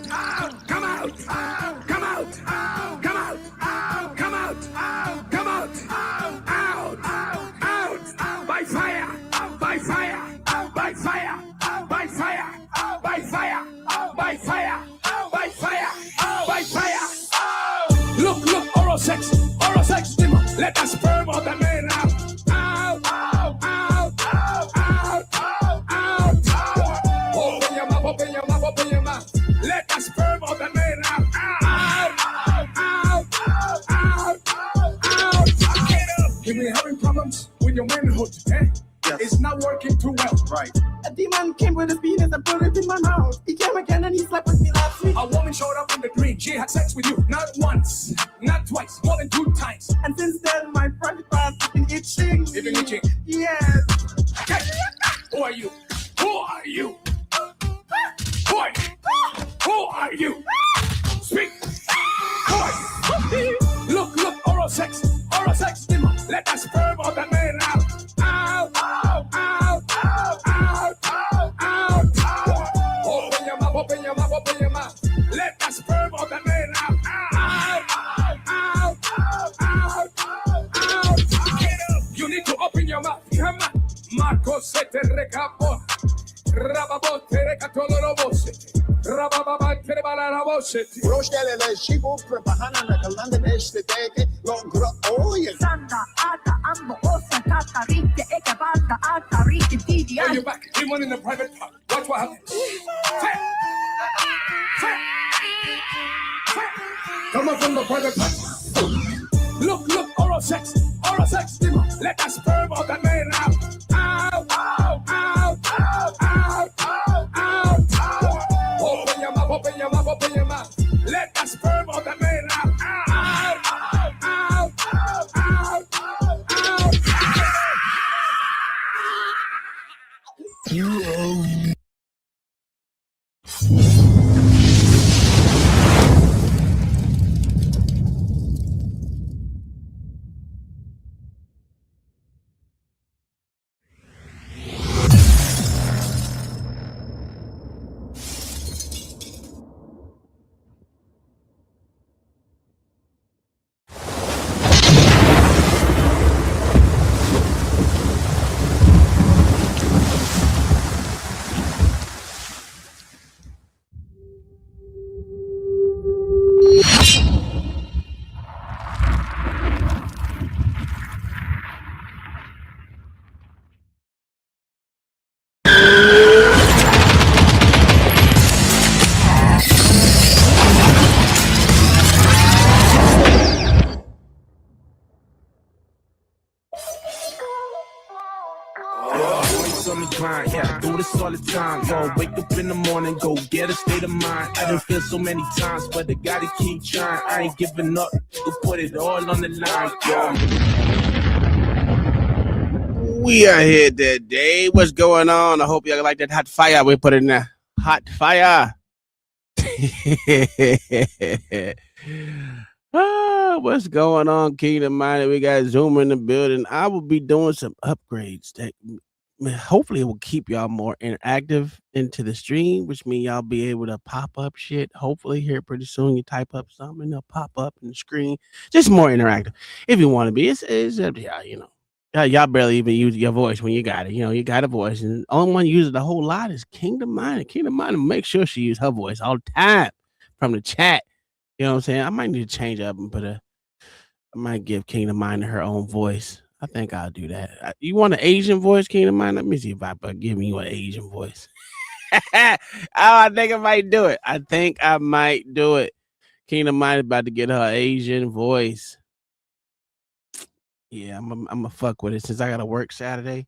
come out, come out, come out, come out, come out, out, by fire, by fire, by fire, by fire, by fire, by fire, by fire, by fire. Look, oral sex, demon. Let the sperm of the man out. Open your mouth. Let the sperm of the man out. If you're having problems with your manhood, yes. It's not working too well. Right. A demon came with his penis and put it in my mouth. He came again and he slept with me last week. A woman showed up in the dream. She had sex with you, not once, not twice, more than 2 times. And since then, my private part has been itching. You've been itching? Yes. Okay. Who are you? Who are you? Boy, who are you? Speak. Who are you? Look, oral sex, demon. Let the sperm of the man out. Open your mouth. Let the sperm of the man out. You need to open your mouth. Come on. Marco se te recapo. Rababote recatolorobose. Rabababate rebalarabose. Roşkelele şibu prepahana nakalanda beşteteke longro oye. Sanda ata ambo osa kakarite ekabanda akarite didi. Oh, you're back. Demon in the private part. Watch what happens. Come on from the private part. Look, oral sex, demon. Let the sperm of the man out. Open your mouth. Let the sperm of the man out. Yeah, I do this all the time. Go wake up in the morning, go get a state of mind. I done feel so many times, but I gotta keep trying. I ain't giving up. Go put it all on the line. We are here today. What's going on? I hope y'all like that hot fire. We put in there. Hot fire. What's going on, Kingdom Minded? We got Zoom in the building. I will be doing some upgrades that hopefully it will keep y'all more interactive into the stream, which means y'all be able to pop up shit. Hopefully here pretty soon you type up something and they'll pop up in the screen. Just more interactive. If you want to be, it's up to y'all, you know. Y'all barely even use your voice when you got it. You know, you got a voice. And the only one uses a whole lot is Kingdom Minded. Kingdom Minded, make sure she use her voice all the time from the chat. You know what I'm saying? I might need to change up and I might give Kingdom Minded her own voice. I think I'll do that. You want an Asian voice, Kingdom Minded? Let me see if I can give you an Asian voice. I think I might do it. Kingdom Minded about to get her Asian voice. Yeah, I'm gonna fuck with it. Since I gotta work Saturday,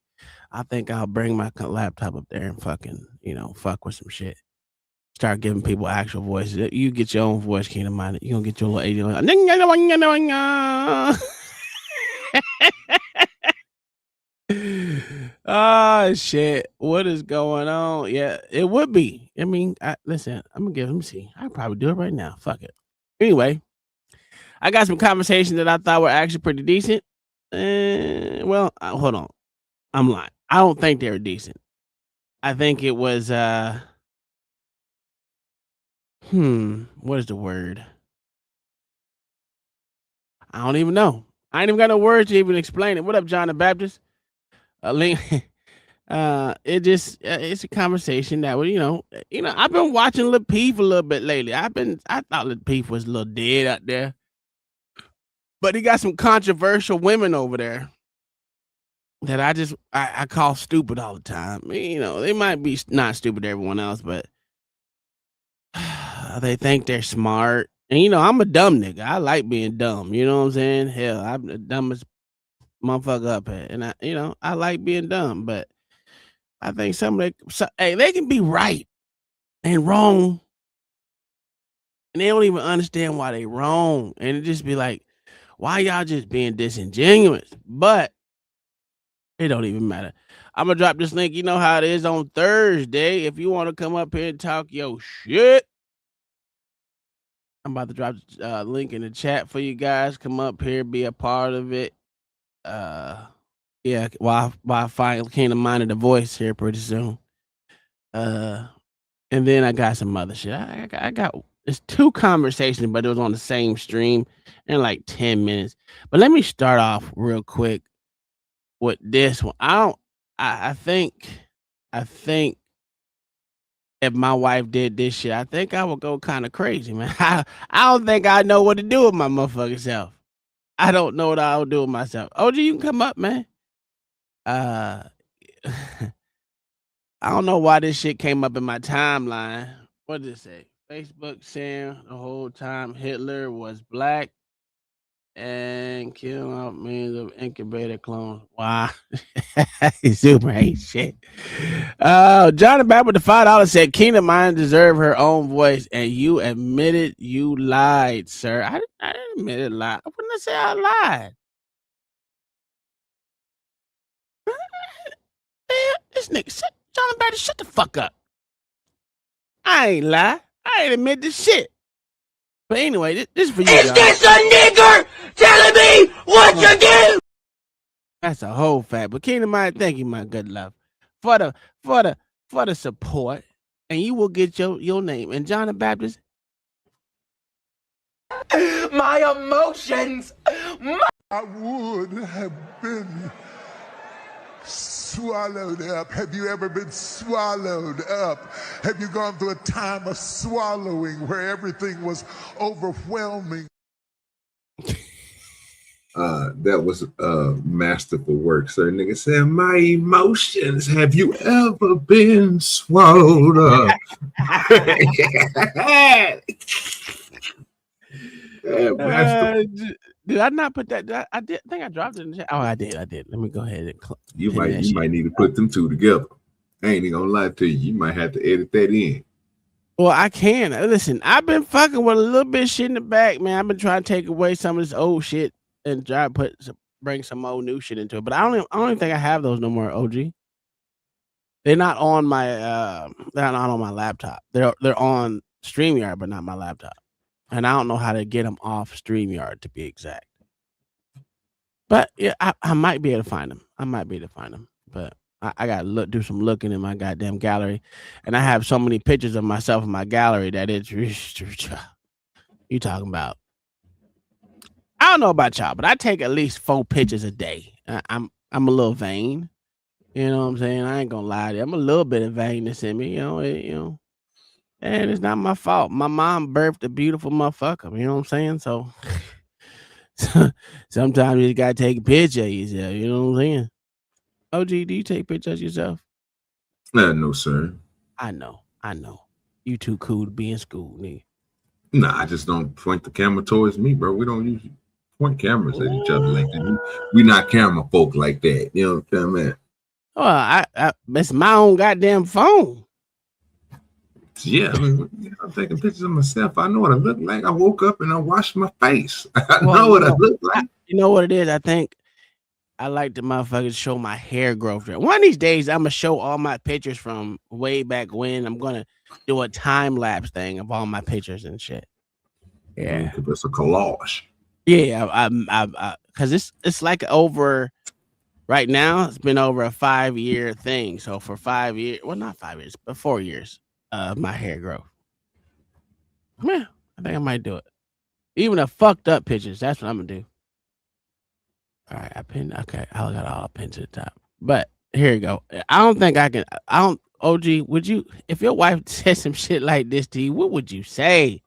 I think I'll bring my laptop up there and fucking, fuck with some shit. Start giving people actual voices. You get your own voice, Kingdom Minded. You gonna get your little Asian. Oh shit! What is going on? Yeah, it would be. I mean, listen. I'm gonna let me see. I'll probably do it right now. Fuck it. Anyway, I got some conversations that I thought were actually pretty decent. Well, hold on. I'm lying. I don't think they were decent. I think it was What is the word? I don't even know. I ain't even got no words to even explain it. What up, John the Baptist? Link. It's a conversation that was, I've been watching Lil Peep a little bit lately. I thought Lil Peep was a little dead out there, but he got some controversial women over there that I call stupid all the time. They might be not stupid to everyone else, but they think they're smart. And I'm a dumb nigga. I like being dumb. You know what I'm saying? Hell, I'm the dumbest motherfucker up here, and I like being dumb, but I think they can be right and wrong, and they don't even understand why they wrong, and it just be like, why y'all just being disingenuous? But it don't even matter. I'm gonna drop this link. You know how it is on Thursday. If you want to come up here and talk your shit, I'm about to drop the link in the chat for you guys. Come up here, be a part of it. Yeah, while I find Kingdom Minded the voice here pretty soon. And then I got some other shit. I got it's 2 conversations, but it was on the same stream in like 10 minutes. But let me start off real quick with this one. I think if my wife did this shit, I think I would go kind of crazy, man. I don't think I know what to do with my motherfucking self. I don't know what I would do with myself. OG, you can come up, man. I don't know why this shit came up in my timeline. What did it say? Facebook saying the whole time Hitler was black and killing off millions of incubator clones. Wow. Super hate shit. Johnny Back with the $5 said Kingdom Mind deserve her own voice, and you admitted you lied, sir. I didn't admit it lied. I wouldn't say I lied. This nigga, Johnny Back, shut the fuck up. I ain't lie. I ain't admit this shit. But anyway, this is for you, Is this a nigger telling me what to do? That's a whole fact. But Kingdom Mind, thank you, my good love, for the support, and you will get your name. And John the Baptist, my emotions. I would have been swallowed up. Have you ever been swallowed up? Have you gone through a time of swallowing where everything was overwhelming? That was masterful work, sir. Nigga said, my emotions. Have you ever been swallowed up? Did I not put that? I did. I think I dropped it in the chat. Oh, I did. Let me go ahead and you might need to put them 2 together. I ain't even gonna lie to you. You might have to edit that in. Well, I can. Listen, I've been fucking with a little bit of shit in the back, man. I've been trying to take away some of this old shit and try to bring some old new shit into it. But I don't even think I have those no more, OG. They're not on my they're not on my laptop. They're on StreamYard, but not my laptop. And I don't know how to get them off StreamYard, to be exact. But yeah, I might be able to find them. But I got to do some looking in my goddamn gallery, and I have so many pictures of myself in my gallery that it's you talking about. I don't know about y'all, but I take at least 4 pictures a day. I'm a little vain, you know what I'm saying. I ain't gonna lie to you. I'm a little bit of vainness in me, and it's not my fault. My mom birthed a beautiful motherfucker, you know what I'm saying. So sometimes you gotta take a picture of yourself, you know what I'm saying. OG, do you take pictures of yourself? No, sir. I know. You too cool to be in school, nigga. Nah, I just don't point the camera towards me, bro. We don't use point cameras at each other like that. We not camera folk like that. You know what I'm saying? Well, I it's my own goddamn phone. Yeah, I'm taking pictures of myself. I know what I look like. I woke up and I washed my face. I know what I look like. You know what it is? I think I like the motherfuckers show my hair growth. One of these days, I'm gonna show all my pictures from way back when. I'm gonna do a time lapse thing of all my pictures and shit. Yeah, it's a collage. Yeah, I because it's like over. Right now, it's been over a 5-year thing. So for 5 years, well, not 5 years, but 4 years of my hair growth. Yeah, I think I might do it. Even the fucked up pictures. That's what I'm gonna do. All right, I pinned. Okay, I got all pinned to the top. But here you go. I don't think I can. I don't. OG, would you? If your wife said some shit like this to you, what would you say?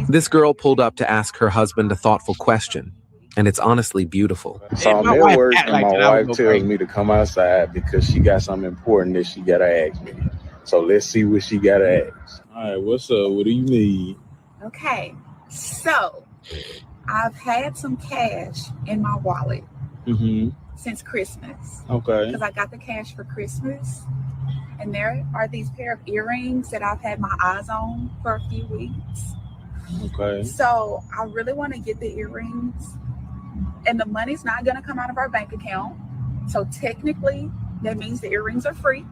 This girl pulled up to ask her husband a thoughtful question, and it's honestly beautiful. So I'm at work and my wife tells me to come outside because she got something important that she gotta ask me. So let's see what she gotta ask. All right, what's up? What do you need? Okay, so I've had some cash in my wallet since Christmas. Okay. Because I got the cash for Christmas. And there are these pair of earrings that I've had my eyes on for a few weeks. Okay. So I really want to get the earrings. And the money's not going to come out of our bank account. So technically, that means the earrings are free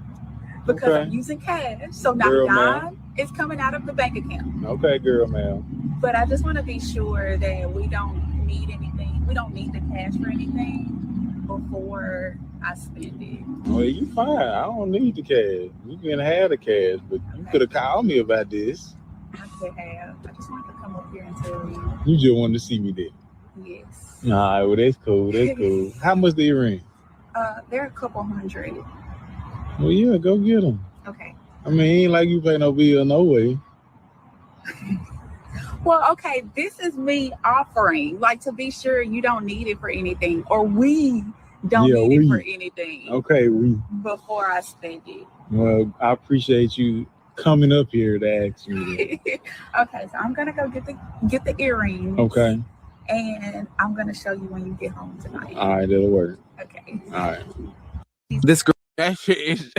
because I'm using cash. So now God is coming out of the bank account. Okay, girl, ma'am. But I just want to be sure that we don't need anything. We don't need the cash for anything before I spend it. Well, you fine. I don't need the cash. You can have the cash, but you could have called me about this. I could have. I just wanted to come up here and tell you. You just wanted to see me there. Yes. All right, well, that's cool. That's cool. How much the earring? They're a couple hundred. Well, yeah, go get them. Okay. I mean, ain't like you pay no bill no way. Well, okay, this is me offering, like, to be sure you don't need it for anything, or we don't need it for anything. Okay, before I spend it. Well, I appreciate you coming up here to ask me that. Okay, so I'm gonna go get the earrings. Okay. And I'm gonna show you when you get home tonight. All right, that'll work. Okay. All right. This girl. That shit is.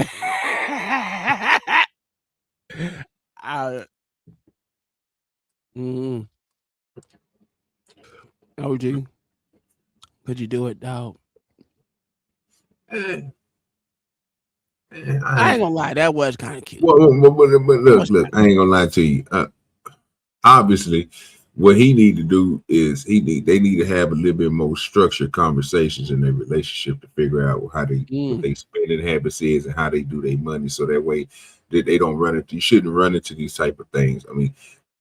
OG, could you do it, dog? I ain't gonna lie, that was kind of cute. Well, look, I ain't gonna lie to you. Obviously, what he need to do is they need to have a little bit more structured conversations in their relationship to figure out how they what they spending habits is and how they do their money, so that way that they don't run into. You shouldn't run into these type of things. I mean,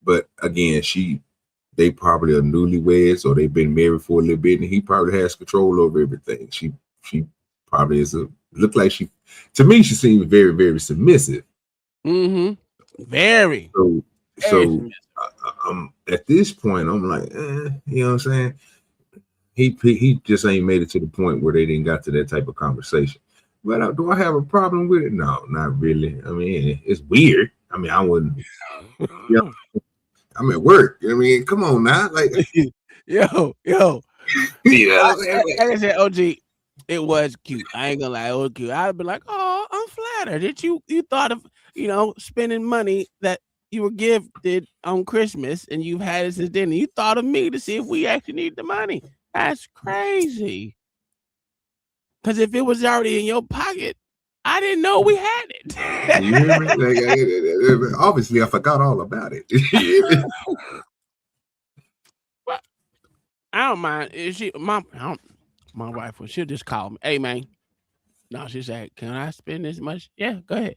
but again, they probably are newlyweds or they've been married for a little bit, and he probably has control over everything. She probably look like she seems very, very submissive. Very. So at this point, I'm like, you know what I'm saying? He just ain't made it to the point where they didn't got to that type of conversation. But do I have a problem with it? No, not really. I mean, it's weird. I mean, I wouldn't. You know, I'm at work. I mean, come on now, like, yo. Yeah. Like I said, OG, it was cute. I ain't gonna lie, it was cute. I'd be like, oh, I'm flattered that you thought of spending money that you were gifted on Christmas and you've had it since then. And you thought of me to see if we actually need the money. That's crazy. Because if it was already in your pocket, I didn't know we had it. You hear me? Like, obviously, I forgot all about it. Well, I don't mind. My wife, she'll just call me. Hey, man. No, she said, can I spend this much? Yeah, go ahead.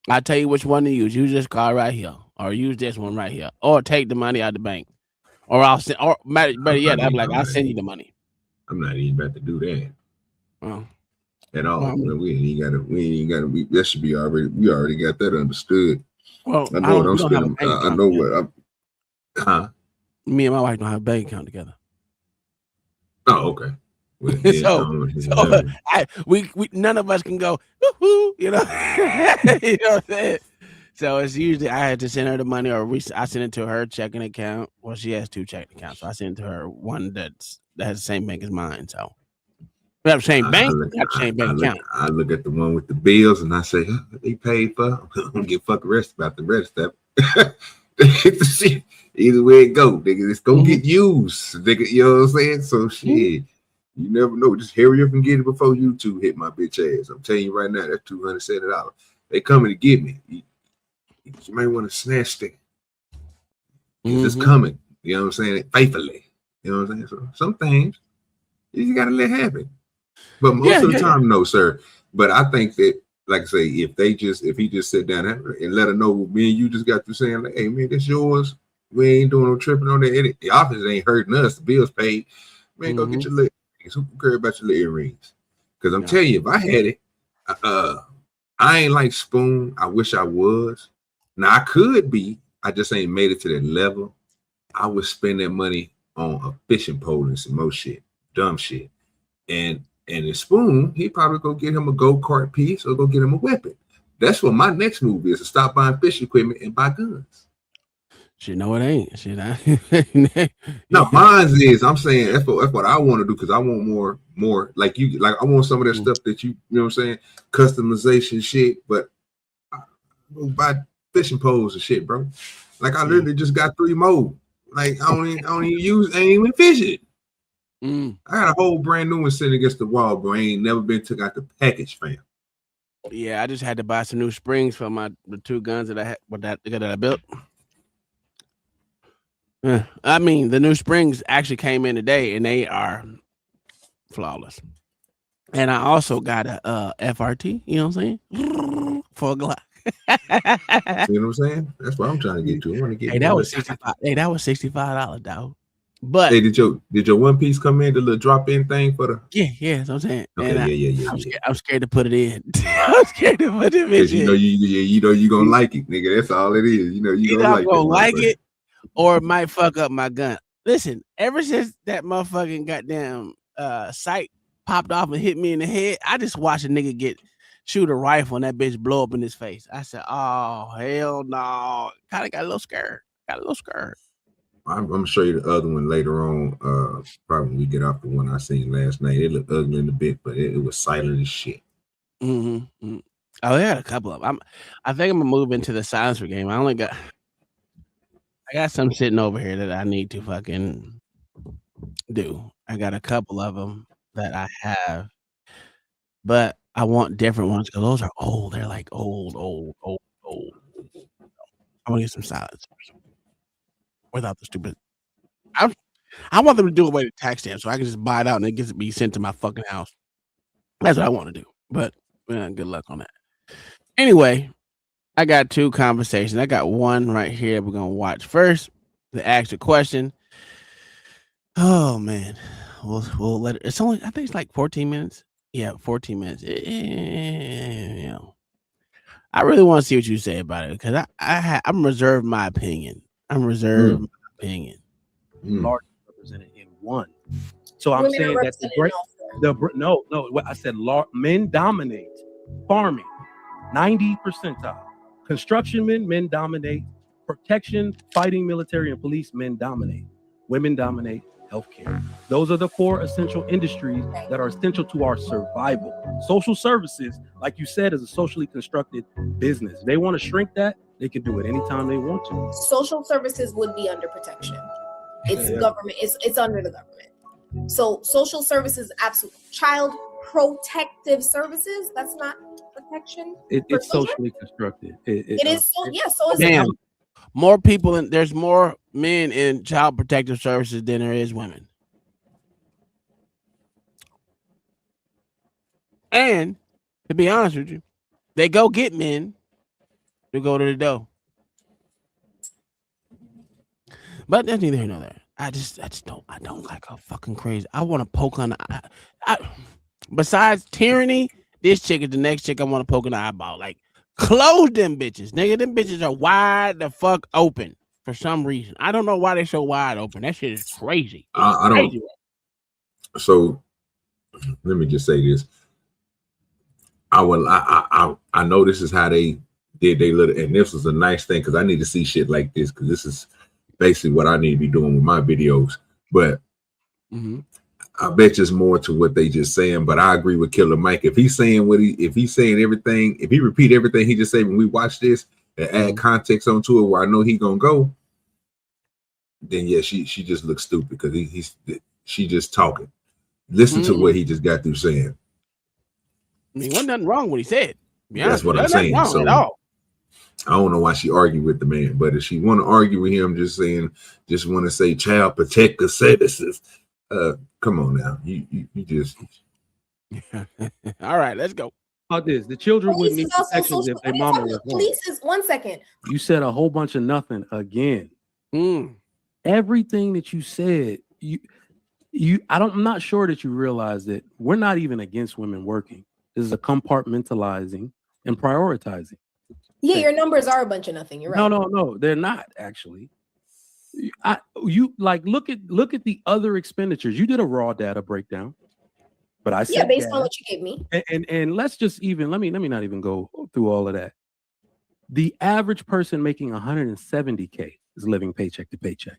I'll tell you which one to use. Use this card right here, or use this one right here, or take the money out of the bank, or I'll send. Or better yet, I'm like, I'll send you the money. I'm not even about to do that. Oh. At all. We ain't gotta be. That should be already. We already got that understood. Well, I know what I'm spending. I know what I'm. Huh? Me and my wife don't have a bank account together. Oh, okay. Well, yeah, we none of us can go, woo-hoo, you know. You know what I'm saying? So it's usually I had to send her the money, or I send it to her checking account. Well, she has 2 checking accounts, so I send it to her one that has the same bank as mine. So we have the same bank, not the same bank account. I look at the one with the bills and I say, they paid for. I don't give a fuck rest about the rest of it. Either way it go, nigga, it's gonna get used, nigga. You know what I'm saying? So shit. You never know. Just hurry up and get it before you two hit my bitch ass. I'm telling you right now, that's $270. They coming to get me. You might want to snatch that. It's coming. You know what I'm saying? Faithfully. You know what I'm saying? So some things you just gotta let happen. But most of the time, no, sir. But I think that like I say, if he just sit down and let her know what me and you just got through saying, like, hey man, that's yours. We ain't doing no tripping on that. The office ain't hurting us. The bill's paid. Man, go get your little earrings. Who care about your little earrings? Because I'm telling you, if I had it, I ain't like Spoon. I wish I was. Now I could be. I just ain't made it to that level. I would spend that money on a fishing pole and some more shit, dumb shit. And the Spoon, he probably go get him a go-kart piece or go get him a weapon. That's what my next move is, to stop buying fishing equipment and buy guns. Shit, no, it ain't. Shit, no, mine is. I'm saying that's what I want to do, because I want more like you. Like I want some of that stuff that you know what I'm saying, customization shit. But I buy fishing poles and shit, bro. Like I literally just got 3 more. Like I don't even ain't even fish it. I got a whole brand new one sitting against the wall, bro. I ain't never been took out the package, fam. Yeah, I just had to buy some new springs for the 2 guns that I had that I built. I mean, the new springs actually came in today, and they are flawless. And I also got a FRT. You know what I'm saying? For a Glock. You know what I'm saying? That's what I'm trying to get to. I want to get. Hey, that was $65. Hey, that was $65, dog. But hey, did your one piece come in, the little drop in thing for the? Yeah. That's what I'm saying. Okay, and yeah. I'm scared to put it in. I'm scared to put it in. You know you gonna like it, nigga. That's all it is. You know you gonna like it, or it might fuck up my gun. Listen, ever since that motherfucking goddamn sight popped off and hit me in the head, I just watched a nigga shoot a rifle and that bitch blow up in his face. I said, oh hell no. Kind of got a little scared. I'm gonna show you the other one later on. Probably when we get off the one I seen last night. It looked ugly in a bit, but it was silent as shit. Mm-hmm. Oh, they had a couple of them. I think I'm gonna move into the silencer game. I got some sitting over here that I need to fucking do. I got a couple of them that I have, but I want different ones because those are old. They're like old. I want to get some silencers without the stupid. I want them to do away with tax stamps so I can just buy it out and it gets to be sent to my fucking house. That's what I want to do. But good luck on that. Anyway, I got 2 conversations. I got one right here we're gonna watch first. To ask a question. Oh man, we'll let it. It's only, I think it's like 14 minutes. Yeah, 14 minutes. I really want to see what you say about it because I'm reserved my opinion. My opinion. Large represented in one. So I'm saying that no. What I said, men dominate farming, 90 percentile. Construction men dominate. Protection, fighting, military, and police men dominate. Women dominate healthcare. Those are the 4 essential industries that are essential to our survival. Social services, like you said, is a socially constructed business. They want to shrink that. They can do it anytime they want to. Social services would be under protection. It's government. It's under the government. So social services, absolutely. Child protective services, that's not protection. It's socially constructed. It is. So is damn. More people there's more men in child protective services than there is women. And to be honest with you, they go get men to go to the door. But that's neither here nor there. I don't like her fucking crazy. I want to poke on besides tyranny, this chick is the next chick I want to poke in the eyeball. Like, close them bitches, nigga. Them bitches are wide the fuck open for some reason. I don't know why they're so wide open. That shit is crazy. I don't. So let me just say this. I know this is how they did they little, and this was a nice thing because I need to see shit like this because this is basically what I need to be doing with my videos. But I bet it's more to what they just saying. But I agree with Killer Mike. If he's saying everything, if he repeat everything he just said when we watch this and add context onto it where I know he gonna go, then yeah, she just looks stupid because she just talking. Listen to what he just got through saying. I mean, wasn't nothing wrong what he said. That's what I'm saying. So I don't know why she argued with the man, but if she want to argue with him, just want to say child protective services. Come on now, you just. All right, let's go. about this. The children Police would need is also protections social. if their mama was home. Police is 1 second. You said a whole bunch of nothing again. Everything that you said, I'm not sure that you realize that we're not even against women working. This is a compartmentalizing and prioritizing. Yeah, your numbers are a bunch of nothing. You're right. No, they're not actually. You like look at the other expenditures. You did a raw data breakdown, but I said based on what you gave me. And let's just even let me not even go through all of that. The average person making 170K is living paycheck to paycheck.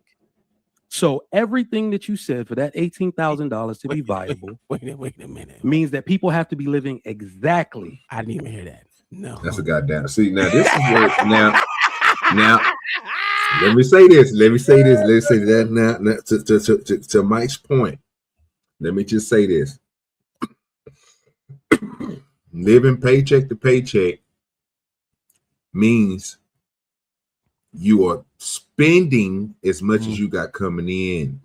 So everything that you said for that $18,000 to be viable, wait a minute, means that people have to be living exactly. I didn't even hear that. No, that's a goddamn. See, now this is where now. Let me say this. Let's say that now to Mike's point. Let me just say this. Living paycheck to paycheck means you are spending as much as you got coming in.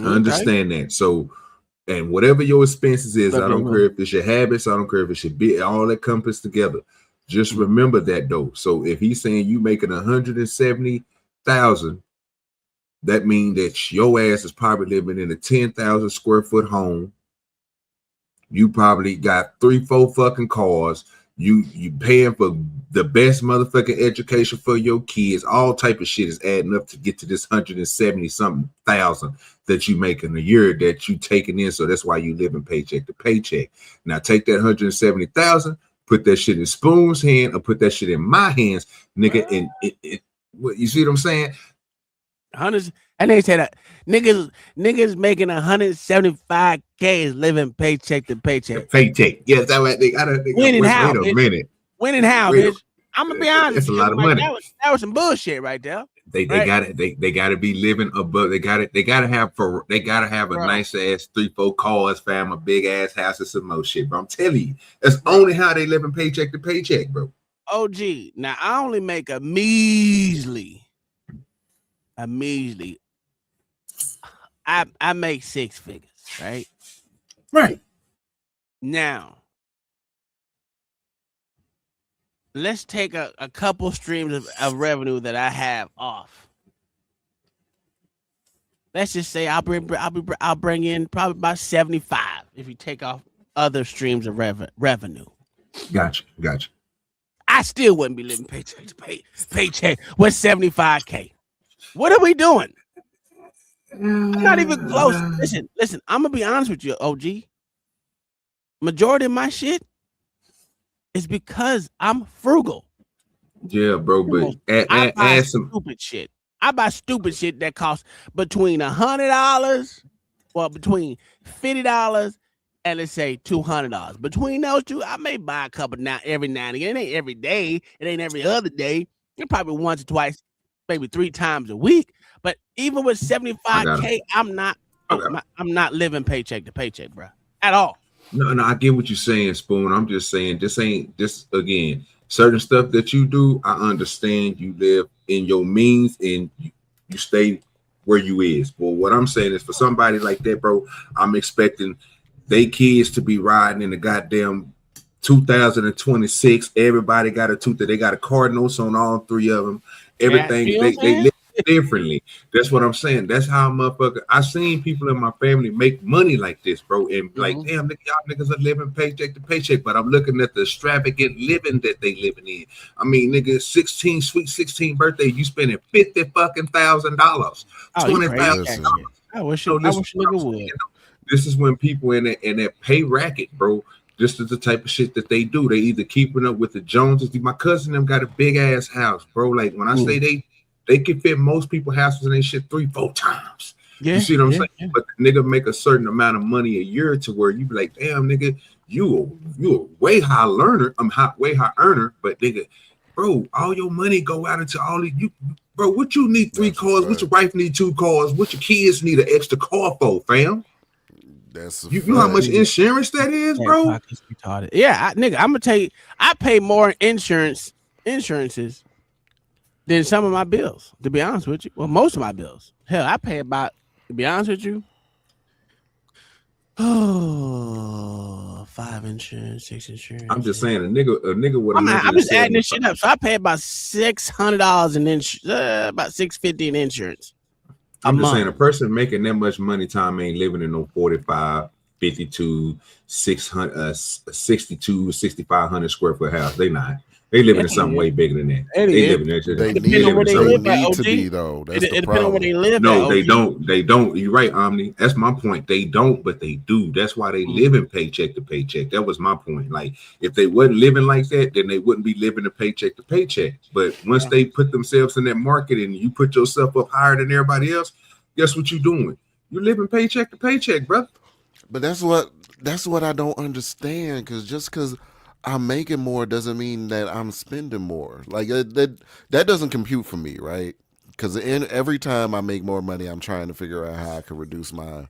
Understand that. So, and whatever your expenses is, I don't care if it's your habits, I don't care if it should be, all that comes together. Just remember that though. So if he's saying you making 170,000, that means that your ass is probably living in a 10,000 square foot home. You probably got 3-4 fucking cars. You paying for the best motherfucking education for your kids. All type of shit is adding up to get to this 170 something thousand that you make in a year that you taking in. So that's why you living paycheck to paycheck. Now take that 170,000. Put that shit in Spoon's hand or put that shit in my hands, nigga. And you see what I'm saying? Hundreds. And they say that niggas making 175K is living paycheck to paycheck. Paycheck. Yes, that's what they gotta think. Winning how? Wait a minute. Winning how, bitch? I'm gonna be honest. That's a lot of money. That was some bullshit right there. They gotta be living above. They gotta have a nice ass 3-4 cars, fam, a big ass house, and some more shit, bro. I'm telling you, that's only how they living paycheck to paycheck, bro. OG. Now I only make a measly. I make 6 figures, right? Right. Now, let's take a couple streams of revenue that I have off. Let's just say I'll bring in probably about 75 if you take off other streams of revenue. Gotcha. I still wouldn't be living paycheck to paycheck with 75K. What are we doing? I'm not even close. Listen, I'm gonna be honest with you, OG. Majority of my shit is because I'm frugal. Yeah, bro, but I buy stupid shit. I buy stupid shit that costs between $100, well, between $50 and let's say $200. Between those two, I may buy a couple every now and again. It ain't every day. It ain't every other day. It's probably once or twice, maybe 3 times a week. But even with 75K, I'm not living paycheck to paycheck, bro, at all. No, I get what you're saying, Spoon. I'm just saying this again. Certain stuff that you do, I understand. You live in your means and you stay where you is. But what I'm saying is, for somebody like that, bro, I'm expecting they kids to be riding in the goddamn 2026. Everybody got they got a Cardinals on all 3 of them. Everything they live differently. That's what I'm saying. That's how motherfucker. I seen people in my family make money like this, bro, and like, damn, nigga, y'all niggas are living paycheck to paycheck. But I'm looking at the extravagant living that they living in. I mean, nigga, 16 birthday, you spending $50,000. $20,000. I wish nigga would. This is when people in that pay racket, bro. This is the type of shit that they do. They either keeping up with the Joneses. My cousin them got a big ass house, bro. Like when I say they can fit most people's houses in their shit 3-4 times. Yeah, you see what I'm saying? Yeah. But the nigga make a certain amount of money a year to where you be like, damn, nigga, you a way high learner. Way high earner, but nigga, bro, all your money go out into all these. Bro, what you need 3 cars? What your wife need 2 cars? What your kids need an extra car for, fam? You know how much insurance that is, bro? Yeah, nigga, I'm gonna tell you, I pay more insurances than some of my bills, to be honest with you. Well, most of my bills. Hell, I pay about, to be honest with you, $500 5 insurance, 6 insurance. I'm just saying a nigga with I'm just adding this shit up. So I pay about $600 in about $650 in insurance. I'm just saying a person making that much money time ain't living in no 45, 52, 600, 62, 6,500 square foot house. They not. They living in something way bigger than that. They live in that. They need to be though. That's the problem. Where they live. No, they don't. They don't. You're right, Omni. That's my point. They don't, but they do. That's why they live in paycheck to paycheck. That was my point. Like if they wasn't living like that, then they wouldn't be living a paycheck to paycheck. But once they put themselves in that market and you put yourself up higher than everybody else, guess what you're doing? You're living paycheck to paycheck, brother. But that's what I don't understand. Because just because I'm making more doesn't mean that I'm spending more. Like that doesn't compute for me, right? Because every time I make more money, I'm trying to figure out how I can reduce my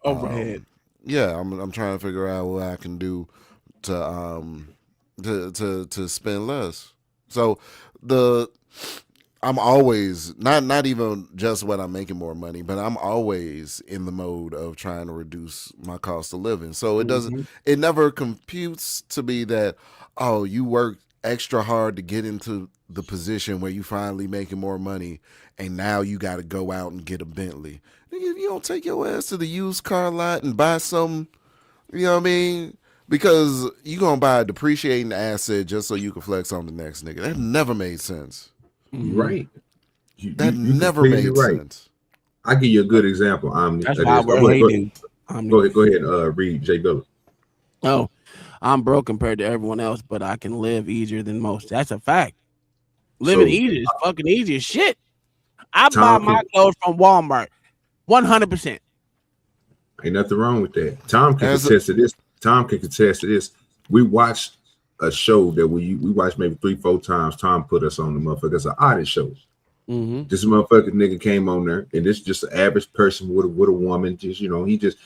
overhead. I'm trying to figure out what I can do to spend less. So I'm always not even just when I'm making more money, but I'm always in the mode of trying to reduce my cost of living. So it never computes to me that, oh, you work extra hard to get into the position where you finally making more money and now you got to go out and get a Bentley. You don't take your ass to the used car lot and buy some, you know what I mean? Because you going to buy a depreciating asset just so you can flex on the next nigga. That never made sense. Right. That never made sense. I'll give you a good example. That's why we're hating. Go ahead, read Jay Biller. Oh, I'm broke compared to everyone else, but I can live easier than most. That's a fact. Living easy is fucking easy as shit. I buy my clothes from Walmart 100%. Ain't nothing wrong with that. Tom can contest to this. We watched a show that we watched maybe 3-4 times. Tom put us on the motherfucker. It's an audit show. This motherfucker nigga came on there, and this just an average person with a woman. Just he just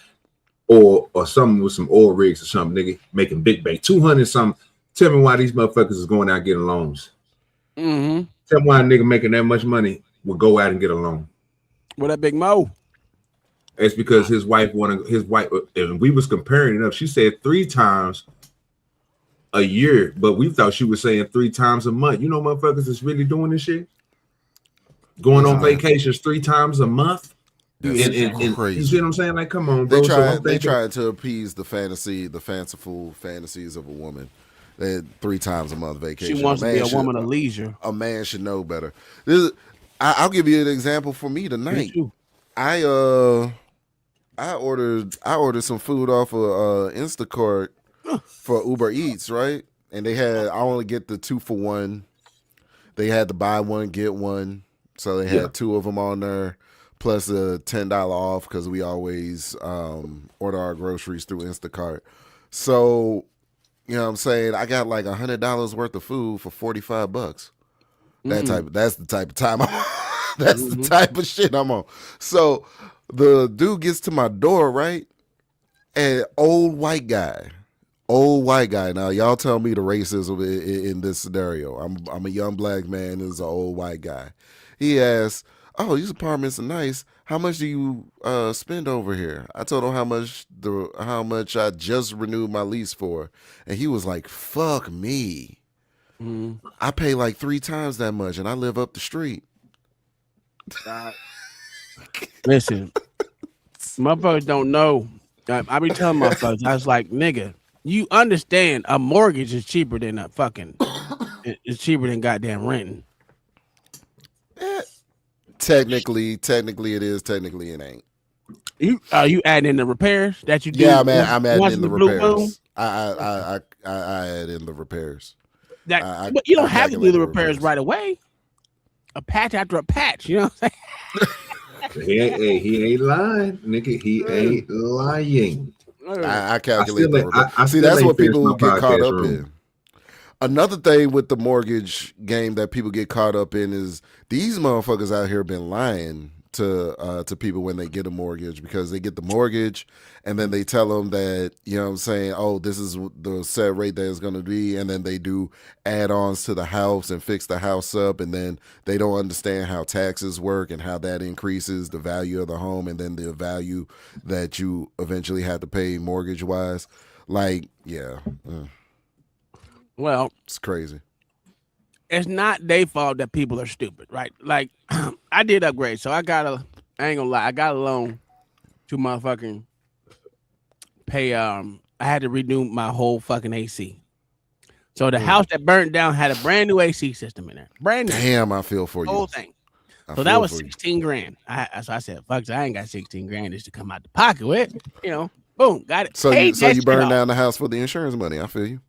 or something with some oil rigs or something. Nigga making big bank 200 something. Tell me why these motherfuckers is going out getting loans. Tell me why a nigga making that much money would go out and get a loan. With that big mo. It's because his wife, and we was comparing it up. She said 3 times a year, but we thought she was saying 3 times a month. You know, motherfuckers is really doing this shit, going on vacations 3 times a month. And crazy. You see what I'm saying? Like, come on, bro. They tried to appease the fanciful fantasies of a woman. They had 3 times a month vacation. She wants to be a woman of leisure. A man should know better. I'll give you an example for me tonight. I ordered some food off of Instacart for Uber Eats, right? And they had, I only get the 2 for 1. They had the buy one get one, so they had 2 of them on there, plus a $10 off because we always order our groceries through Instacart. So, you know what I'm saying, I got like $100 worth of food for $45. That's the type of time that's the type of shit I'm on. So the dude gets to my door, right? And old white guy. Now y'all tell me the racism in this scenario. I'm a young black man. This is an old white guy. He asks, "Oh, these apartments are nice. How much do you spend over here?" I told him how much I just renewed my lease for, and he was like, "Fuck me. I pay like 3 times that much, and I live up the street." Listen, motherfuckers don't know. I be telling motherfuckers, I was like, nigga, you understand a mortgage is cheaper than it's cheaper than goddamn renting. Technically it is. Technically it ain't. Are you adding in the repairs that you do? Yeah, man, I'm adding in the repairs. I add in the repairs. But you don't have to do the repairs right away. A patch after a patch, you know what I'm saying? he ain't lying, nigga. He ain't lying. I calculate See, that's what people get caught up in. Another thing with the mortgage game that people get caught up in is these motherfuckers out here been lying to people when they get a mortgage, because they get the mortgage and then they tell them that, you know what I'm saying, oh, this is the set rate that it's going to be, and then they do add-ons to the house and fix the house up, and then they don't understand how taxes work and how that increases the value of the home and then the value that you eventually have to pay mortgage-wise. Like, yeah. Well, it's crazy. It's not their fault that people are stupid, right? Like, I did upgrade, so I ain't gonna lie, I got a loan to motherfucking pay. I had to renew my whole fucking AC. So the house that burned down had a brand new AC system in there. Brand new. Damn, I feel for you. Whole thing. So that was 16 grand. So I said, fuck, I ain't got 16 grand just to come out the pocket with. Boom, got it. So you burned down the house for the insurance money. I feel you.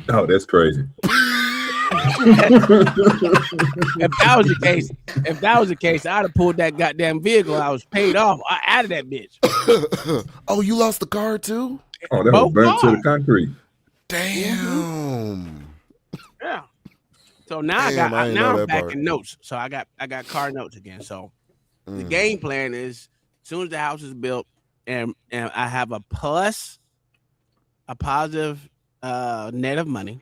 Oh, that's crazy. If that was the case, I'd have pulled that goddamn vehicle. I was paid off out of that bitch. Oh, you lost the car too? Oh, that was burnt to the concrete. Damn. Yeah. So now I'm back in notes. So I got car notes again. So the game plan is as soon as the house is built and I have a positive net of money,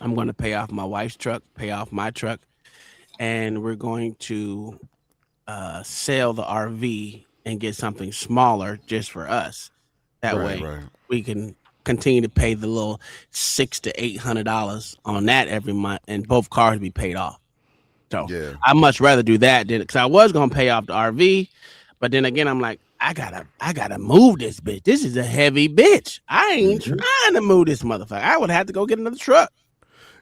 I'm going to pay off my wife's truck, pay off my truck, and we're going to sell the RV and get something smaller just for us. That way we can continue to pay the little $600 to $800 on that every month, and both cars be paid off. So I much rather do that than because I was gonna pay off the RV, but then again I'm like, I gotta move this bitch. This is a heavy bitch. I ain't trying to move this motherfucker. I would have to go get another truck.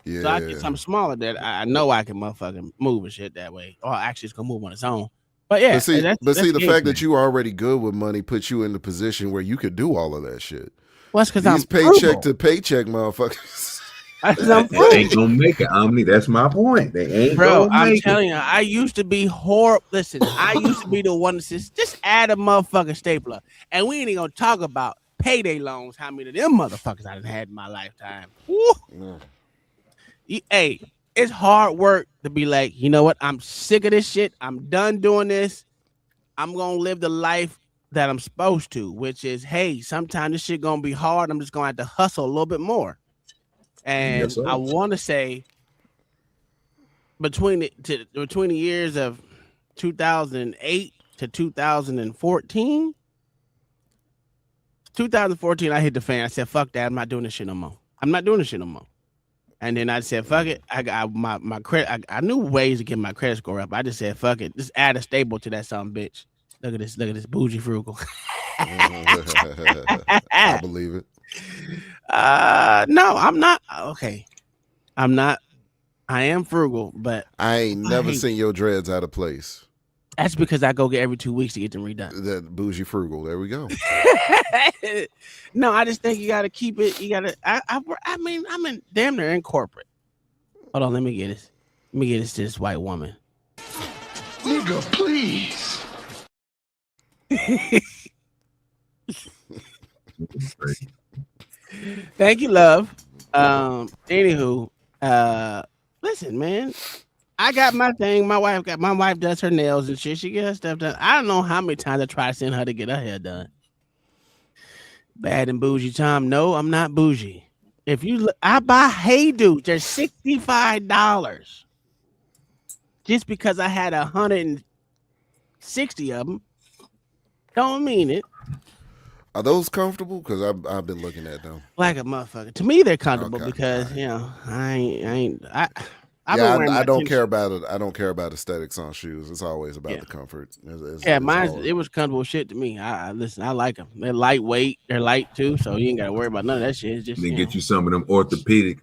Yeah. So I get something smaller that I know I can motherfucking move and shit that way. Or actually it's gonna move on its own. But yeah, but see the fact that you are already good with money puts you in the position where you could do all of that shit. Well, that's because I'm paycheck to paycheck, motherfuckers. They ain't gonna make it, Omni. That's my point. They ain't gonna I'm make telling you, I used to be horrible. Listen, I used to be the one that says, just add a motherfucking stapler. And we ain't even gonna talk about payday loans, how many of them motherfuckers I done had in my lifetime. Hey, it's hard work to be like, you know what? I'm sick of this shit. I'm done doing this. I'm gonna live the life that I'm supposed to, which is, hey, sometimes this shit gonna be hard. I'm just gonna have to hustle a little bit more. And I want to say between the years of 2008 to 2014, I hit the fan. I said, fuck that. I'm not doing this shit no more. And then I said, fuck it. I got my credit. I knew ways to get my credit score up. I just said, fuck it. Just add a stable to that son bitch. Look at this bougie frugal. I believe it. No, I'm not. Okay. I'm not. I am frugal, but I ain't never seen your dreads out of place. That's because I go get every 2 weeks to get them redone. That bougie frugal. There we go. No, I just think you got to keep it. You got to. I mean, I'm in damn near in corporate. Hold on, let me get this. Let me get this to this white woman. Nigga, please. Thank you, love. Anywho, listen, man. I got my thing. My wife does her nails and shit. She gets her stuff done. I don't know how many times I try to send her to get her hair done. Bad and bougie, Tom. No, I'm not bougie. If you look, I buy Hey Dude. They're $65. Just because I had 160 of them, don't mean it. Are those comfortable? Because I've been looking at them like a motherfucker. To me, they're comfortable because I don't care about it. I don't care about aesthetics on shoes. It's always about the comfort. It was comfortable shit to me. I listen. I like them. They're lightweight. They're light too, so you ain't got to worry about none of that shit. It's just then get you some of them orthopedic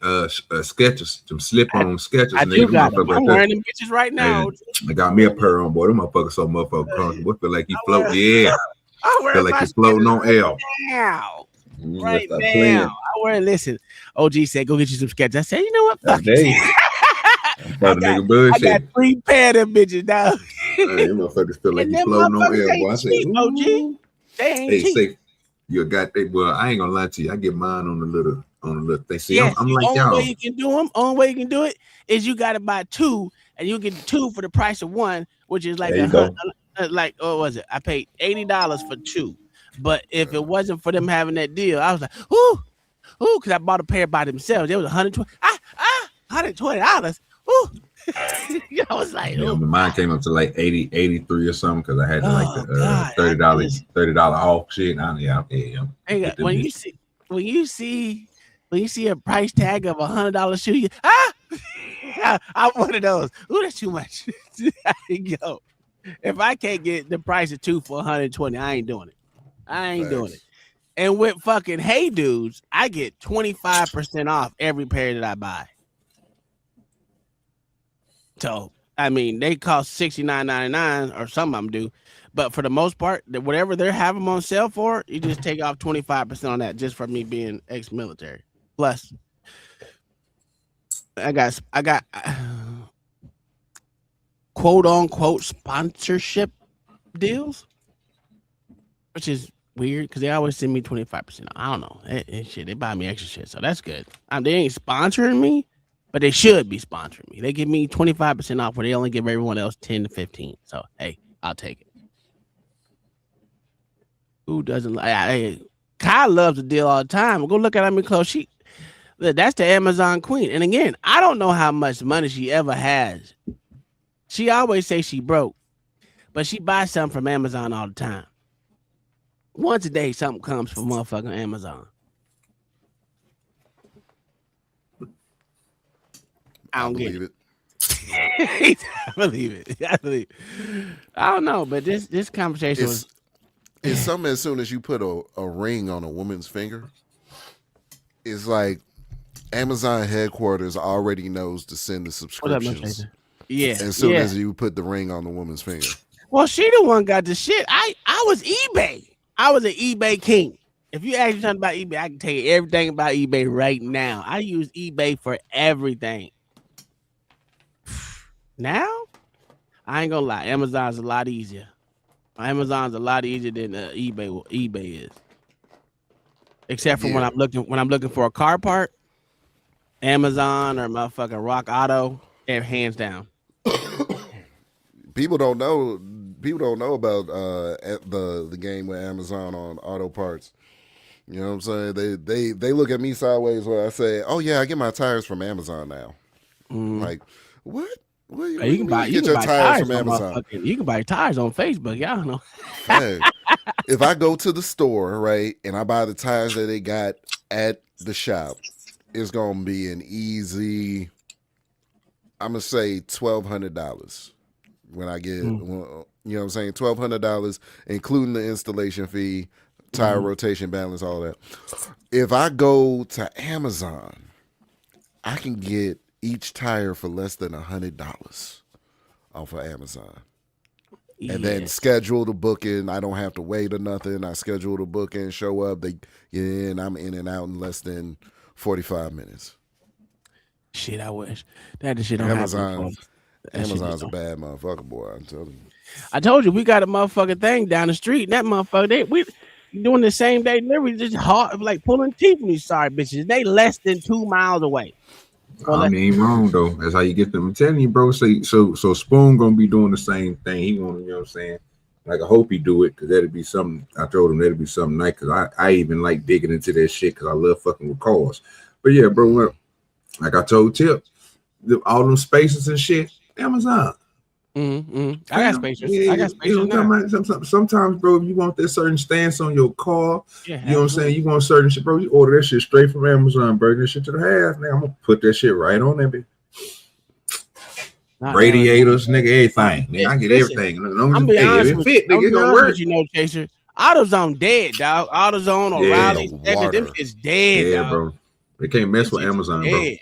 sketches, some slip-on sketches. I do got them. I'm wearing them bitches right now. I got me a pair on, boy. Them motherfuckers so motherfucking comfortable. Feel like you float. Yeah. Feel like you're floating on air. Now. Right now. I wear. Listen, OG said, "Go get you some sketches." I said, "You know what? Fuck it." I got 3 pair of them bitches now. Them motherfuckers feel like you floating on air, boy. I say, OG, they ain't cheap. Say, you got that. Well, I ain't gonna lie to you. I get mine on the little thing. See, yes, I'm like y'all. Only way you can do them. Only way you can do it is you got to buy 2, and you get 2 for the price of 1, which is like what was it? I paid $80 for 2. But if it wasn't for them having that deal, I was like, ooh, because I bought a pair by themselves. It was $120. $120. Ooh. I was like, yeah, oh, mine came up to like 80, 83 or something because I had like the $30 off shit. When you see a price tag of $100 shoe, I'm one of those. Ooh, that's too much. Yo, if I can't get the price of 2 for 120, I ain't doing it. Doing it. And with fucking Hey Dudes, I get 25% off every pair that I buy. So, I mean, they cost $69.99 or some of them do. But for the most part, whatever they're having them on sale for, you just take off 25% on that just for me being ex-military. Plus, I got quote unquote sponsorship deals, which is weird because they always send me 25%. I don't know. Shit, they buy me extra shit, so that's good. They ain't sponsoring me, but they should be sponsoring me. They give me 25% off where they only give everyone else 10 to 15. So hey, I'll take it. Who doesn't like? Hey, Kyle loves the deal all the time. Go look at how many clothes that's the Amazon queen. And again, I don't know how much money she ever has. She always say she broke, but she buys something from Amazon all the time. Once a day, something comes from motherfucking Amazon. I don't get it. I believe it. I don't know, but this conversation it's something as soon as you put a ring on a woman's finger, it's like Amazon headquarters already knows to send the subscriptions. Yeah. As soon as you put the ring on the woman's finger. Well, she the one got the shit. I was eBay. I was an eBay king. If you ask me something about eBay, I can tell you everything about eBay right now. I use eBay for everything. Now, I ain't gonna lie. Amazon's a lot easier. Amazon's a lot easier than eBay is. Except for when I'm looking for a car part, Amazon or motherfucking Rock Auto, they're hands down. People don't know about the game with Amazon on auto parts. You know what I'm saying? They look at me sideways when I say, "Oh yeah, I get my tires from Amazon now." Like, what? You can buy your tires from Amazon. You can buy tires on Facebook. Y'all know. Hey, if I go to the store, right, and I buy the tires that they got at the shop, it's gonna be an easy, I'm gonna say $1,200 when I get, you know what I'm saying, $1,200, including the installation fee, tire rotation balance, all that. If I go to Amazon, I can get each tire for less than $100 off of Amazon. And then schedule the booking. I don't have to wait or nothing. I schedule the booking, show up, they get in, I'm in and out in less than 45 minutes. Shit, I wish. That shit don't Amazon's a bad motherfucker, boy. I'm telling you. I told you we got a motherfucking thing down the street. And that motherfucker, we doing the same day delivery, just hard, like pulling teeth from these sorry bitches. They less than 2 miles away. I mean, wrong though. That's how you get them. I'm telling you, bro. So Spoon gonna be doing the same thing. He want, you know what I'm saying? Like, I hope he do it, because that'd be something. I told him that'd be something nice, because I even like digging into that shit, because I love fucking with cars. But yeah, bro, like I told Tip, all them spaces and shit, Amazon. I got spaces. I got spaces now. Sometimes, bro, if you want that certain stance on your car, you know what I'm saying? You want certain shit, bro. You order that shit straight from Amazon, bro. That shit to the half. Nigga, I'm gonna put that shit right on there, bitch. Radiators, nigga, everything. Nigga, I get everything. I'm be honest with you. It gonna work. You know, Chaser. AutoZone dead, dog. AutoZone or Riley, them is dead, dog. Bro. They can't mess with Amazon, bro.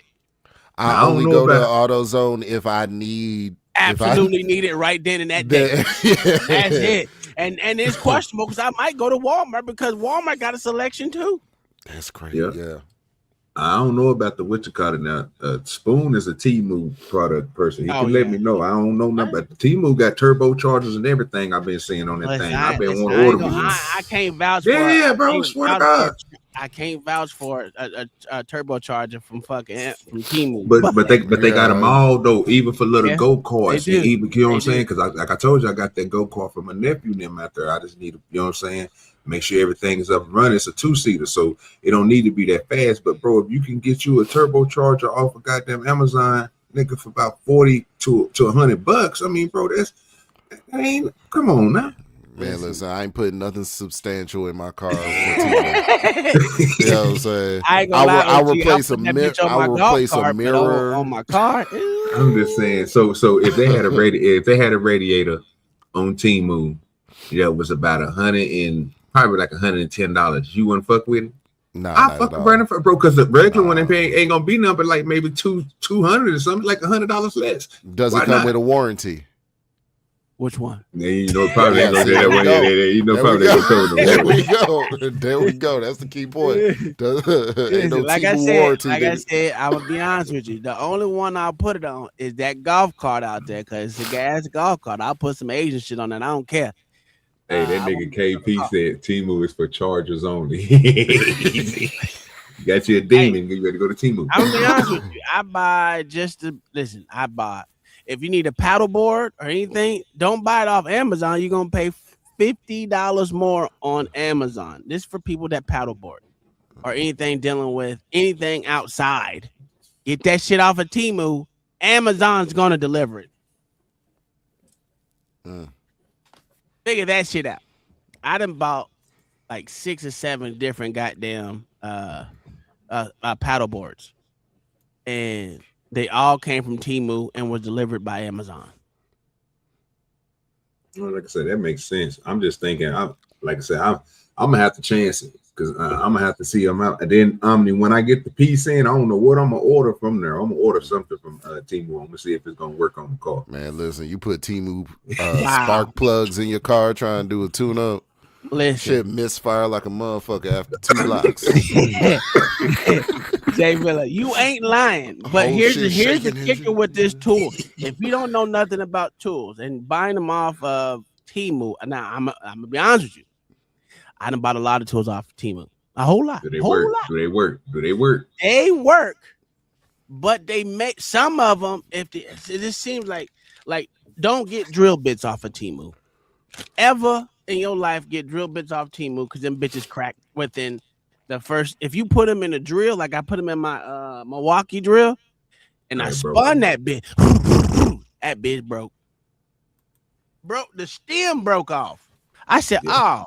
I only go to AutoZone if I need. Absolutely need it right then and that day. That's it. And it's questionable, because I might go to Walmart, because Walmart got a selection too. That's crazy. Yeah. I don't know about the Wichita now. Spoon is a Temu product person. He can let me know. I don't know nothing about the Temu. Got turbochargers and everything. I've been seeing on that thing. I've been wanting to order. I can't vouch for. Yeah, bro. Swear to God. I can't vouch for a turbocharger from Temu. But they got them all though, even for little go karts. Even, you know what I'm saying? Because like I told you, I got that go kart for my nephew and them out there. I just need to, you know what I'm saying, make sure everything is up and running. It's a 2-seater, so it don't need to be that fast. But bro, if you can get you a turbocharger off of goddamn Amazon, nigga, for about 40 to $100. I mean, bro, come on now. Man, listen, I ain't putting nothing substantial in my car. You know what I'm saying? I'll replace a mirror. I'll replace a mirror on my car. I'm just saying. So if they had a radiator on Temu, that was about probably like $110, you wouldn't fuck with it? Nah, I fuck with Brandon, bro, because the regular one ain't gonna be nothing but like maybe $200 or something, like $100 less. Does it come with a warranty? Which one? Yeah, you know, probably ain't gonna do that one. You know, probably ain't gonna cover the warranty. There we go. That's the key point. Like I said, I will be honest with you. The only one I'll put it on is that golf cart out there, because it's a gas golf cart. I'll put some Asian shit on it. I don't care. Hey, that nigga KP said Temu is for chargers only. Got you a demon. You better go to Temu. I'm gonna be honest with you. I buy I buy. If you need a paddle board or anything, don't buy it off Amazon. You're gonna pay $50 more on Amazon. This is for people that paddle board or anything dealing with anything outside. Get that shit off of Temu. Amazon's gonna deliver it. Figure that shit out. I done bought like 6 or 7 different goddamn paddle boards, and they all came from Temu and was delivered by Amazon. Well, like I said, that makes sense. I'm just thinking, I'm gonna have to chance it, because I'm gonna have to see them out. And then when I get the piece in, I don't know what I'm gonna order from there. I'm gonna order something from Temu. I'm gonna see if it's gonna work on the car. Man, listen, you put Temu spark plugs in your car trying to do a tune-up. Listen. Shit misfire like a motherfucker after 2 blocks. Jay Miller, you ain't lying. But here's the kicker with this tool. If you don't know nothing about tools and buying them off of Temu, now I'm gonna be honest with you. I done bought a lot of tools off of Temu. A whole lot. Do they work? Do they work? They work, but they make some of them. It just seems like don't get drill bits off of Temu. Ever in your life get drill bits off Temu, because them bitches crack within the first. If you put them in a drill, like I put them in my Milwaukee drill, and I spun that bitch, that bitch broke. The stem broke off. I said, oh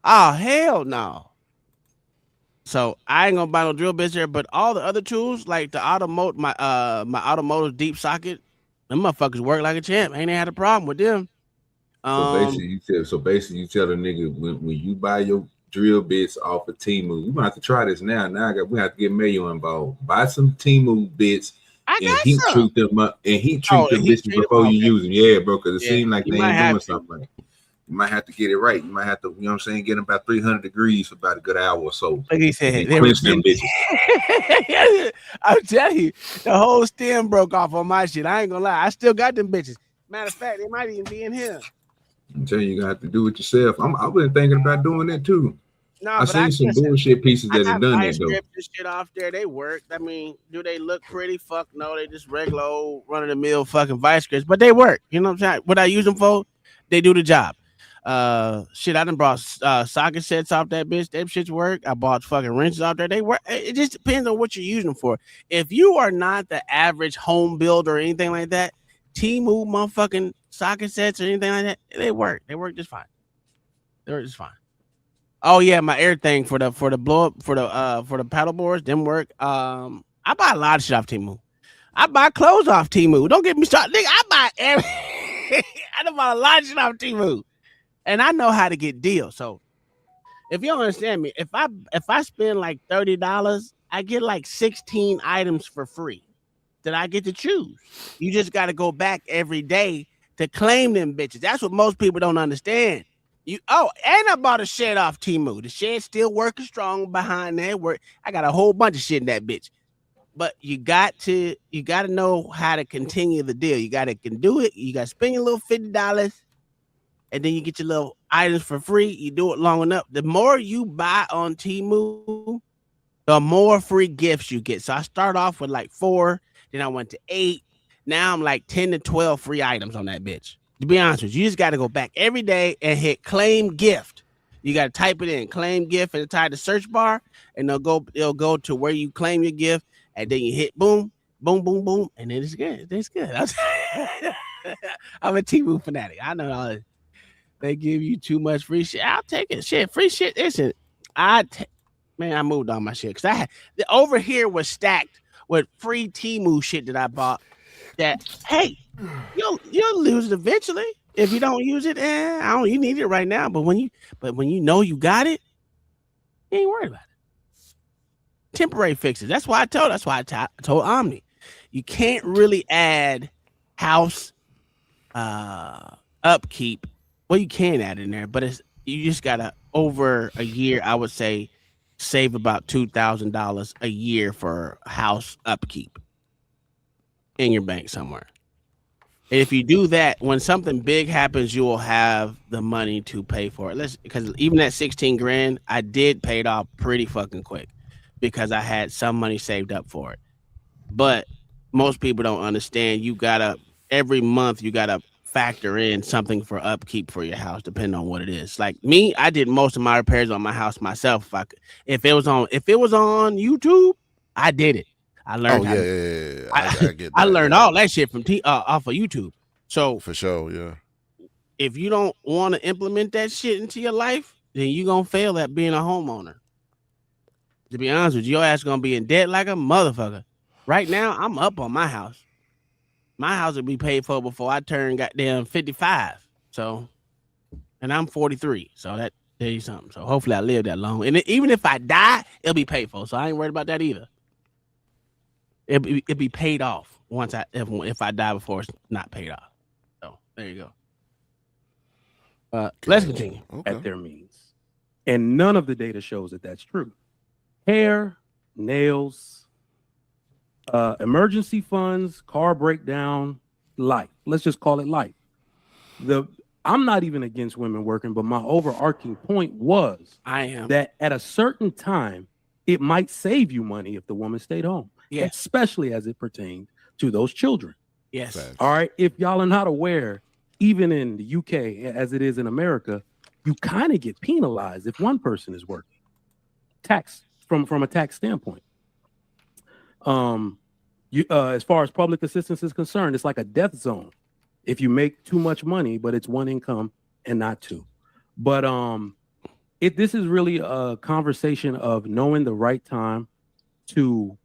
hell no. So I ain't gonna buy no drill bits there, but all the other tools, like the automotive, my automotive deep socket, them motherfuckers work like a champ. Ain't had a problem with them. So basically, you tell the nigga when you buy your drill bits off of Temu, we might have to try this now. We have to get Mayo involved. Buy some Temu bits and heat treat them up, and heat treat them bitches before you use them. Yeah, bro, because it seems like they ain't doing something. Like, you might have to get it right. You might have to, you know what I'm saying, get them about 300 degrees for about a good hour or so. Like he said, quench them bitches. I'm telling you, the whole stem broke off on my shit. I ain't gonna lie. I still got them bitches. Matter of fact, they might even be in here. I'm telling you, you got to do it yourself. I've been thinking about doing that too. No, I seen some bullshit pieces that have done that though. This shit off there, they work. I mean, do they look pretty? Fuck no, they just regular old run of the mill fucking vice grips, but they work. You know what I'm saying? What I use them for, they do the job. Shit, I done brought socket sets off that bitch. Them shits work. I bought fucking wrenches out there. They work. It just depends on what you're using them for. If you are not the average home builder or anything like that, Temu motherfucking socket sets or anything like that, they work. They work just fine. They work just fine. Oh yeah, my air thing for the blow up for the paddle boards, them work. I buy a lot of shit off Temu. I buy clothes off Temu. Don't get me started, nigga. I done bought a lot of shit off Temu, and I know how to get deals. So if you don't understand me, if I spend like $30, I get like 16 items for free that I get to choose. You just got to go back every day to claim them bitches. That's what most people don't understand. And I bought a shed off Temu. The shed still working strong behind that work. I got a whole bunch of shit in that bitch. But you got to know how to continue the deal. You got to do it. You got to spend your little $50, and then you get your little items for free. You do it long enough. The more you buy on Temu, the more free gifts you get. So I start off with like 4, then I went to 8. Now I'm like 10 to 12 free items on that bitch. To be honest with you, you just got to go back every day and hit claim gift. You got to type it in, claim gift, and type the search bar, and it'll go to where you claim your gift, and then you hit boom. boom, boom, boom, and then it's good. It's good. I'm a Temu fanatic. I know all this. They give you too much free shit. I'll take it. Shit, free shit. Listen, I moved on my shit because over here was stacked with free Temu shit that I bought. That hey, you'll lose it eventually if you don't use it. You need it right now. But when you know you got it, you ain't worried about it. Temporary fixes. That's why I told Omni, you can't really add house upkeep. Well, you can add in there, but you just gotta over a year. I would say save about $2,000 a year for house upkeep in your bank somewhere. And if you do that, when something big happens, you will have the money to pay for it. Because even that 16 grand, I did pay it off pretty fucking quick because I had some money saved up for it. But most people don't understand. Every month you gotta factor in something for upkeep for your house, depending on what it is. Like me, I did most of my repairs on my house myself. If it was on YouTube, I did it. I learned. I get that, I learned all that shit from off of YouTube. So for sure, yeah. If you don't want to implement that shit into your life, then you're gonna fail at being a homeowner. To be honest with you, your ass gonna be in debt like a motherfucker. Right now, I'm up on my house. My house will be paid for before I turn goddamn 55. So, and I'm 43. So that tell you something. So hopefully I live that long. And even if I die, it'll be paid for. So I ain't worried about that either. It'll be paid off once if I die before it's not paid off. So there you go. Let's continue. At their means. And none of the data shows that that's true. Hair, nails, emergency funds, car breakdown, life. Let's just call it life. I'm not even against women working, but my overarching point was that at a certain time, it might save you money if the woman stayed home. Yes. Especially as it pertains to those children. Yes. All right. If y'all are not aware, even in the UK, as it is in America, you kind of get penalized if one person is working. Tax from a tax standpoint. As far as public assistance is concerned, it's like a death zone if you make too much money, but it's one income and not two. But this is really a conversation of knowing the right time to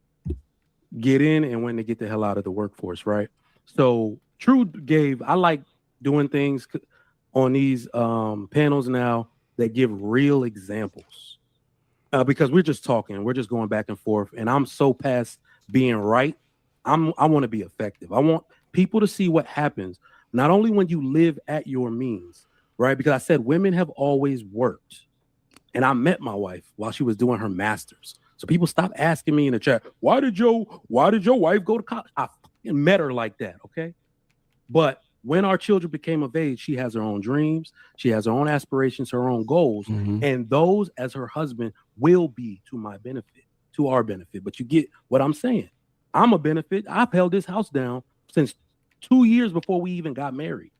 get in and when to get the hell out of the workforce, right? So I like doing things on these panels now that give real examples because we're just talking, we're just going back and forth, and I'm so past being right. I want to be effective. I want people to see what happens, not only when you live at your means, right? Because I said women have always worked, and I met my wife while she was doing her master's. So people stop asking me in the chat, why did your wife go to college? I met her like that, okay? But when our children became of age, she has her own dreams, she has her own aspirations, her own goals, and those, as her husband, will be to my benefit, to our benefit. But you get what I'm saying. I'm a benefit. I've held this house down since 2 years before we even got married.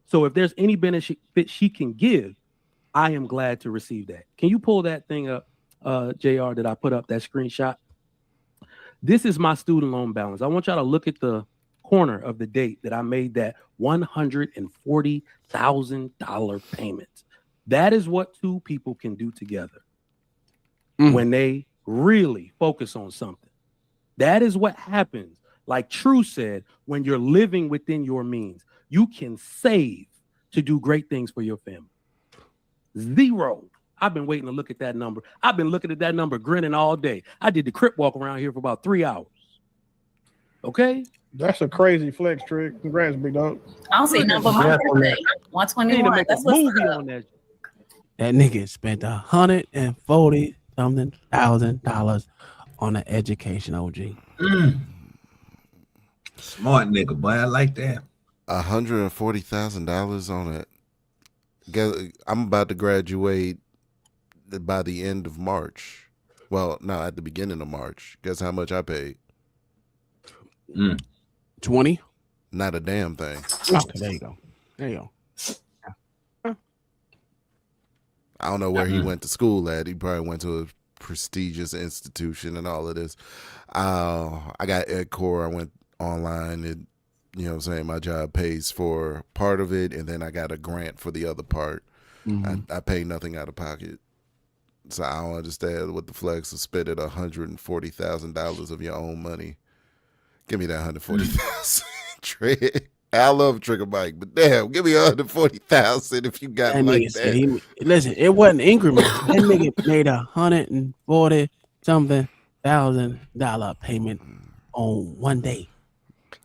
So if there's any benefit she can give, I am glad to receive that. Can you pull that thing up, JR, that I put up, that screenshot? This is my student loan balance. I want y'all to look at the corner of the date that I made that $140,000 payment. That is what two people can do together when they really focus on something. That is what happens. Like True said, when you're living within your means, you can save to do great things for your family. 0. I've been waiting to look at that number. I've been looking at that number, grinning all day. I did the crip walk around here for about 3 hours. Okay? That's a crazy flex trick. Congrats, big dog. I don't see number my birthday. 121. That's what's up. That nigga spent $140,000 on an education, OG. Smart nigga, boy. I like that. $140,000 on it. I'm about to graduate by the end of March. Well, no, at the beginning of March. Guess how much I paid? 20? Not a damn thing. Okay, there you go. There you go. I don't know where he went to school at. He probably went to a prestigious institution and all of this. I got EdCore. I went online and, you know what I'm saying, my job pays for part of it, and then I got a grant for the other part. I pay nothing out of pocket. So I don't understand what the flex is spending $140,000 of your own money. Give me that $140,000. I love Trigger Mike, but damn, give me $140,000 if you got that like nigga that. said listen, it wasn't increments. That nigga made $140 something $1,000 payment on one day.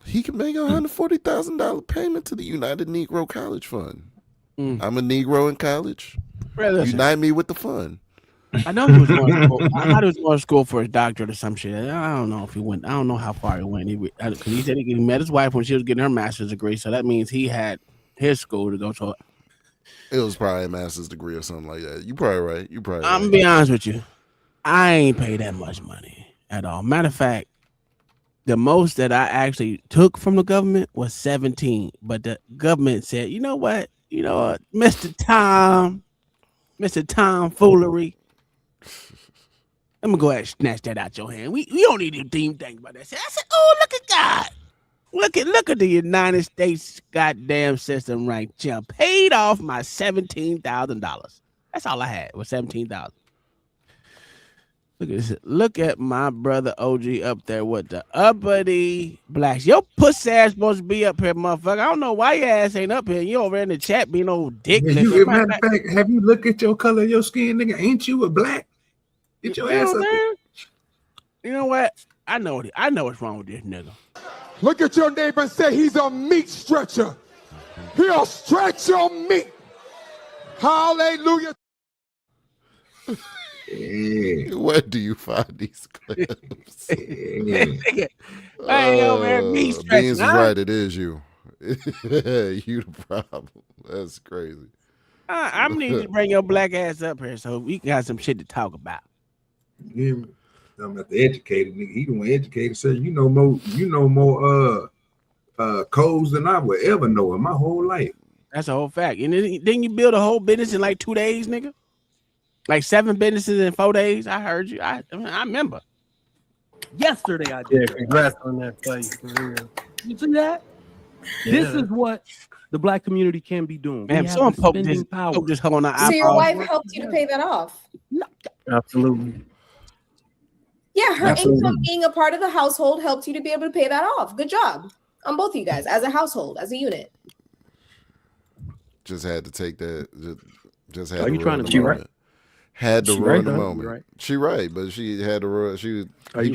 He can make $140,000 payment to the United Negro College Fund. I'm a Negro in college. Unite me with the fund. I know he was going to school. I thought he was going to school for his doctorate or some shit. I don't know if he went. I don't know how far he went. Because he said he met his wife when she was getting her master's degree. So that means he had his school to go to. It was probably a master's degree or something like that. You probably right. You probably. I'm gonna be honest with you. I ain't paid that much money at all. Matter of fact, the most that I actually took from the government was 17. But the government said, you know what, Mr. Tom Foolery. I'm gonna go ahead and snatch that out your hand. We don't need to even think about that. I said, oh, look at God. Look at the United States goddamn system right here. Paid off my $17,000. That's all I had was $17,000. Look at this. Look at my brother OG up there with the uppity blacks. Your pussy ass supposed to be up here, motherfucker. I don't know why your ass ain't up here. You over in the chat being old dick. Matter of fact, have you looked at your color of your skin, nigga? Ain't you a black? Get your ass up there. You know what? I know what's wrong with this nigga. Look at your neighbor and say he's a meat stretcher. He'll stretch your meat. Hallelujah. Where do you find these clips? Hey, man, meat stretching. Beans is right. It is you. You the problem. That's crazy. I need to bring your black ass up here so we got some shit to talk about. Yeah, I'm not the educated nigga. He the one educated. So you know more codes than I would ever know in my whole life. That's a whole fact. And then you build a whole business in like 2 days, nigga. Like 7 businesses in 4 days. I heard you. I remember. Yesterday I did. Congrats on that play. For real. You see that? Yeah. This is what the black community can be doing. Man, someone poke this hole on the So your wife helped you to pay that off? No. Absolutely. Yeah, her income being a part of the household helped you to be able to pay that off. Good job on both of you guys as a household, as a unit. Just had to take that. Just had. Are to you trying to? She right. Had to ruin the right, moment. right. She right, but she had to ruin. He was right,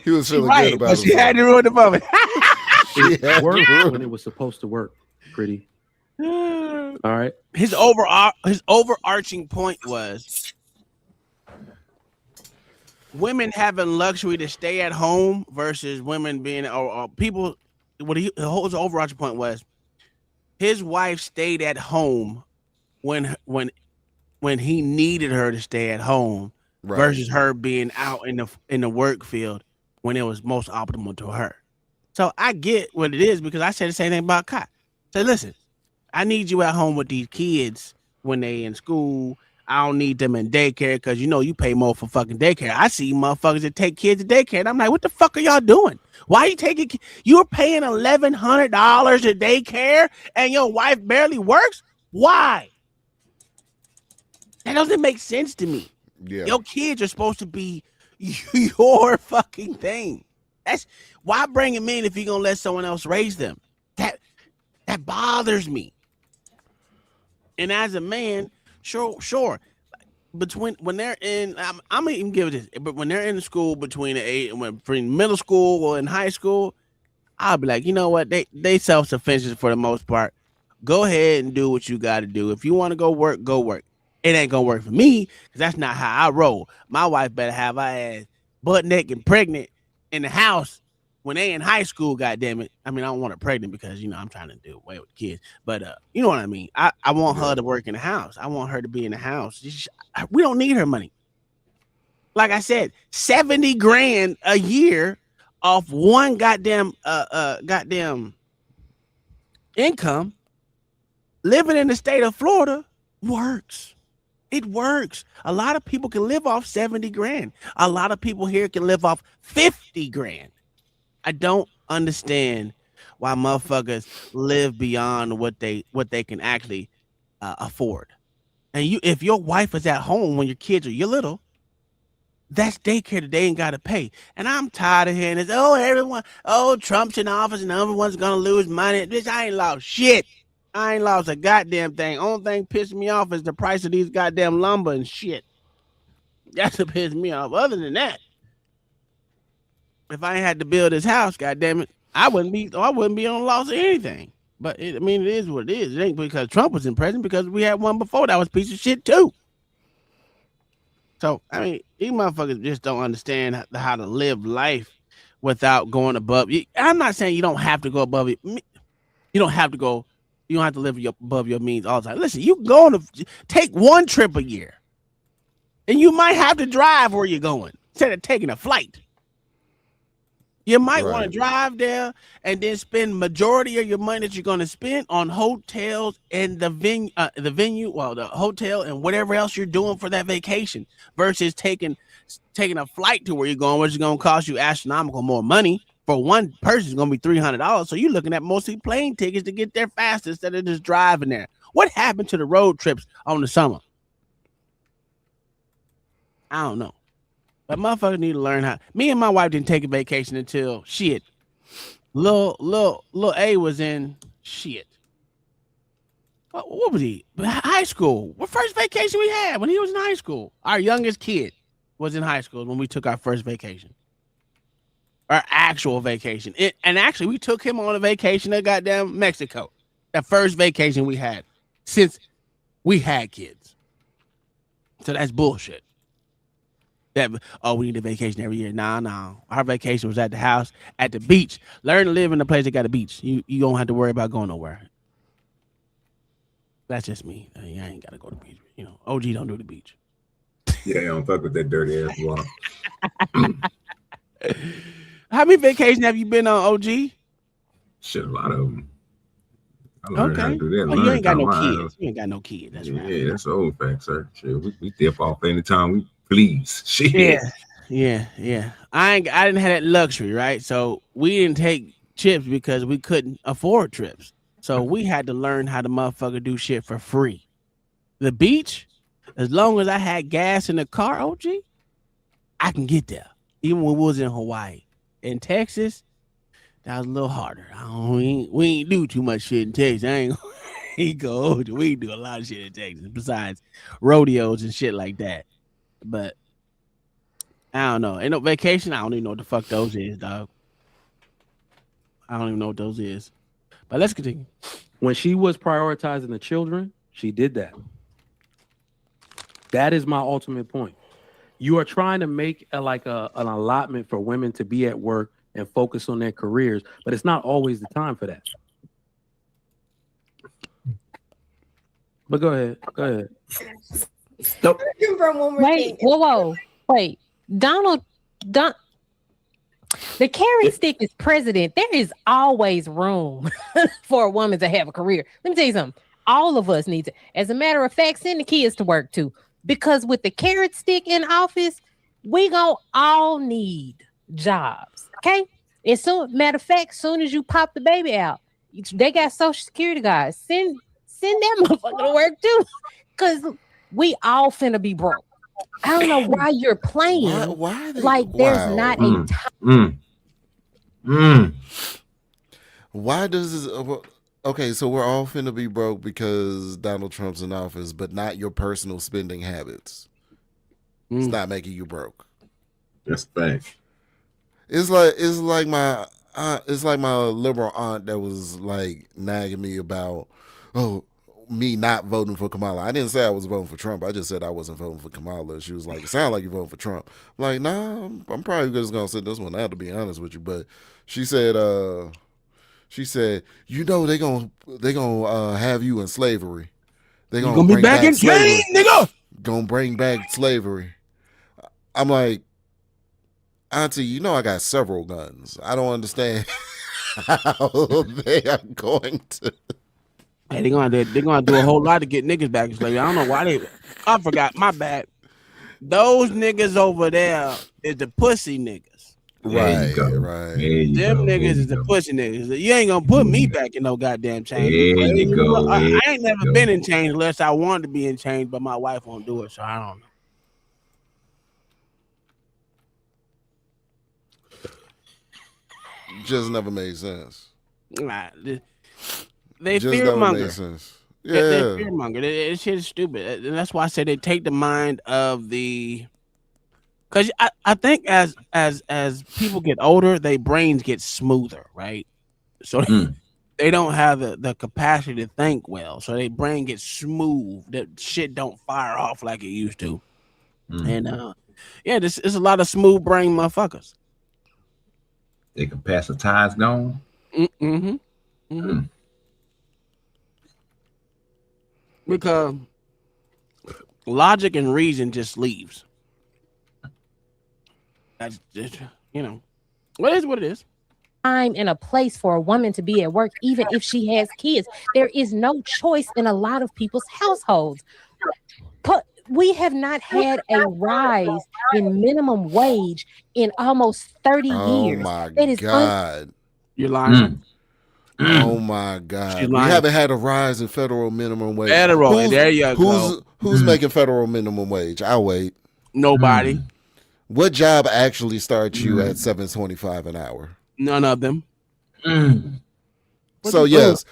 feeling good about it. She had to ruin the moment. She had worked when it was supposed to work. Pretty. All right. His overarching point was women having luxury to stay at home versus women being or people. What his overarching point was, his wife stayed at home when he needed her to stay at home, right, versus her being out in the work field when it was most optimal to her. So I get what it is because I said the same thing about Kai. So listen, I need you at home with these kids when they in school. I don't need them in daycare because you pay more for fucking daycare. I see motherfuckers that take kids to daycare, and I'm like, what the fuck are y'all doing? Why are you taking? You're paying $1,100 to daycare, and your wife barely works. Why? That doesn't make sense to me. Yeah. Your kids are supposed to be your fucking thing. That's why bring them in if you're gonna let someone else raise them. That bothers me. And as a man, sure. Between when they're in, I'm gonna even give it this, but when they're in the school between middle school or in high school, I'll be like, you know what, they self-sufficient for the most part. Go ahead and do what you got to do. If you want to go work, go work. It ain't gonna work for me because that's not how I roll. My wife better have her ass butt naked and pregnant in the house when they in high school. Goddamn it! I mean, I don't want her pregnant because I'm trying to do away with kids. But you know what I mean. I want her to work in the house. I want her to be in the house. We don't need her money. Like I said, $70,000 a year off one goddamn income. Living in the state of Florida works. It works. A lot of people can live off 70 grand. A lot of people here can live off 50 grand. I don't understand why motherfuckers live beyond what they can actually afford. And if your wife is at home when your kids are little, that's daycare that they ain't got to pay. And I'm tired of hearing this. Trump's in office and everyone's gonna lose money. Bitch, I ain't lost shit. I ain't lost a goddamn thing. Only thing pissing me off is the price of these goddamn lumber and shit. That's what pissed me off. Other than that, if I ain't had to build this house, goddamn it, I wouldn't be on loss of anything. But it is what it is. It ain't because Trump was in president, because we had one before that was a piece of shit too. So these motherfuckers just don't understand how to live life without going above. I'm not saying you don't have to go above it. You don't have to go. You don't have to live above your means all the time. Listen, you go to take one trip a year, and you might have to drive where you're going instead of taking a flight. You might want to drive there and then spend majority of your money that you're going to spend on hotels and the venue, the hotel and whatever else you're doing for that vacation, versus taking a flight to where you're going, which is going to cost you astronomical more money. For one person, it's going to be $300. So you're looking at mostly plane tickets to get there faster instead of just driving there. What happened to the road trips on the summer? I don't know. But motherfuckers need to learn how. Me and my wife didn't take a vacation until shit. Lil A was in shit. What was he? High school. What first vacation we had when he was in high school? Our youngest kid was in high school when we took our first vacation. Our actual vacation. And actually, we took him on a vacation to goddamn Mexico. The first vacation we had since we had kids. So that's bullshit. We need a vacation every year. Nah. Our vacation was at the house, at the beach. Learn to live in a place that got a beach. You don't have to worry about going nowhere. That's just me. I ain't got to go to the beach. OG don't do the beach. Yeah, I don't fuck with that dirty ass water. How many vacations have you been on, OG? Shit, a lot of them. I learned how to do that. You ain't got no kids. You ain't got no kids. That's right. Yeah, that's an old fact, sir. Shit, we dip off anytime we please. Shit. Yeah. I didn't have that luxury, right? So we didn't take trips because we couldn't afford trips. So we had to learn how to motherfucker do shit for free. The beach, as long as I had gas in the car, OG, I can get there. Even when we was in Hawaii. In Texas, that was a little harder. We ain't do too much shit in Texas. We do a lot of shit in Texas besides rodeos and shit like that. But I don't know. Ain't no vacation. I don't even know what the fuck those is, dog. I don't even know what those is. But let's continue. When she was prioritizing the children, she did that. That is my ultimate point. You are trying to make an allotment for women to be at work and focus on their careers, but it's not always the time for that. But go ahead. Nope. Wait. The carrot stick is president. There is always room for a woman to have a career. Let me tell you something. All of us need to. As a matter of fact, send the kids to work too. Because with the carrot stick in office, we gonna all need jobs. Okay. And matter of fact, soon as you pop the baby out, they got Social Security guys. Send that motherfucker to work too. Because we all finna be broke. I don't know why you're playing. Why like there's not a time. Why does this? Okay, so we're all finna be broke because Donald Trump's in office, but not your personal spending habits. It's not making you broke. That's fact. It's like my liberal aunt that was like nagging me about me not voting for Kamala. I didn't say I was voting for Trump. I just said I wasn't voting for Kamala. She was like, "It sounds like you're voting for Trump." I'm like, nah, I'm probably just gonna sit this one out, to be honest with you. But she said, you know, they gonna have you in slavery. They're gonna be back in slavery, nigga. Gonna bring back slavery. I'm like, Auntie, you know I got several guns. I don't understand how they are going to. Hey, they're gonna do a whole lot to get niggas back. It's like, I don't know why I forgot. My bad. Those niggas over there is the pussy niggas. Right. Them niggas is the pussy niggas. You ain't gonna put me back in no goddamn chain. There you go. I ain't never been in chains unless I wanted to be in chains, but my wife won't do it, so I don't know. Just never made sense. Nah, they Just fear never monger. made sense. They Yeah. fear monger. This shit is stupid, and that's why I say they take the mind of the. Because I think as people get older, their brains get smoother, right? So they don't have the capacity to think well, so their brain gets smooth. That shit don't fire off like it used to, and yeah, this is a lot of smooth brain motherfuckers. They capacitize gone. Because logic and reason just leaves. That's just, what is what it is. Time and a place for a woman to be at work, even if she has kids. There is no choice in a lot of people's households. But we have not had a rise in minimum wage in almost 30 years. My that is God. You're lying. Oh my God. We haven't had a rise in federal minimum wage. There you go. Who's making federal minimum wage? I'll wait. Nobody. What job actually starts you at $7.25 an hour? None of them. So yes,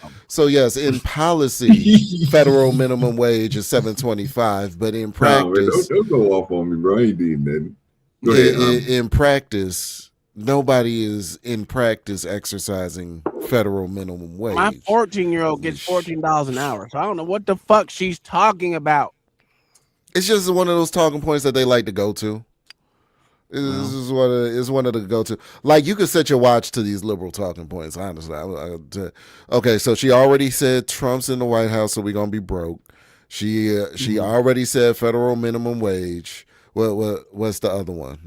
in policy, federal minimum wage is $7.25, but in practice, don't go off on me, bro. I ain't doing nothing. Go ahead. In practice, nobody is in practice exercising federal minimum wage. My 14-year-old gets $14 an hour, so I don't know what the fuck she's talking about. It's just one of those talking points that they like to go to. This is one of the go-to. Like, you could set your watch to these liberal talking points. Honestly, okay. So she already said Trump's in the White House, so we're gonna be broke. She already said federal minimum wage. What's the other one?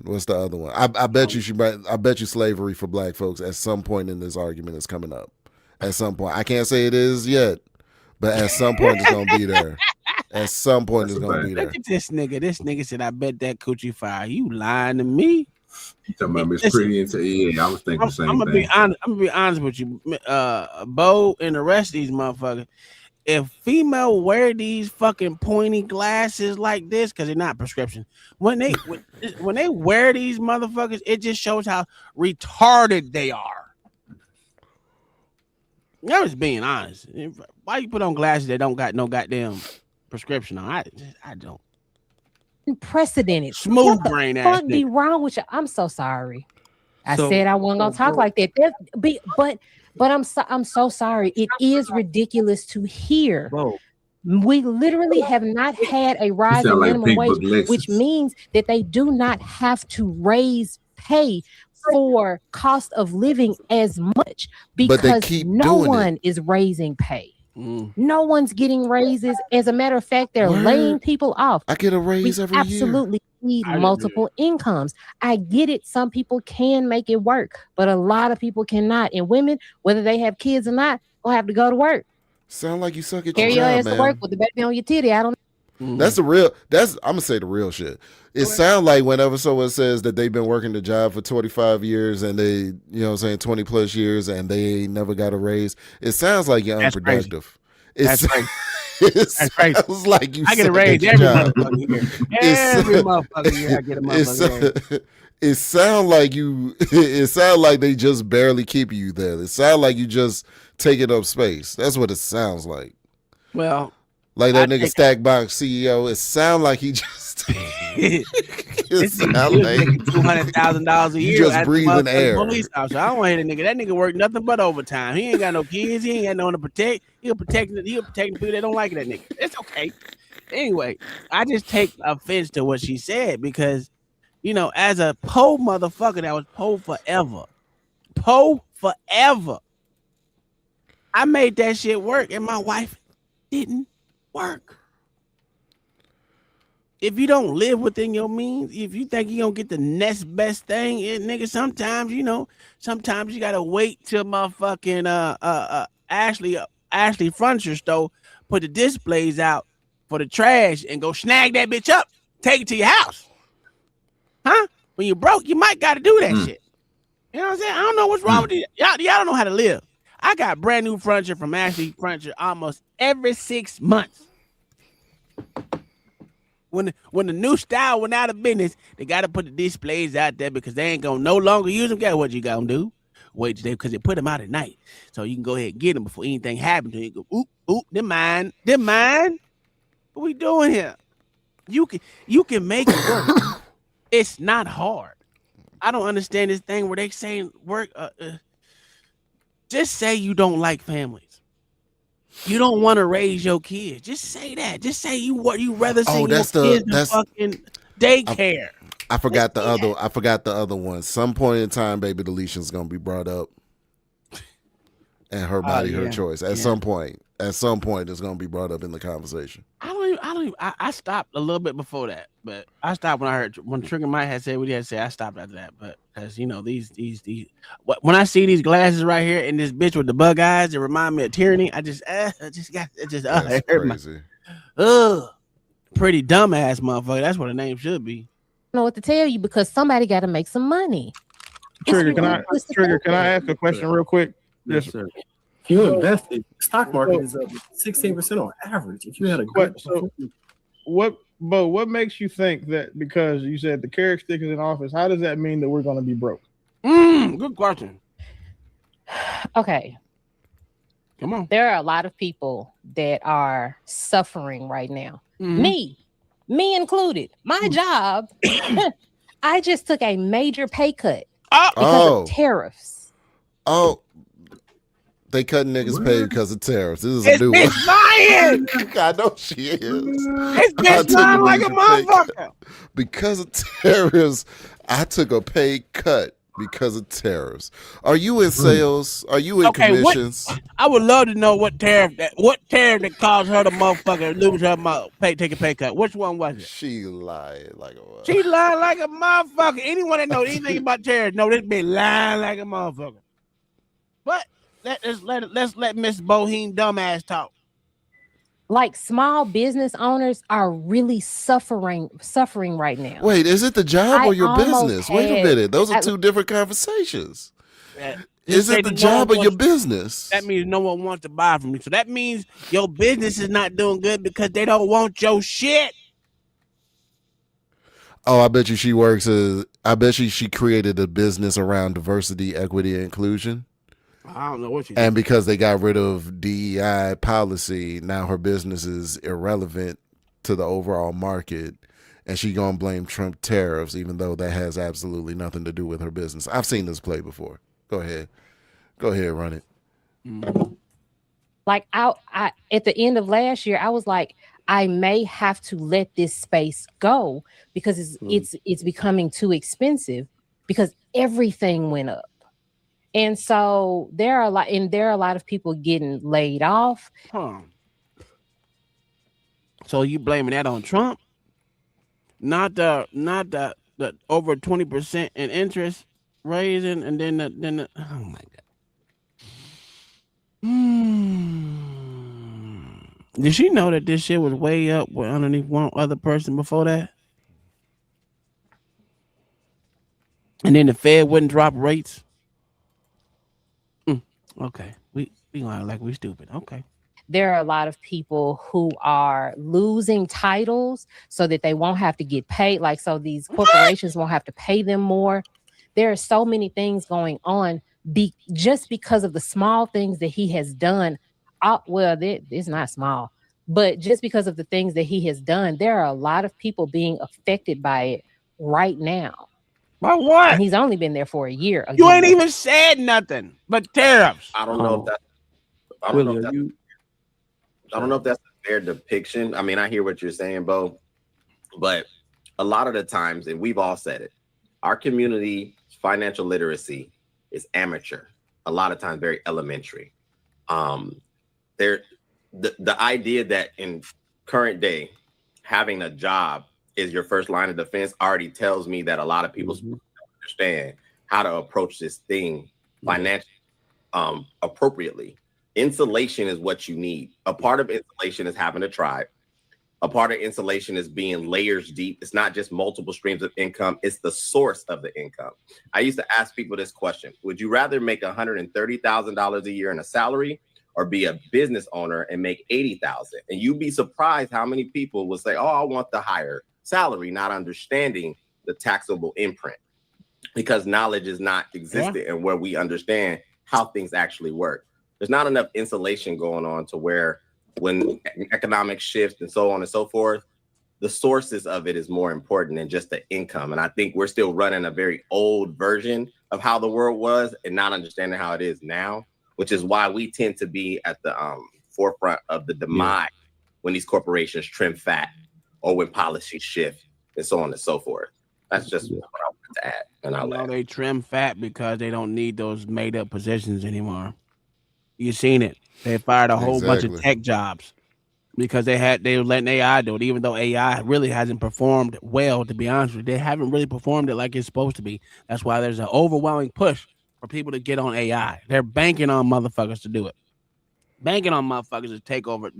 I bet you slavery for black folks at some point in this argument is coming up. At some point, I can't say it is yet, but at some point it's gonna be there. At some point, it's gonna be there. Look at this nigga. This nigga said, "I bet that coochie fire." You lying to me? You talking about Miss Pretty? Yeah, I was thinking the same thing. I'm gonna be honest with you, Bo, and the rest of these motherfuckers. If female wear these fucking pointy glasses like this, because they're not prescription, when they wear these motherfuckers, it just shows how retarded they are. I was being honest. Why you put on glasses that don't got no goddamn prescription on? I don't. Unprecedented. Smooth brain ass. What be wrong with you? I'm so sorry. I said I wasn't gonna talk like that. But I'm so sorry. It is ridiculous to hear. We literally have not had a rise in minimum wage, which means that they do not have to raise pay for cost of living as much because no one is raising pay. No one's getting raises. As a matter of fact, they're laying people off. I get a raise every year. Absolutely need multiple incomes. I get it. Some people can make it work, but a lot of people cannot. And women, whether they have kids or not, will have to go to work. Sound like you suck at Carry your your job, ass man. to work with the baby on your titty. I don't know. That's I'm gonna say the real shit. It sounds like whenever someone says that they've been working the job for 25 years and they, 20 plus years and they ain't never got a raise, it sounds like you're unproductive. That's crazy. That's crazy. Sounds like you I get a raise every motherfucking year. Every motherfucking year I get a motherfucking raise. It sounds like they just barely keep you there. It sounds like you just taking up space. That's what it sounds like. Well, like that nigga Stackbox CEO, it sound like he just it sound like $200,000 a year. Just breathing air. Police officer. I don't want to hear the nigga. That nigga work nothing but overtime. He ain't got no kids. He ain't got no one to protect. He'll protect the people that don't like that nigga. It's okay. Anyway, I just take offense to what she said because, as a po motherfucker that was po forever, I made that shit work, and my wife didn't work. If you don't live within your means, if you think you're gonna get the next best thing, nigga, sometimes you gotta wait till motherfucking Ashley Ashley Furniture Store, put the displays out for the trash, and go snag that bitch up, take it to your house. Huh? When you're broke, you might got to do that shit. You know what I'm saying? I don't know what's wrong with you. Y'all don't know how to live. I got brand new furniture from Ashley Furniture almost every 6 months. When the new style went out of business, they got to put the displays out there because they ain't gonna no longer use them. Guess what you gonna do? Wait today because they put them out at night, so you can go ahead and get them before anything happens to you. Go, oop, they're mine. What we doing here? You can make it work. It's not hard. I don't understand this thing where they saying work. Just say you don't like families. You don't want to raise your kids. Just say that. Just say you rather see your kids in fucking daycare. I forgot the other one. Some point in time, baby deletion's gonna be brought up, and her body, her choice. At some point, it's gonna be brought up in the conversation. I stopped a little bit before that, but I stopped when Trigger Mike had said what he had to say. I stopped after that, but because these when I see these glasses right here and this bitch with the bug eyes, it remind me of tyranny. It hurt crazy. Pretty dumbass motherfucker. That's what the name should be. I don't know what to tell you because somebody got to make some money. Trigger, can I ask a question real quick? Yes, sir. If you invest in the stock market is up 16% on average. If you had a good what makes you think that because you said the carrot stick is in office, how does that mean that we're going to be broke? Good question. Okay. Come on. There are a lot of people that are suffering right now. Me included. My job, I just took a major pay cut because of tariffs. Oh, they cut niggas pay because of tariffs. This is a new one. Lying. I know she is. It's bitch lying like a motherfucker. Because of tariffs, I took a pay cut because of tariffs. Are you in sales? Are you in commissions? I would love to know what tariff that caused her to motherfucker lose her take a pay cut. Which one was it? She lied like a motherfucker. She lied like a motherfucker. Anyone that knows anything about tariffs know this bitch lying like a motherfucker. But let's let Miss Boheme dumbass talk. Like small business owners are really suffering right now. Wait, is it the job or your business? Wait a minute. Those are two different conversations. Is it the job or your business? That means no one wants to buy from you. So that means your business is not doing good because they don't want your shit. Oh, I bet you she she created a business around diversity, equity, and inclusion. I don't know what she did. And because they got rid of DEI policy, now her business is irrelevant to the overall market, and she gonna blame Trump tariffs, even though that has absolutely nothing to do with her business. I've seen this play before. Go ahead, run it. Like I at the end of last year, I was like, I may have to let this space go because it's becoming too expensive because everything went up. And so there are a lot of people getting laid off. So you blaming that on Trump? Not the over 20% in interest raising, and then the oh my god. Did she know that this shit was way up underneath one other person before that? And then the Fed wouldn't drop rates. Okay, we gonna like we stupid. Okay. There are a lot of people who are losing titles so that they won't have to get paid. Like, so these corporations won't have to pay them more. There are so many things going on just because of the small things that he has done. It's not small, but just because of the things that he has done, there are a lot of people being affected by it right now. By what? And he's only been there for a year. You ain't even said nothing but tariffs. I don't know if that's. I don't know if that's a fair depiction. I mean, I hear what you're saying, Bo, but a lot of the times, and we've all said it, our community financial literacy is amateur. A lot of times, very elementary. The idea that in current day, having a job is your first line of defense already tells me that a lot of people don't understand how to approach this thing financially appropriately Insulation is what you need. A part of insulation is having a tribe. A part of insulation is being layers deep. It's not just multiple streams of income. It's the source of the income. I used to ask people this question. Would you rather make $130,000 a year in a salary or be a business owner and make $80,000? And you'd be surprised how many people will say, oh, I want the higher salary, not understanding the taxable imprint, because knowledge is not existent and where we understand how things actually work. There's not enough insulation going on to where when economic shift and so on and so forth, the sources of it is more important than just the income. And I think we're still running a very old version of how the world was and not understanding how it is now, which is why we tend to be at the forefront of the demise when these corporations trim fat or when policies shift and so on and so forth. That's just what I wanted to add. And I know they trim fat because they don't need those made up positions anymore. You seen it. They fired a whole bunch of tech jobs because they were letting AI do it, even though AI really hasn't performed well, to be honest with you. They haven't really performed it like it's supposed to be. That's why there's an overwhelming push for people to get on AI. They're banking on motherfuckers to do it. Banking on motherfuckers to take over,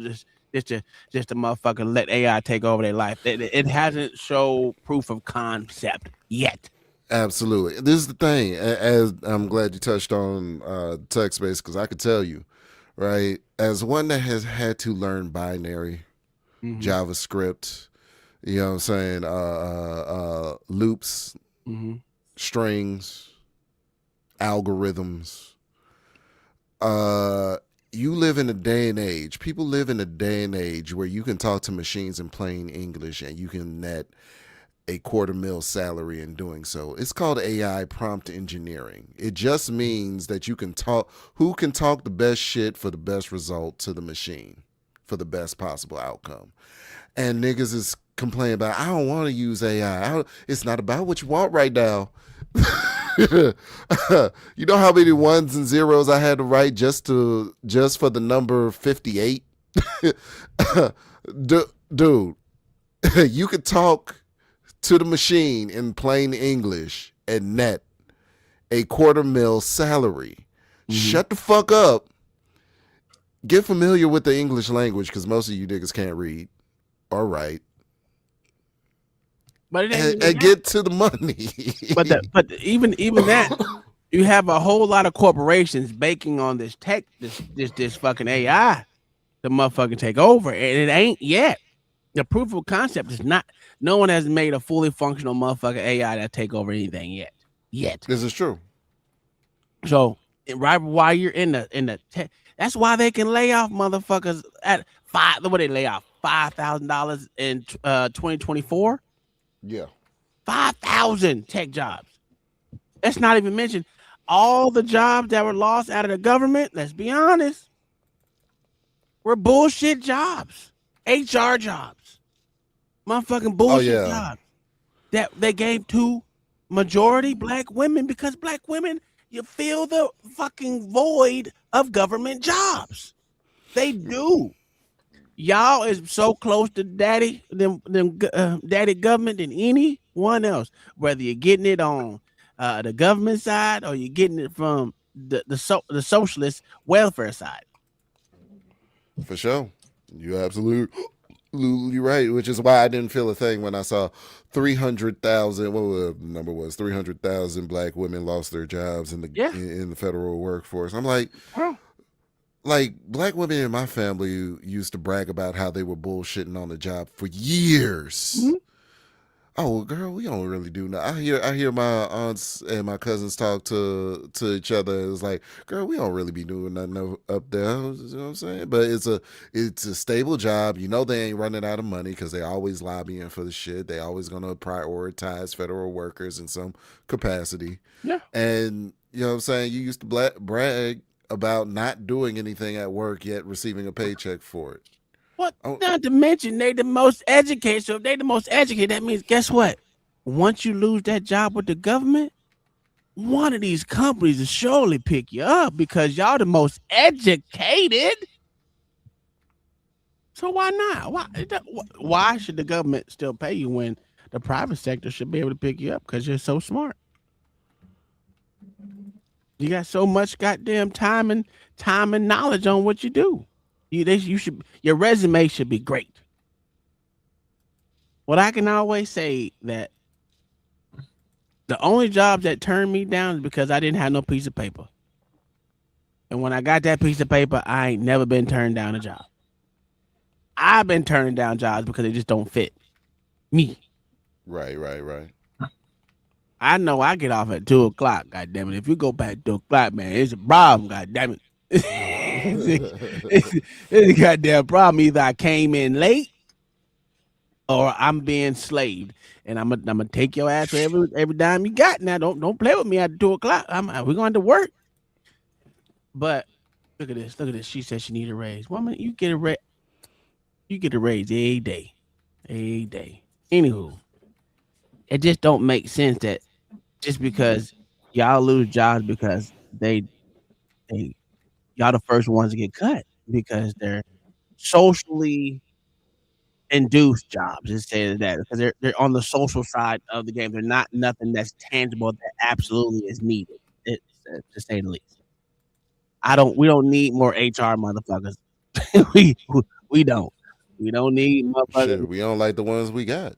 just to motherfucker let AI take over their life. It hasn't showed proof of concept yet. Absolutely. This is the thing, as I'm glad you touched on tech space, because I could tell you, right, as one that has had to learn binary, JavaScript, you know what I'm saying, loops, strings, algorithms, you live in a day and age, people live in a day and age where you can talk to machines in plain English and you can net a $250,000 salary in doing so. It's called AI prompt engineering. It just means that you can talk, who can talk the best shit for the best result to the machine for the best possible outcome. And niggas is complaining about, I don't want to use AI. It's not about what you want right now. You know how many ones and zeros I had to write just for the number 58? Dude, you could talk to the machine in plain English and net a $250,000 salary. Shut the fuck up. Get familiar with the English language, because most of you niggas can't read or write. But and get to the money. but even that, you have a whole lot of corporations banking on this tech, this fucking AI, the motherfucking take over, and it ain't yet. The proof of concept is not. No one has made a fully functional motherfucking AI that take over anything yet. This is true. So right while you're in the tech, that's why they can lay off motherfuckers at what they lay off $5,000 in 2024. Yeah, 5,000 tech jobs. Let's not even mention all the jobs that were lost out of the government. Let's be honest, were bullshit jobs, HR jobs, motherfucking bullshit jobs that they gave to majority black women, because black women, you feel the fucking void of government jobs. They do. Y'all is so close to daddy government than anyone else, whether you're getting it on the government side or you're getting it from the socialist welfare side. For sure. You're absolutely right, which is why I didn't feel a thing when I saw 300,000, what the number was, 300,000 black women lost their jobs in the federal workforce. I'm like, like, black women in my family used to brag about how they were bullshitting on the job for years. Oh, girl, we don't really do that. I hear my aunts and my cousins talk to each other. It's like, girl, we don't really be doing nothing up there. You know what I'm saying? But it's a stable job. You know they ain't running out of money because they always lobbying for the shit. They always gonna prioritize federal workers in some capacity. Yeah. And you know what I'm saying? You used to brag about not doing anything at work yet receiving a paycheck for it. What? Not to mention they the most educated. So if they the most educated, that means guess what? Once you lose that job with the government, one of these companies will surely pick you up because y'all the most educated. So why not? Why should the government still pay you when the private sector should be able to pick you up because you're so smart? You got so much goddamn time and knowledge on what you do. Your resume should be great. What I can always say that the only jobs that turned me down is because I didn't have no piece of paper. And when I got that piece of paper, I ain't never been turned down a job. I've been turning down jobs because they just don't fit me. Right. I know I get off at 2:00. God damn it! If you go back 2:00, man, it's a problem. God damn it! it's a goddamn problem. Either I came in late, or I'm being slaved, and I'm gonna take your ass for every dime you got. Now, don't play with me at 2:00. We're going to work. But look at this. She said she need a raise. Woman, you get a raise. You get a raise every day. Anywho, it just don't make sense that just because y'all lose jobs because y'all the first ones to get cut because they're socially induced jobs. Let's say that because they're on the social side of the game. They're not nothing that's tangible that absolutely is needed. To say the least. We don't need more HR motherfuckers. we don't. We don't need motherfuckers. Shit, we don't like the ones we got.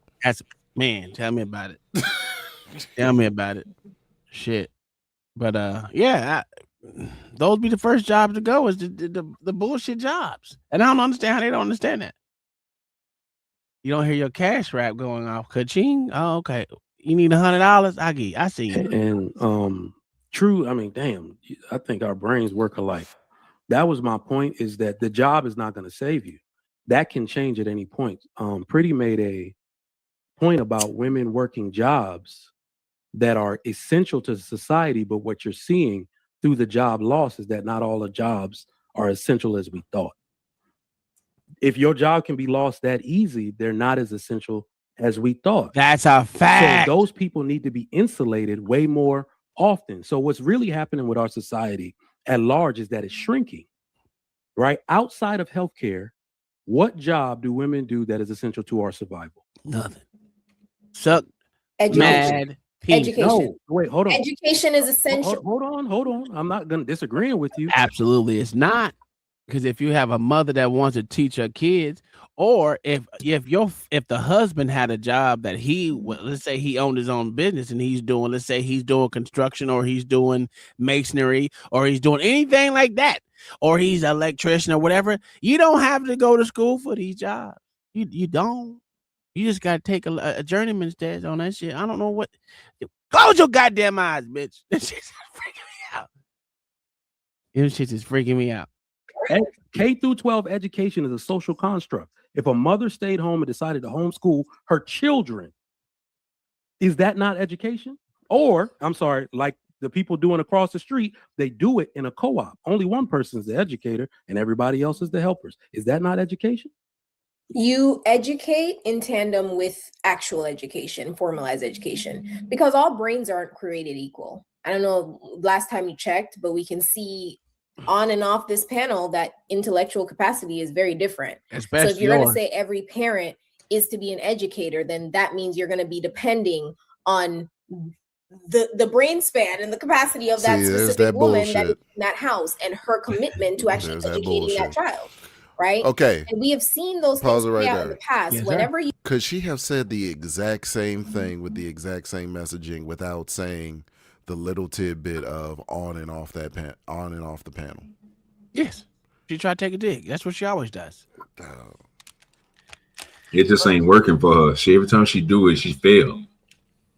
Man, tell me about it. Tell me about it. Shit. But those be the first jobs to go is the bullshit jobs. And I don't understand how they don't understand that. You don't hear your cash wrap going off. Ka-ching. Oh, okay. You need $100? I see you. And true. I mean, damn. I think our brains work alike. That was my point. Is that the job is not going to save you. That can change at any point. Pretty made a point about women working jobs that are essential to society, but what you're seeing through the job loss is that not all the jobs are essential as we thought. If your job can be lost that easy, they're not as essential as we thought. That's a fact. So those people need to be insulated way more often. So what's really happening with our society at large is that it's shrinking, right? Outside of healthcare, what job do women do that is essential to our survival? Nothing. Suck. Education. Education. No, wait, hold on. Education is essential. Hold on. I'm not going to disagree with you. Absolutely, it's not. Because if you have a mother that wants to teach her kids, or if the husband had a job that let's say he owned his own business and he's doing construction, or he's doing masonry, or he's doing anything like that, or he's an electrician or whatever, you don't have to go to school for these jobs. You don't. You just got to take a journeyman's test on that shit. I don't know what. Close your goddamn eyes, bitch. This shit's freaking me out. This shit is freaking me out. K through 12 education is a social construct. If a mother stayed home and decided to homeschool her children, is that not education? Or, I'm sorry, like the people doing across the street, they do it in a co-op. Only one person is the educator and everybody else is the helpers. Is that not education? You educate in tandem with actual education, formalized education, because all brains aren't created equal. I don't know last time you checked, but we can see on and off this panel that intellectual capacity is very different. Especially so if you're going to say every parent is to be an educator, then that means you're going to be depending on the brain span and the capacity of that specific woman that is in that house and her commitment to actually educating that child. Right. Okay. And we have seen those things play out in the past. Yes, whenever you could she have said the exact same thing with the exact same messaging without saying the little tidbit of on and off the panel? Yes. She tried to take a dig. That's what she always does. It just ain't working for her. Every time she do it, she failed.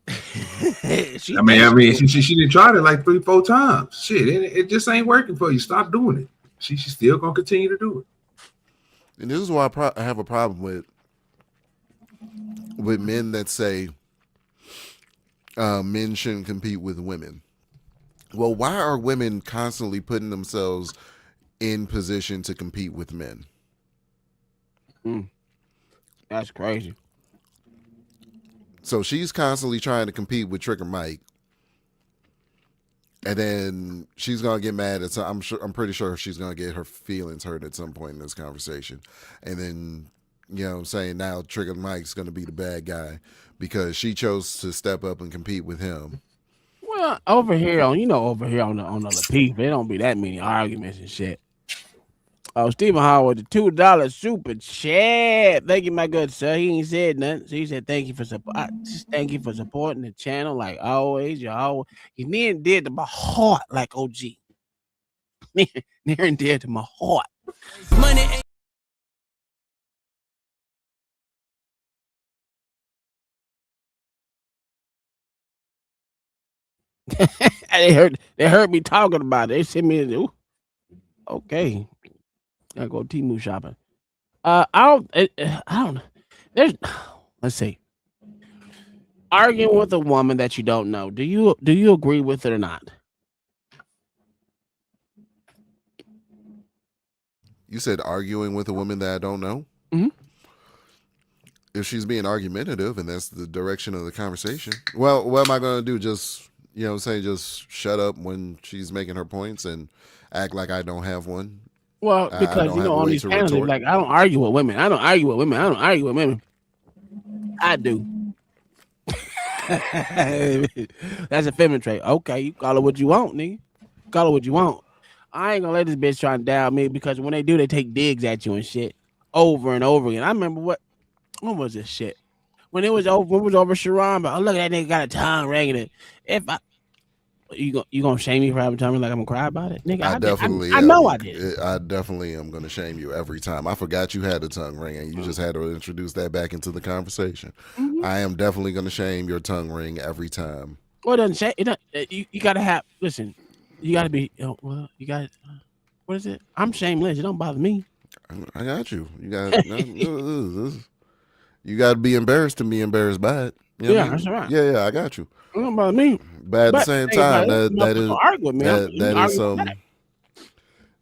I mean, she didn't try it like 3-4 times. Shit, it just ain't working for you. Stop doing it. She's still gonna continue to do it. And this is why I have a problem with men that say men shouldn't compete with women. Well, why are women constantly putting themselves in position to compete with men? That's crazy. So she's constantly trying to compete with Trick or Mike, and then she's gonna get mad at some. I'm pretty sure she's gonna get her feelings hurt at some point in this conversation, and then I'm saying now Trick or Mike's gonna be the bad guy because she chose to step up and compete with him. Over here on the Peak, there don't be that many arguments and shit. Oh, Stephen Howard, the $2 super chat. Thank you, my good sir. He ain't said nothing. So he said thank you for support. Just thank you for supporting the channel like always. You always near and dear to my heart, like OG. Near and dear to my heart. Money ain't they heard me talking about it. They sent me ooh, okay. I go Temu shopping. I don't. There's. Let's see. Arguing with a woman that you don't know. Do you agree with it or not? You said arguing with a woman that I don't know. Mm-hmm. If she's being argumentative and that's the direction of the conversation, well, what am I going to do? Just just shut up when she's making her points and act like I don't have one. Well, because on these panels, like I don't argue with women. I don't argue with women. I don't argue with women. I do. That's a feminine trait. Okay, you call it what you want, nigga. Call it what you want. I ain't gonna let this bitch try and down me because when they do, they take digs at you and shit over and over again. I remember when was this shit? When it was over Sharon, but look at that nigga got a tongue ringing it. If I you gonna shame me for having tongue like I'm gonna cry about it, nigga? I know I did. I definitely am gonna shame you every time. I forgot you had a tongue ring, and you just had to introduce that back into the conversation. Mm-hmm. I am definitely gonna shame your tongue ring every time. Well, it doesn't shame. You gotta have. Listen, you gotta be. Well, you got. What is it? I'm shameless. It don't bother me. I got you. You got. You got to be embarrassed to be embarrassed by it. You know what I mean? That's right. Yeah, I got you. It don't bother me. But at the same time,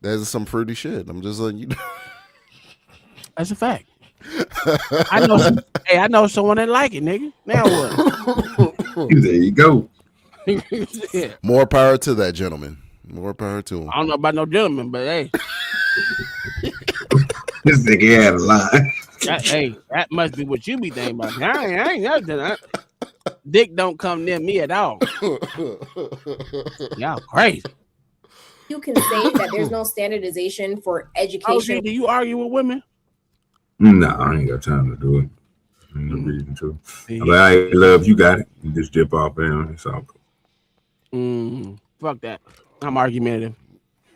that is some fruity shit. I'm just letting you know. That's a fact. I know someone that like it, nigga. Now what? There you go. Yeah. More power to that gentleman. More power to him. I don't know about no gentleman, but hey. This nigga had a line. Hey, that must be what you be thinking about. I ain't nothing. Dick don't come near me at all. Y'all crazy. You can say that there's no standardization for education. Oh, do you argue with women? No, I ain't got time to do it. Ain't no reason to. But I love you got it. You just dip off and it's all cool. Fuck that. I'm argumentative.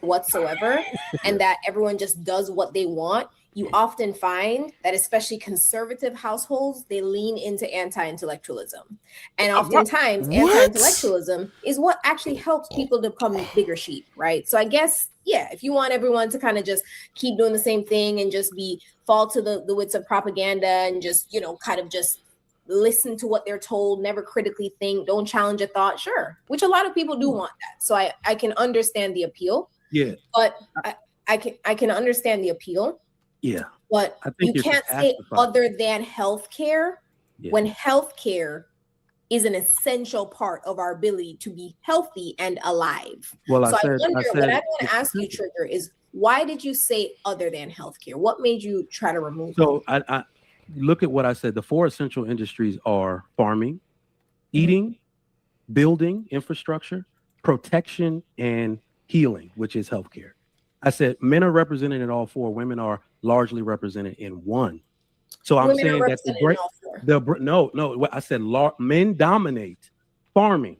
Whatsoever, and that everyone just does what they want. You often find that especially conservative households, they lean into anti-intellectualism. And oftentimes anti-intellectualism is what actually helps people to become bigger sheep, right? So I guess, yeah, if you want everyone to kind of just keep doing the same thing and just fall to the wits of propaganda and just, kind of just listen to what they're told, never critically think, don't challenge a thought, sure. Which a lot of people do want that. So I can understand the appeal. Yeah. But I can understand the appeal. Yeah. But you can't say other than healthcare when healthcare is an essential part of our ability to be healthy and alive. Well, what I want to ask you, Trigger, is why did you say other than healthcare? What made you try to remove it? So I look at what I said. The 4 essential industries are farming, eating, building, infrastructure, protection, and healing, which is healthcare. I said men are represented in all 4. Women are largely represented in 1. So I'm saying that I said men dominate farming,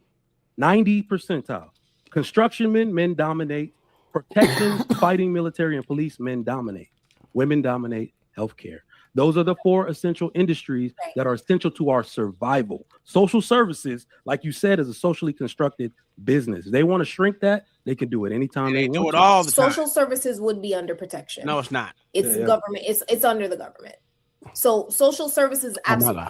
90 percentile. Construction men dominate. Protection, fighting, military, and police, men dominate. Women dominate healthcare. Those are the 4 essential industries that are essential to our survival. Social services, like you said, is a socially constructed business. If they want to shrink that, they can do it anytime they want to. All the time. Social services would be under protection. No, it's not. It's government. It's under the government. So social services,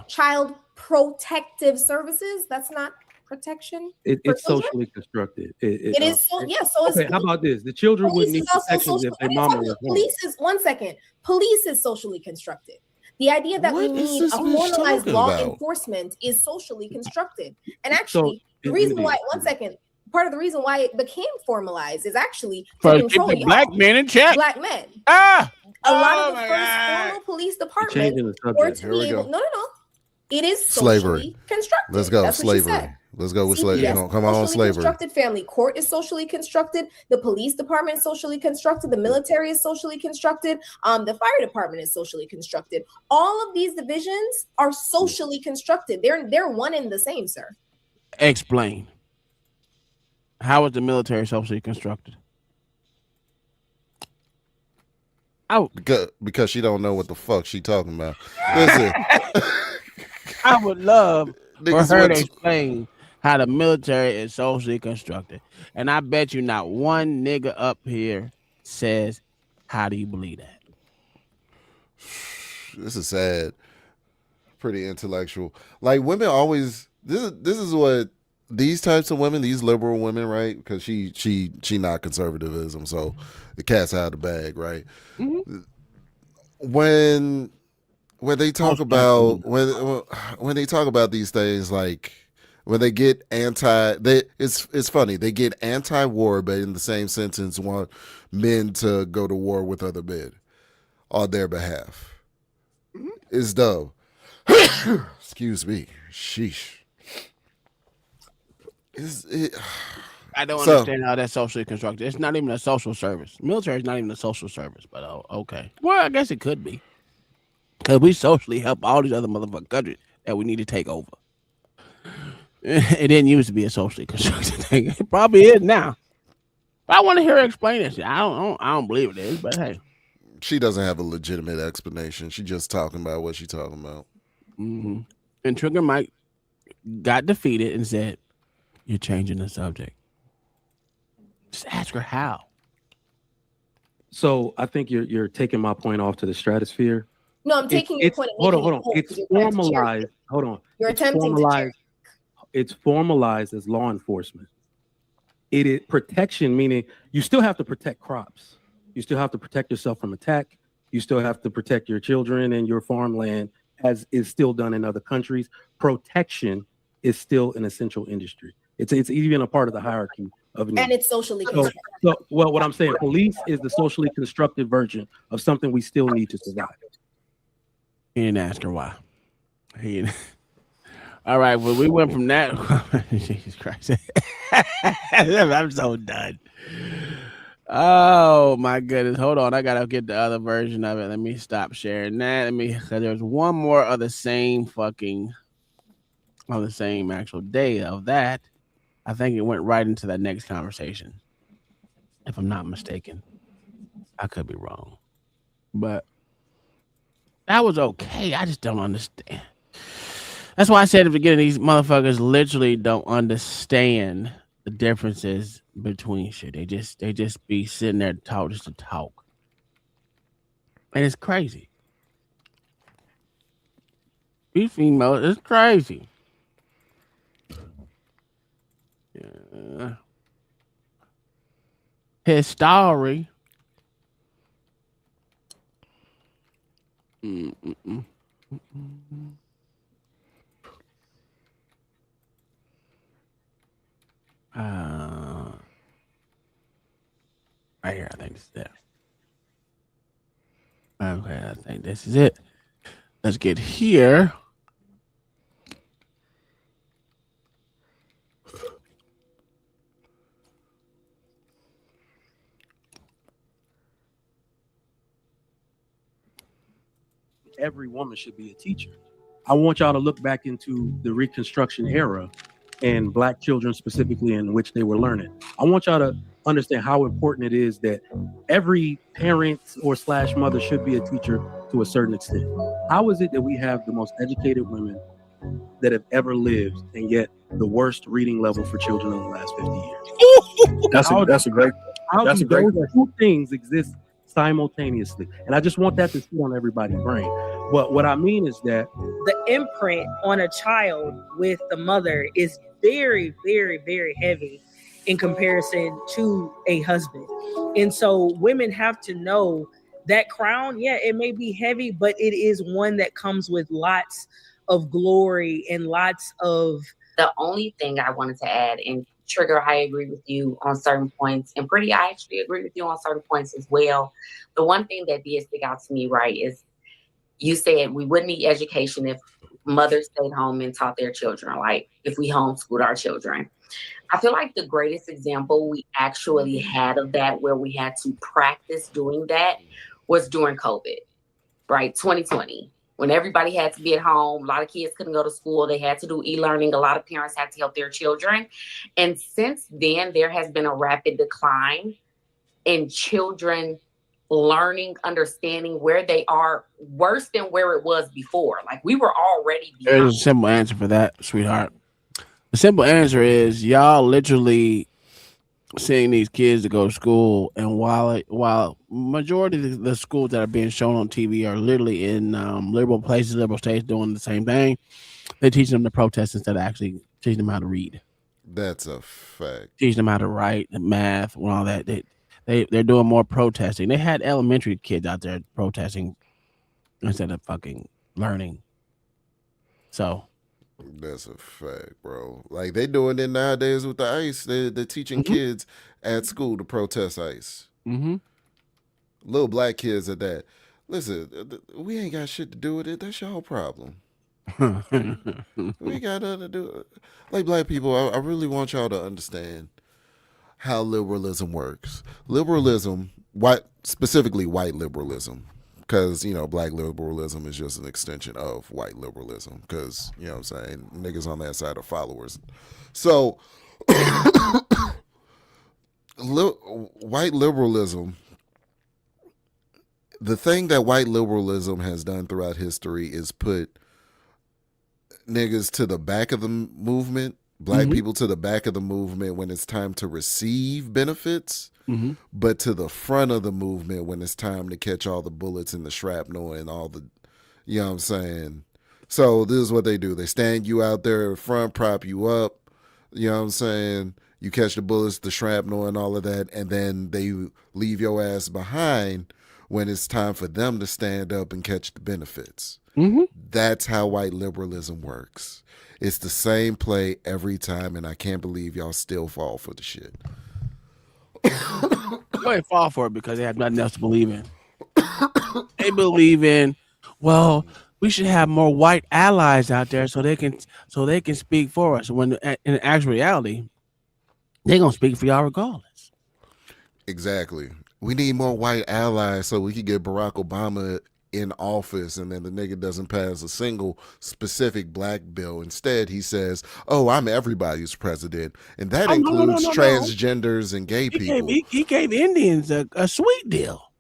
child protective services, that's not protection. It's socially constructed. It is. So okay, how about this? The children would need protection if their mama was home. Police is socially constructed. The idea that we need a formalized law enforcement is socially constructed. And actually, the reason why, part of the reason why it became formalized is actually to control black men in check. Black men. A lot of the first formal police departments were to be able. No. It is Slavery. socially constructed. Let's go. That's what she Slavery. said. Let's go with CPS slavery. is Come on, socially slavery. constructed. Family court is socially constructed. The police department is socially constructed. The military is socially constructed. The fire department is socially constructed. All of these divisions are socially constructed. They're one and the same, sir. Explain. How is the military socially constructed? Oh, because she don't know what the fuck she talking about. Listen, I would love for Niggas her went to to- explain how the military is socially constructed. And I bet you not one nigga up here says, how do you believe that? this is sad. Pretty intellectual. Like women always. This is what these types of women, these liberal women, right? Because she not conservatism, so the cat's out of the bag, right? Mm-hmm. When they talk about when they talk about these things, like when they get it's funny, they get anti-war, but in the same sentence want men to go to war with other men on their behalf. It's dumb. Excuse me. Sheesh. I don't understand how that's socially constructed. It's not even a social service. Military is not even a social service, but okay. Well, I guess it could be. Because we socially help all these other motherfucking countries that we need to take over. It didn't used to be a socially constructed thing. It probably is now. But I want to hear her explain this. I don't believe it is, but hey. She doesn't have a legitimate explanation. She's just talking about what she's talking about. Mm-hmm. And Trigger Mike got defeated and said, "You're changing the subject." Just ask her how. So I think you're taking my point off to the stratosphere. No, I'm taking your point. Hold on. It's formalized. Hold on. You're attempting to. It's formalized as law enforcement. It is protection, meaning you still have to protect crops. You still have to protect yourself from attack. You still have to protect your children and your farmland, as is still done in other countries. Protection is still an essential industry. It's even a part of the hierarchy of needs. And it's socially constructed. Well, what I'm saying, police is the socially constructed version of something we still need to survive. He didn't ask her why. All right, well, we went from that. Jesus Christ. I'm so done. Oh my goodness. Hold on. I gotta get the other version of it. Let me stop sharing that. Because there's one more of the same actual day of that. I think it went right into that next conversation. If I'm not mistaken. I could be wrong. But that was okay. I just don't understand. That's why I said at the beginning, these motherfuckers literally don't understand the differences between shit. They just be sitting there just to talk. And it's crazy. These females, it's crazy. Yeah. His story. Right here, I think it's there. Okay, I think this is it. Let's get here. Every woman should be a teacher. I want y'all to look back into the Reconstruction era and Black children specifically in which they were learning. I want y'all to understand how important it is that every parent or / mother should be a teacher to a certain extent. How is it that we have the most educated women that have ever lived and yet the worst reading level for children in the last 50 years? That's a great Those two things exist simultaneously. And I just want that to sit on everybody's brain. But what I mean is that the imprint on a child with the mother is very, very, very heavy in comparison to a husband. And so women have to know that crown, yeah, it may be heavy, but it is one that comes with lots of glory and lots of... The only thing I wanted to add, and Trigger, I agree with you on certain points, and Pretty, I actually agree with you on certain points as well. The one thing that did stick out to me, right, is you said we wouldn't need education if mothers stayed home and taught their children, like if we homeschooled our children. I feel like the greatest example we actually had of that, where we had to practice doing that, was during COVID, right? 2020, when everybody had to be at home. A lot of kids couldn't go to school. They had to do e-learning. A lot of parents had to help their children. And since then, there has been a rapid decline in children learning, understanding where they are, worse than where it was before. Like, we were already behind. There's a simple answer for that, sweetheart. The simple answer is y'all literally seeing these kids to go to school, and while majority of the schools that are being shown on TV are literally in liberal places, liberal states doing the same thing, they teach them to protest instead of actually teaching them how to read. That's a fact. Teach them how to write, math, and all that. They're doing more protesting. They had elementary kids out there protesting instead of fucking learning. So that's a fact, bro. Like they doing it nowadays with the ICE. They're teaching kids at school to protest ICE. Little black kids at that. Listen, we ain't got shit to do with it. That's your problem. We ain't got nothing to do with it. Like black people, I really want y'all to understand how liberalism works. Liberalism, specifically white liberalism, because, you know, black liberalism is just an extension of white liberalism, because, you know what I'm saying, niggas on that side are followers. So, white liberalism, the thing that white liberalism has done throughout history is put niggas to the back of the movement, black people to the back of the movement when it's time to receive benefits, but to the front of the movement when it's time to catch all the bullets and the shrapnel and all the, you know what I'm saying? So this is what they do. They stand you out there in front, prop you up, you know what I'm saying? You catch the bullets, the shrapnel and all of that, and then they leave your ass behind when it's time for them to stand up and catch the benefits. That's how white liberalism works. It's the same play every time, and I can't believe y'all still fall for the shit. They fall for it because they have nothing else to believe in. They believe in, well, we should have more white allies out there so they can speak for us. When in actual reality, they're gonna speak for y'all regardless. Exactly. We need more white allies so we can get Barack Obama in office, and then the nigga doesn't pass a single specific black bill. Instead, he says, "Oh, I'm everybody's president," and that includes transgenders and gay people. He gave Indians a sweet deal.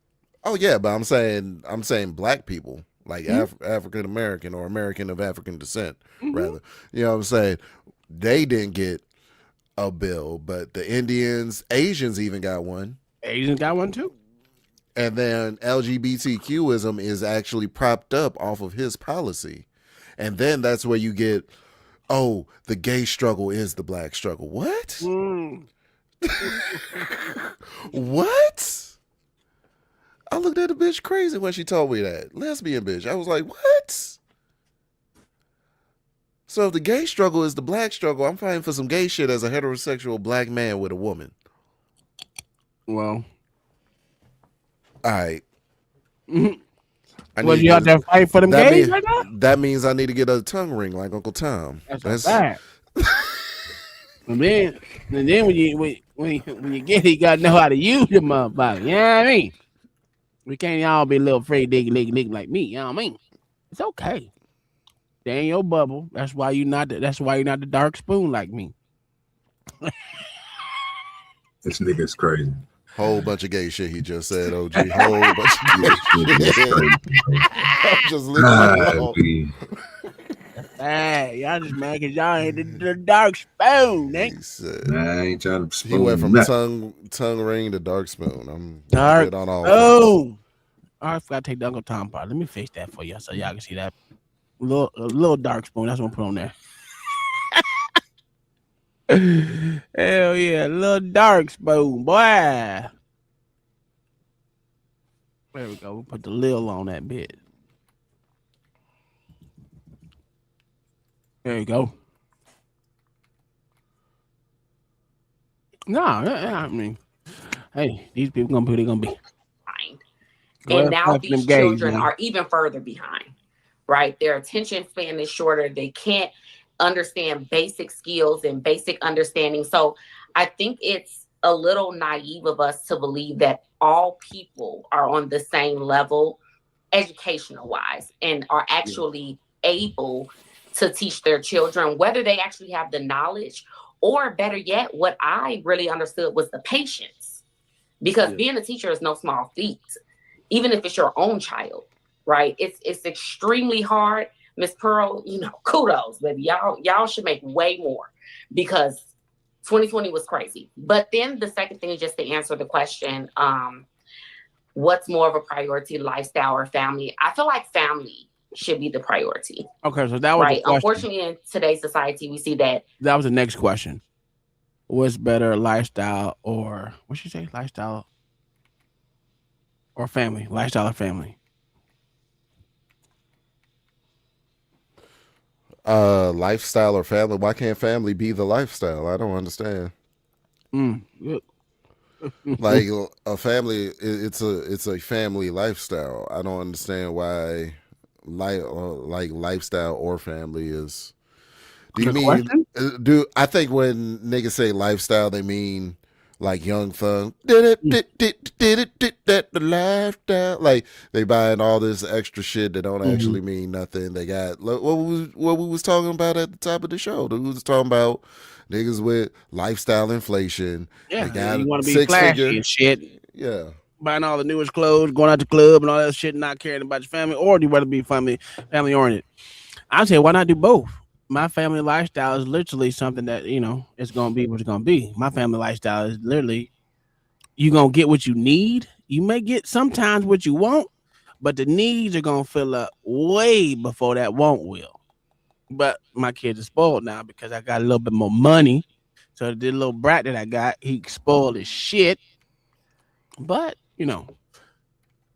Oh yeah, but I'm saying black people, like African American or American of African descent, rather. You know what I'm saying? They didn't get a bill, but the Indians, Asians even got one. Asians got one too. And then LGBTQism is actually propped up off of his policy. And then that's where you get, oh, the gay struggle is the black struggle. What? What? I looked at the bitch crazy when she told me that. Lesbian bitch. I was like, what? So if the gay struggle is the black struggle, I'm fighting for some gay shit as a heterosexual black man with a woman. Well, all right. Well, you out there fight for them gays right now? That means I need to get a tongue ring like Uncle Tom. That's bad. and then when you get it, you gotta know how to use the motherfucker. You know what I mean? We can't all be a little afraid diggy like me. You know what I mean? It's okay. They ain't your bubble. That's why you're not the dark spoon like me. This nigga's crazy. Whole bunch of gay shit he just said, OG. Whole bunch of gay shit. I'm just listening. Hey, y'all just mad because y'all ain't the dark spoon. He said, I ain't trying to spoon. He went from tongue ring to dark spoon. I'm dark on all. Oh, I forgot to take the Uncle Tom part. Let me fix that for you so y'all can see that little dark spoon. That's what I'm putting on there. Hell yeah, little dark spoon, boy. There we go. We'll put the lil on that bit. There you go. No, I mean, hey, these people gonna be and now these children are even further behind. right? Their attention span is shorter. They can't understand basic skills and basic understanding. So I think it's a little naive of us to believe that all people are on the same level educational wise and are actually able to teach their children, whether they actually have the knowledge, or better yet, what I really understood was the patience. Because being a teacher is no small feat, even if it's your own child, right? It's extremely hard. Miss Pearl, you know, kudos, baby. Y'all should make way more, because 2020 was crazy. But then the second thing is just to answer the question, what's more of a priority, lifestyle or family? I feel like family should be the priority. Okay, so that was right. the question. Unfortunately, in today's society, we see that. That was the next question. What's better, lifestyle or what she say? Lifestyle or family? Lifestyle or family? Lifestyle or family? Why can't family be the lifestyle? I don't understand. Like a family, it's a family lifestyle. I don't understand why like lifestyle or family is. Do you mean I think when niggas say lifestyle, they mean like Young Thug did it the lifestyle, like they buying all this extra shit that don't actually mean nothing. They got what we was talking about at the top of the show. We was talking about niggas with lifestyle inflation. Yeah, they got you want to be flashy and shit. Yeah, buying all the newest clothes, going out to the club and all that shit, not caring about your family, or do you want to be family oriented? I'd say why not do both? My family lifestyle is literally something that, you know, it's going to be what it's going to be. My family lifestyle is literally, you're going to get what you need. You may get sometimes what you want, but the needs are going to fill up way before that want will. But my kids are spoiled now because I got a little bit more money. So the little brat that I got, he spoiled his shit. But, you know,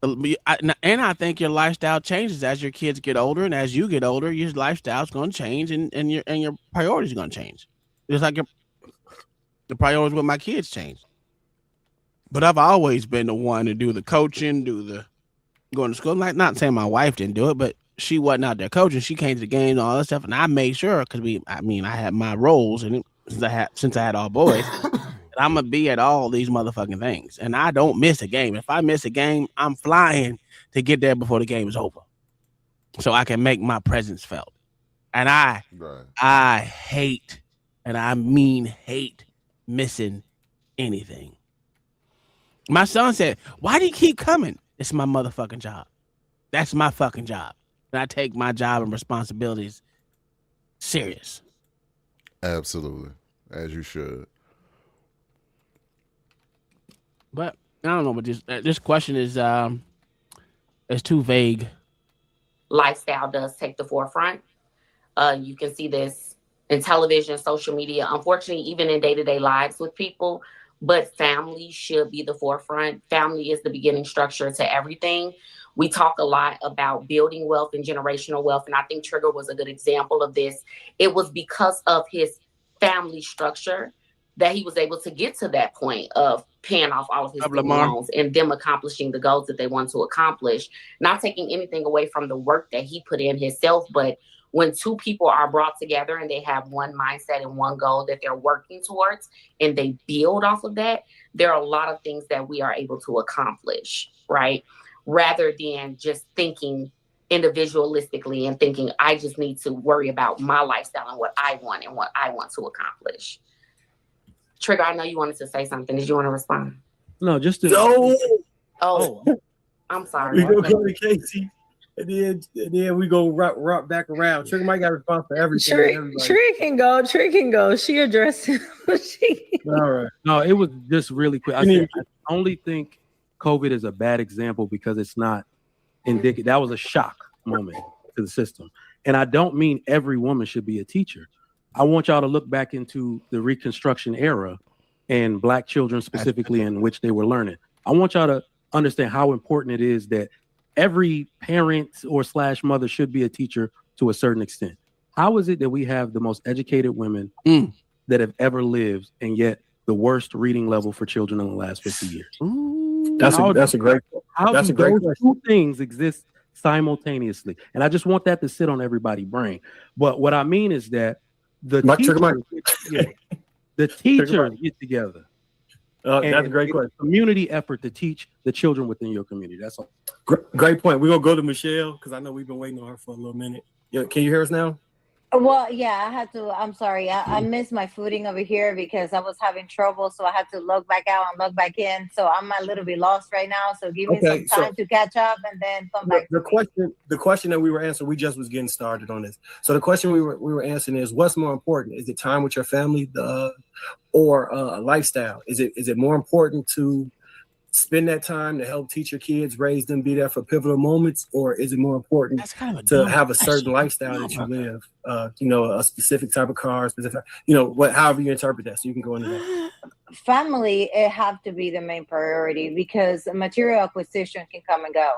and I think your lifestyle changes as your kids get older, and as you get older, your lifestyle is going to change, and your priorities are going to change. Just like the priorities with my kids change. But I've always been the one to do the coaching, going to school. Like, not saying my wife didn't do it, but she wasn't out there coaching. She came to the game and all that stuff, and I made sure because I had my roles, and since I had all boys. I'm gonna be at all these motherfucking things, and I don't miss a game. If I miss a game, I'm flying to get there before the game is over, so I can make my presence felt. And I hate, and I mean hate, missing anything. My son said, "Why do you keep coming?" It's my motherfucking job. That's my fucking job, and I take my job and responsibilities serious. Absolutely, as you should. But I don't know, but this question is too vague. Lifestyle does take the forefront. You can see this in television, social media, unfortunately, even in day-to-day lives with people. But family should be the forefront. Family is the beginning structure to everything. We talk a lot about building wealth and generational wealth, and I think Trigger was a good example of this. It was because of his family structure that he was able to get to that point of paying off all of his loans and them accomplishing the goals that they want to accomplish. Not taking anything away from the work that he put in himself, but when two people are brought together and they have one mindset and one goal that they're working towards and they build off of that, there are a lot of things that we are able to accomplish, right? Rather than just thinking individualistically and thinking, I just need to worry about my lifestyle and what I want to accomplish. Trigger, I know you wanted to say something. Did you want to respond? No, just to... Oh, I'm sorry. We go to Casey, and then we go rock back around. Trigger might got a response for everything. Tree can go. She addressed him. All right. No, it was just really quick. I only think COVID is a bad example because it's not indicative. That was a shock moment to the system. And I don't mean every woman should be a teacher. I want y'all to look back into the Reconstruction era and Black children specifically in which they were learning. I want y'all to understand how important it is that every parent or / mother should be a teacher to a certain extent. How is it that we have the most educated women that have ever lived and yet the worst reading level for children in the last 50 years? That's a great. How do those two things exist simultaneously. And I just want that to sit on everybody's brain. But what I mean is that the teachers get together. That's a great question. Community effort to teach the children within your community. That's all. Great point. We're going to go to Michelle because I know we've been waiting on her for a little minute. Yeah, can you hear us now? Well, yeah, I had to. I'm sorry. I missed my footing over here because I was having trouble. So I had to log back out and log back in. So I'm a little bit lost right now. So give me some time to catch up and then come back. The question that we were answering, we just was getting started on this. So the question we were answering is, what's more important? Is it time with your family or a lifestyle? Is it more important to spend that time to help teach your kids, raise them, be there for pivotal moments, or is it more important to have a certain lifestyle that you live? A specific type of car, however you interpret that. So you can go into that. Family, it have to be the main priority because material acquisition can come and go.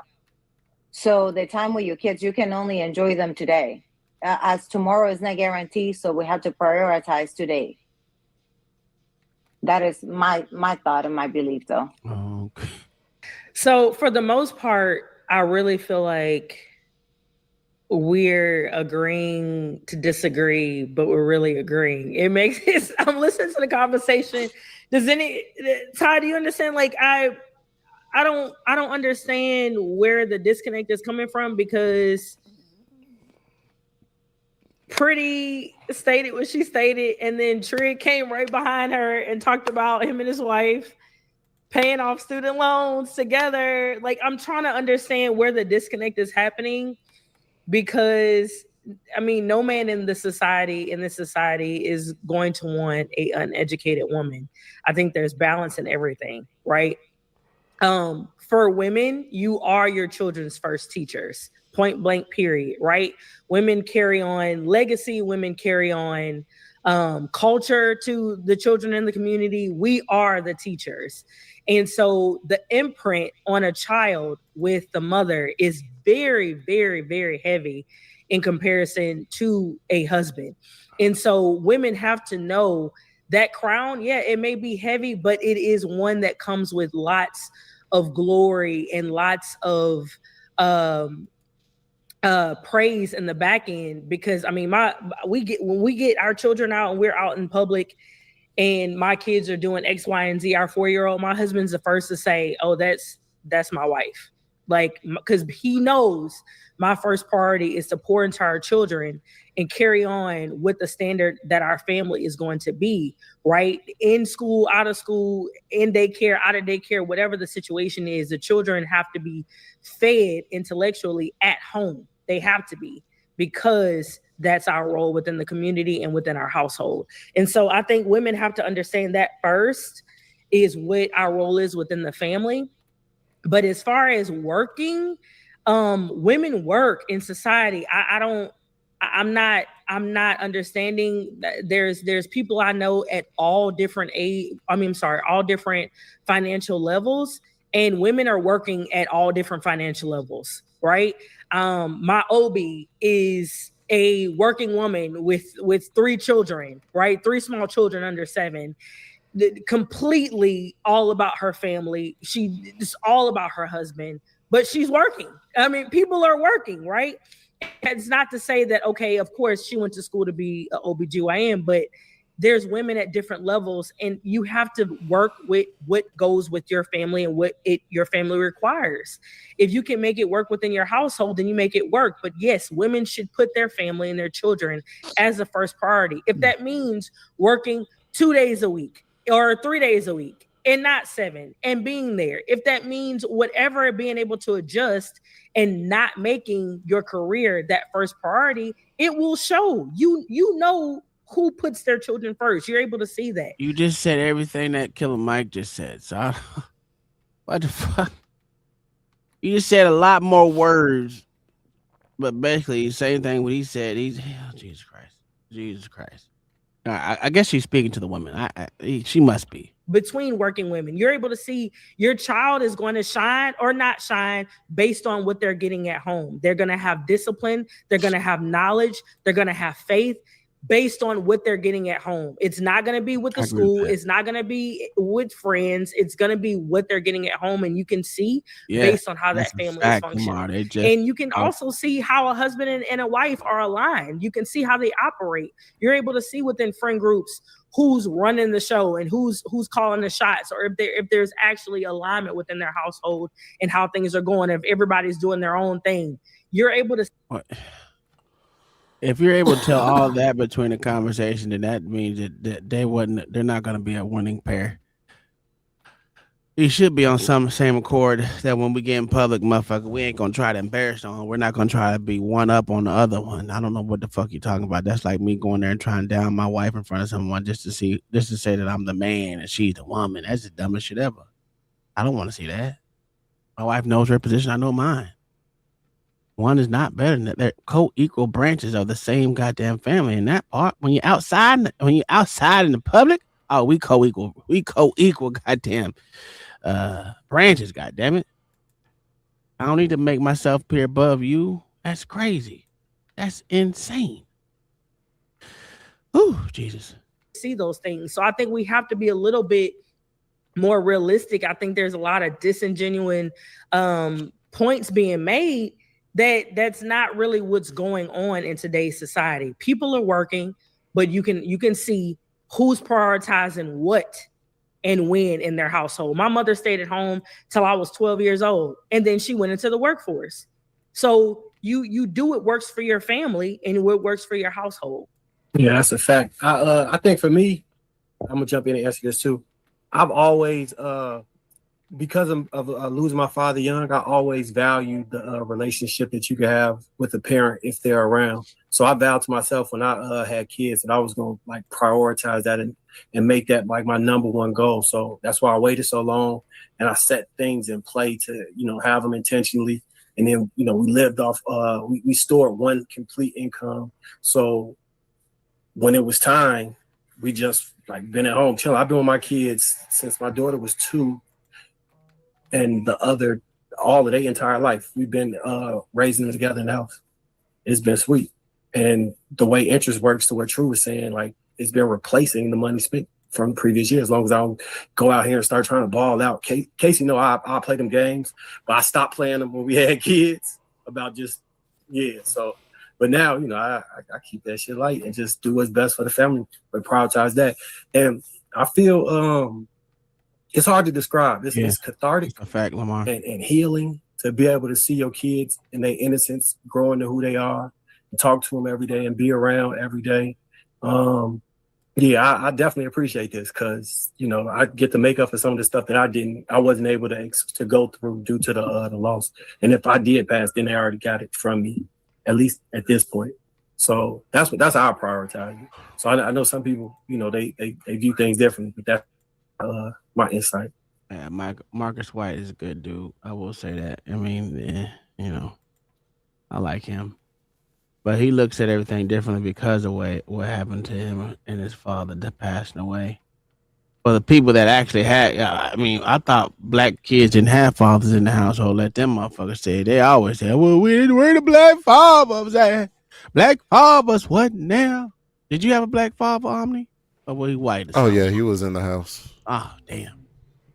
So the time with your kids, you can only enjoy them today, as tomorrow is not guaranteed. So we have to prioritize today. That is my thought and my belief, though. Okay. So for the most part, I really feel like we're agreeing to disagree, but we're really agreeing. It makes it. I'm listening to the conversation. Ty, do you understand? Like I don't understand where the disconnect is coming from because Pretty stated what she stated, and then Trig came right behind her and talked about him and his wife paying off student loans together. Like, I'm trying to understand where the disconnect is happening because, I mean, no man in this society is going to want an uneducated woman. I think there's balance in everything, right? For women, you are your children's first teachers. Point blank, period, right? Women carry on legacy, women carry on culture to the children in the community. We are the teachers. And so the imprint on a child with the mother is very, very, very heavy in comparison to a husband. And so women have to know that crown, yeah, it may be heavy, but it is one that comes with lots of glory and lots of praise in the back end, because I mean, when we get our children out and we're out in public and my kids are doing X, Y, and Z, our 4-year-old, my husband's the first to say, oh, that's my wife. Like, because he knows my first priority is to pour into our children and carry on with the standard that our family is going to be, right? In school, out of school, in daycare, out of daycare, whatever the situation is, the children have to be fed intellectually at home. They have to be, because that's our role within the community and within our household. And so I think women have to understand that first is what our role is within the family. But as far as working, women work in society. I'm not understanding that there's people I know at all different all different financial levels, and women are working at all different financial levels, right? My OB is a working woman with 3 children, right? 3 small children under 7. Completely all about her family. It's all about her husband, but she's working. I mean, people are working, right? It's not to say that, okay, of course she went to school to be an OBGYN, but there's women at different levels, and you have to work with what goes with your family and what your family requires. If you can make it work within your household, then you make it work. But yes, women should put their family and their children as the first priority. If that means working 2 days a week or 3 days a week and not 7, and being there, if that means whatever, being able to adjust and not making your career that first priority, it will show. You know who puts their children first. You're able to see that. You just said everything that Killer Mike just said. So what the fuck? You just said a lot more words, but basically same thing what he said. Jesus Christ. I guess she's speaking to the woman. She must be. Between working women, you're able to see your child is going to shine or not shine based on what they're getting at home. They're going to have discipline. They're going to have knowledge. They're going to have faith. based on what they're getting at home. It's not going to be with the school. It's not going to be with friends. It's going to be what they're getting at home. And you can see based on how that family is functioning. And you can also see how a husband and a wife are aligned. You can see how they operate. You're able to see within friend groups who's running the show and who's calling the shots, or if there's actually alignment within their household and how things are going. If everybody's doing their own thing, you're able to. If you're able to tell all that between the conversation, then that means that they're not going to be a winning pair. You should be on some same accord that when we get in public, motherfucker, we ain't going to try to embarrass on. We're not going to try to be one up on the other one. I don't know what the fuck you're talking about. That's like me going there and trying to down my wife in front of someone just to say that I'm the man and she's the woman. That's the dumbest shit ever. I don't want to see that. My wife knows her position. I know mine. One is not better than that. They're co-equal branches of the same goddamn family. And that part, when you're outside in the public, oh, we co-equal goddamn branches, goddamn it. I don't need to make myself appear above you. That's crazy. That's insane. Oh, Jesus. See those things. So I think we have to be a little bit more realistic. I think there's a lot of disingenuous points being made that's not really what's going on in today's society. People are working, but you can see who's prioritizing what and when in their household. My mother stayed at home till I was 12 years old, and then she went into the workforce. So you do what works for your family and what works for your household. Yeah, that's a fact. I think for me, I'm gonna jump in and answer this too. I've always because of losing my father young, I always valued the relationship that you can have with a parent if they're around. So I vowed to myself when I had kids that I was going to like prioritize that and make that like my number one goal. So that's why I waited so long, and I set things in play to, have them intentionally. And then, we lived off, we stored one complete income. So when it was time, we just like been at home chilling. I've been with my kids since my daughter was 2. And all of their entire life, we've been raising them together in the house. It's been sweet. And the way interest works, to what True was saying, like it's been replacing the money spent from the previous year. As long as I don't go out here and start trying to ball out. Casey, I play them games, but I stopped playing them when we had kids about So, but now, I keep that shit light and just do what's best for the family, but prioritize that. And I feel, it's hard to describe. It's cathartic, a fact, Lamar, and healing to be able to see your kids and their innocence grow into who they are, and talk to them every day and be around every day. I definitely appreciate this because I get to make up for some of the stuff that I wasn't able to go through due to the loss. And if I did pass, then they already got it from me, at least at this point. So that's how I prioritize it. So I know some people, they view things differently, but that's my insight. Yeah, Marcus White is a good dude. I will say that. I mean, I like him, but he looks at everything differently because of what happened to him and his father that passed away. For the people that actually had, I thought black kids didn't have fathers in the household. Let them motherfuckers say. They always say, "Well, where the black father was at? Black fathers what now?" Did you have a black father, Omni, or was he white? Oh yeah, he was in the house. Oh, damn.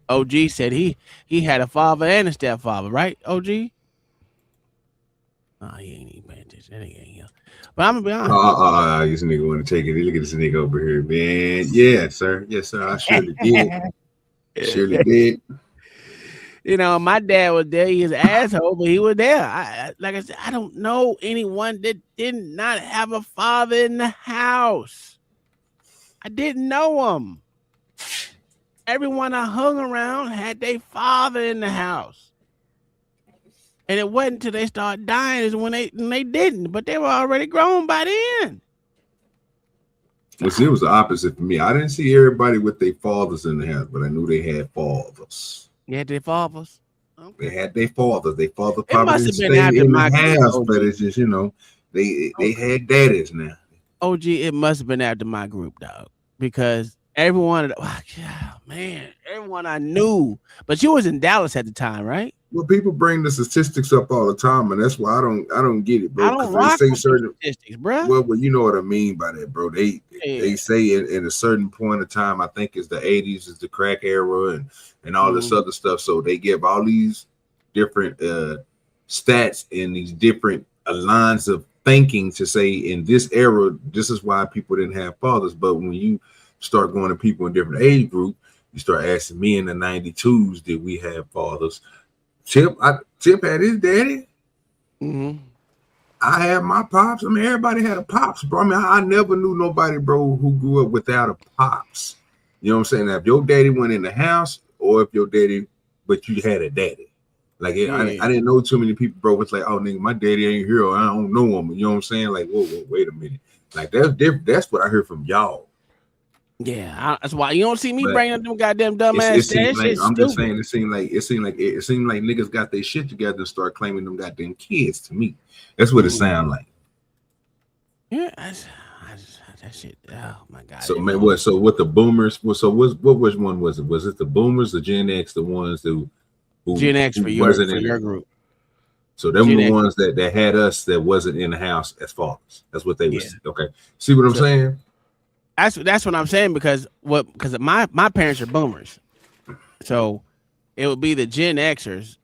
OG said he had a father and a stepfather, right, OG? Oh, he ain't even paying attention. That nigga ain't here. But I'm going to be honest. This nigga want to take it. Look at this nigga over here, man. Yeah, sir. Yes, sir. I surely did. Surely did. My dad was there. He was an asshole, but he was there. Like I said, I don't know anyone that did not have a father in the house. I didn't know him. Everyone I hung around had their father in the house. And it wasn't until they started dying is when they didn't, but they were already grown by then. Well, see, it was the opposite for me. I didn't see everybody with their fathers in the house, but I knew they had fathers. You had their fathers? Okay. They had their fathers. Their father probably didn't stay in the house, but it's just, they had daddies now. OG, it must have been after my group, dog, because everyone I knew, but you was in Dallas at the time, right? Well, people bring the statistics up all the time, and that's why I don't get it, bro. I don't Because rock they say with certain statistics, bro. Well, you know what I mean by that, bro. They say in a certain point of time, I think it's the 80s, is the crack era, and all this other stuff. So they give all these different stats and these different lines of thinking to say in this era, this is why people didn't have fathers. But when you start going to people in different age group, you start asking me in the 92s, did we have fathers? Chip had his daddy. I had my pops. I mean, everybody had a pops, bro. I mean, I never knew nobody, bro, who grew up without a pops. You know what I'm saying? Now, if your daddy went in the house, or if your daddy, but you had a daddy. Like, I didn't know too many people, bro. It's like, oh, nigga, my daddy ain't here, or I don't know him. You know what I'm saying? Like, whoa, wait a minute. Like, that's different. That's what I heard from y'all. Yeah, that's why you don't see me bringing up them goddamn dumbass stats. I'm just saying, it seemed like niggas got their shit together and start claiming them goddamn kids. To me, that's what it sound like. Yeah, that shit. Oh my god. So man, what? So what the boomers? So which one was it? Was it the boomers, the Gen X, the ones who Gen X for your group? So them were the ones that had us that wasn't in the house as fathers. That's what they was. Okay, see what I'm saying? That's what I'm saying because my parents are boomers, so it would be the Gen Xers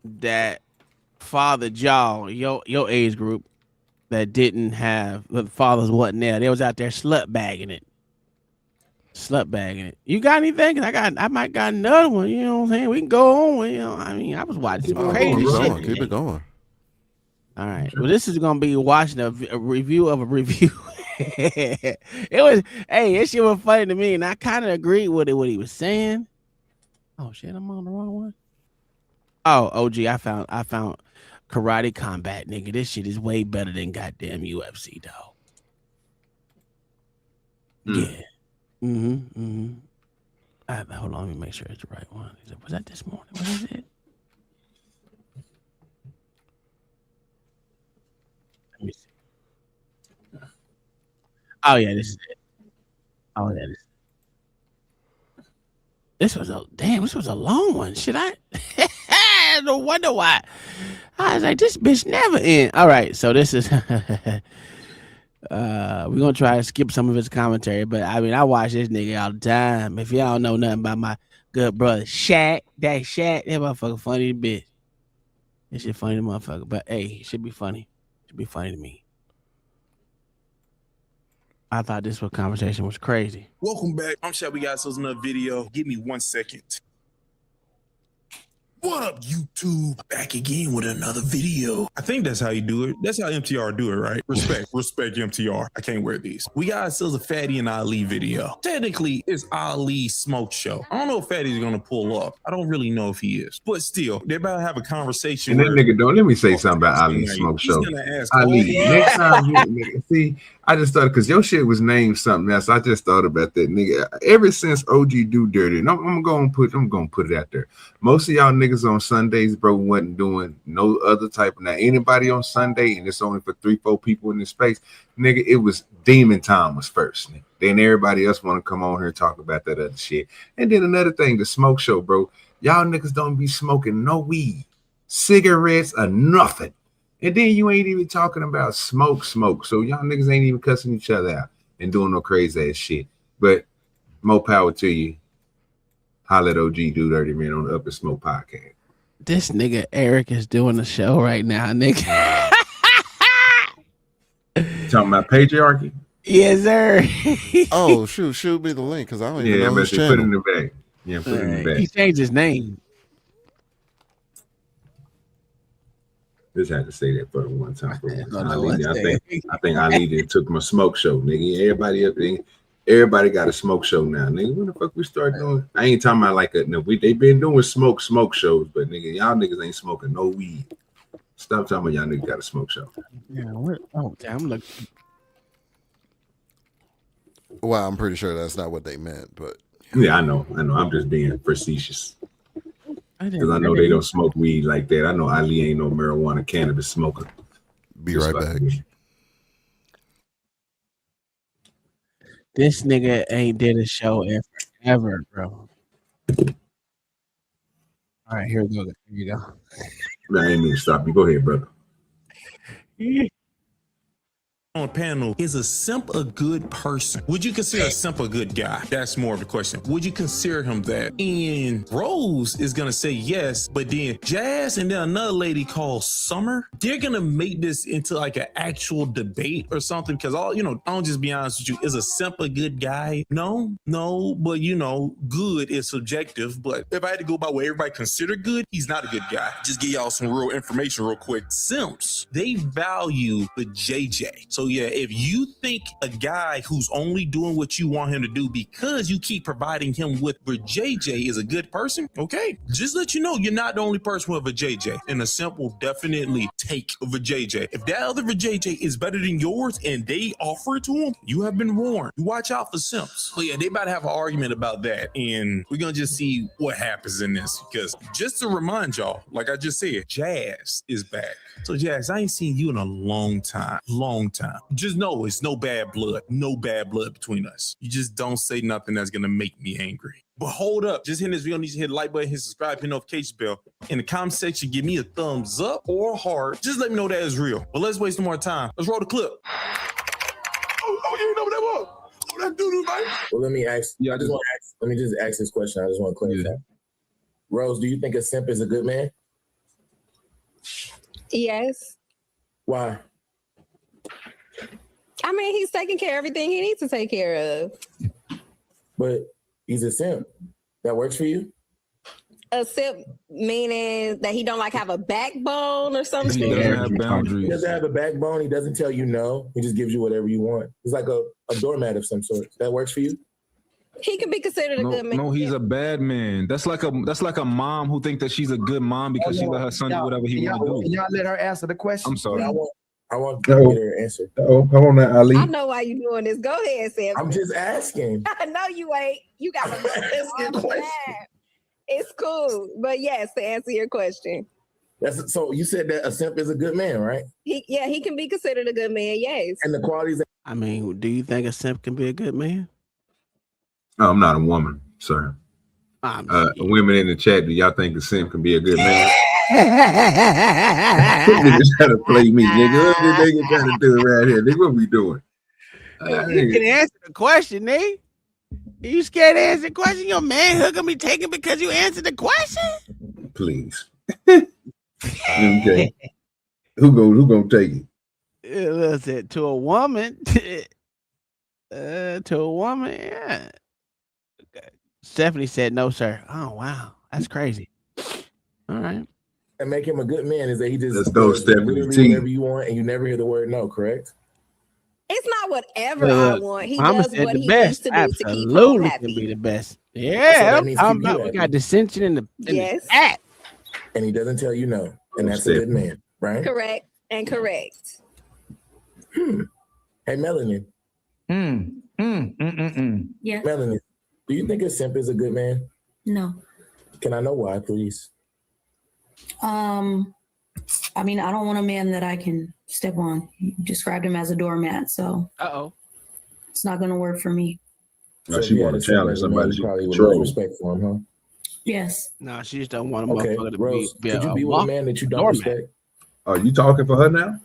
that fathered y'all, your age group, that didn't have the fathers wasn't there. They was out there slut bagging it. You got anything? I might got another one. You know what I'm saying? We can go on. You know, I mean, I was watching some crazy shit. Keep it going. All right. Well, this is gonna be watching a review of a review. This shit was funny to me, and I kind of agreed with what he was saying. Oh shit, I'm on the wrong one. Oh, OG, I found Karate Combat, nigga. This shit is way better than goddamn UFC, dog. Yeah. Hold on, let me make sure it's the right one. Was that this morning? What is it? Let me see. Oh yeah, this is it. Oh yeah, this was a long one. Should I? No wonder why. I was like, this bitch never end. All right, so this is we're gonna try to skip some of his commentary, but I mean, I watch this nigga all the time. If y'all know nothing about my good brother Shaq, that motherfucker funny bitch. This shit funny to motherfucker, but hey, it should be funny. It should be funny to me. I thought this conversation was crazy. Welcome back. I'm Shaq. We got ourselves another video. Give me 1 second. What up, YouTube? Back again with another video. I think that's how you do it. That's how MTR do it, right? Respect MTR. I can't wear these. We got ourselves a Fatty and Ali video. Technically, it's Ali's smoke show. I don't know if Fatty's gonna pull up. I don't really know if he is. But still, they're about to have a conversation. And that nigga don't let me say something about Ali's smoke show. Ali, next time you nigga, see, I just thought because your shit was named something else. I just thought about that nigga. Ever since OG Do Dirty, and I'm gonna put it out there. Most of y'all niggas on Sundays, bro, wasn't doing no other type of now. Anybody on Sunday, and it's only for 3-4 people in this space, nigga. It was Demon Time was first, nigga. Then everybody else want to come on here and talk about that other shit. And then another thing, the smoke show, bro. Y'all niggas don't be smoking no weed, cigarettes, or nothing. And then you ain't even talking about smoke. So y'all niggas ain't even cussing each other out and doing no crazy ass shit. But more power to you. Holla at OG Do Dirty Man on the Up and Smoke podcast. This nigga Eric is doing a show right now, nigga. Talking about patriarchy? Yes, sir. Oh, shoot me the link because I don't even know his channel. Put it in the bag. Yeah, put it in the bag. He changed his name. Just had to say that for the one time. I think Ali did took my smoke show, nigga. Everybody up there, everybody got a smoke show now, nigga. When the fuck we start doing? I ain't talking about like they been doing smoke shows, but nigga, y'all niggas ain't smoking no weed. Stop talking about y'all niggas got a smoke show. Yeah, I'm looking. Well, I'm pretty sure that's not what they meant, but yeah, I know. I'm just being facetious. Because I know they don't smoke weed like that. I know Ali ain't no marijuana cannabis smoker. Be right back. This nigga ain't did a show in forever, bro. All right, here we go. Here you go. Man, I ain't mean to stop you. Go ahead, brother. On panel, is a simp a good person? Would you consider a simp a good guy? That's more of the question. Would you consider him that? And Rose is gonna say yes, but then Jazz and then another lady called Summer, they're gonna make this into like an actual debate or something. Because I'll just be honest with you, is a simp a good guy? No, but good is subjective. But if I had to go by what everybody consider good, he's not a good guy. Just give y'all some real information real quick. Simps, they value the JJ. So yeah, if you think a guy who's only doing what you want him to do because you keep providing him with a JJ is a good person, okay, just let you know you're not the only person with a JJ. And a simp will definitely take a JJ. If that other JJ is better than yours and they offer it to him, you have been warned. You watch out for simps. So yeah, they about to have an argument about that, and we're gonna just see what happens in this. Because just to remind y'all, like I just said, Jazz is back. So Jazz, I ain't seen you in a long time. Just know it's no bad blood between us. You just don't say nothing that's gonna make me angry. But hold up, just hit this video, need to hit the like button, hit subscribe, hit notification bell. In the comment section, give me a thumbs up or a heart. Just let me know that is real. But let's waste no more time. Let's roll the clip. Oh, you know what that was? Oh, that doo-doo, man. Well, let me ask. Yeah, let me just ask this question. I just want to clarify. Rose, do you think a simp is a good man? Yes. Why? I mean, he's taking care of everything he needs to take care of. But he's a simp. That works for you? A simp meaning that he don't like have a backbone or something. He doesn't have boundaries. He doesn't have a backbone. He doesn't tell you no. He just gives you whatever you want. He's like a doormat of some sort. That works for you? He can be considered a good man. No, he's a bad man. That's like a mom who thinks that she's a good mom because she let her son do whatever he wants to do. Can y'all let her answer the question? I'm sorry. I want to get her answer. Oh, come on now, Ali. I know why you doing this. Go ahead, Sam. I'm just asking. No, you ain't. You got to It's cool. But yes, to answer your question. So you said that a simp is a good man, right? He can be considered a good man, yes. And the qualities. I mean, do you think a simp can be a good man? No, I'm not a woman, sir. Women in the chat, do y'all think a simp can be a good man? Niggas trying to play me, nigga. What the nigga trying to do right here? Nigga, what we doing? You can answer the question, Nate. You scared to answer the question? Your manhood gonna be taken because you answered the question? Please. Okay. Who gonna take it? Listen, to a woman. To a woman, yeah. Okay. Stephanie said no, sir. Oh wow, that's crazy. All right. And make him a good man is that he just let's go, Stephanie. Whatever you want, and you never hear the word no. Correct? It's not whatever I want. He Mama does said what the he best. needs to do to keep him Absolutely happy. can be the best. Yeah, we got dissension in the Yes. chat. And he doesn't tell you no, and that's a good man, right? Correct and correct. Hey, Melanie. Yeah. Melanie, do you think a simp is a good man? No. Can I know why, please? I mean, I don't want a man that I can step on. You described him as a doormat, so it's not going to work for me. No, she want to challenge somebody. She probably control. would respect for him, huh? Yes. No, she just don't want a Okay, motherfucker to Rose, be could you be with a man that you don't respect? Are you talking for her now?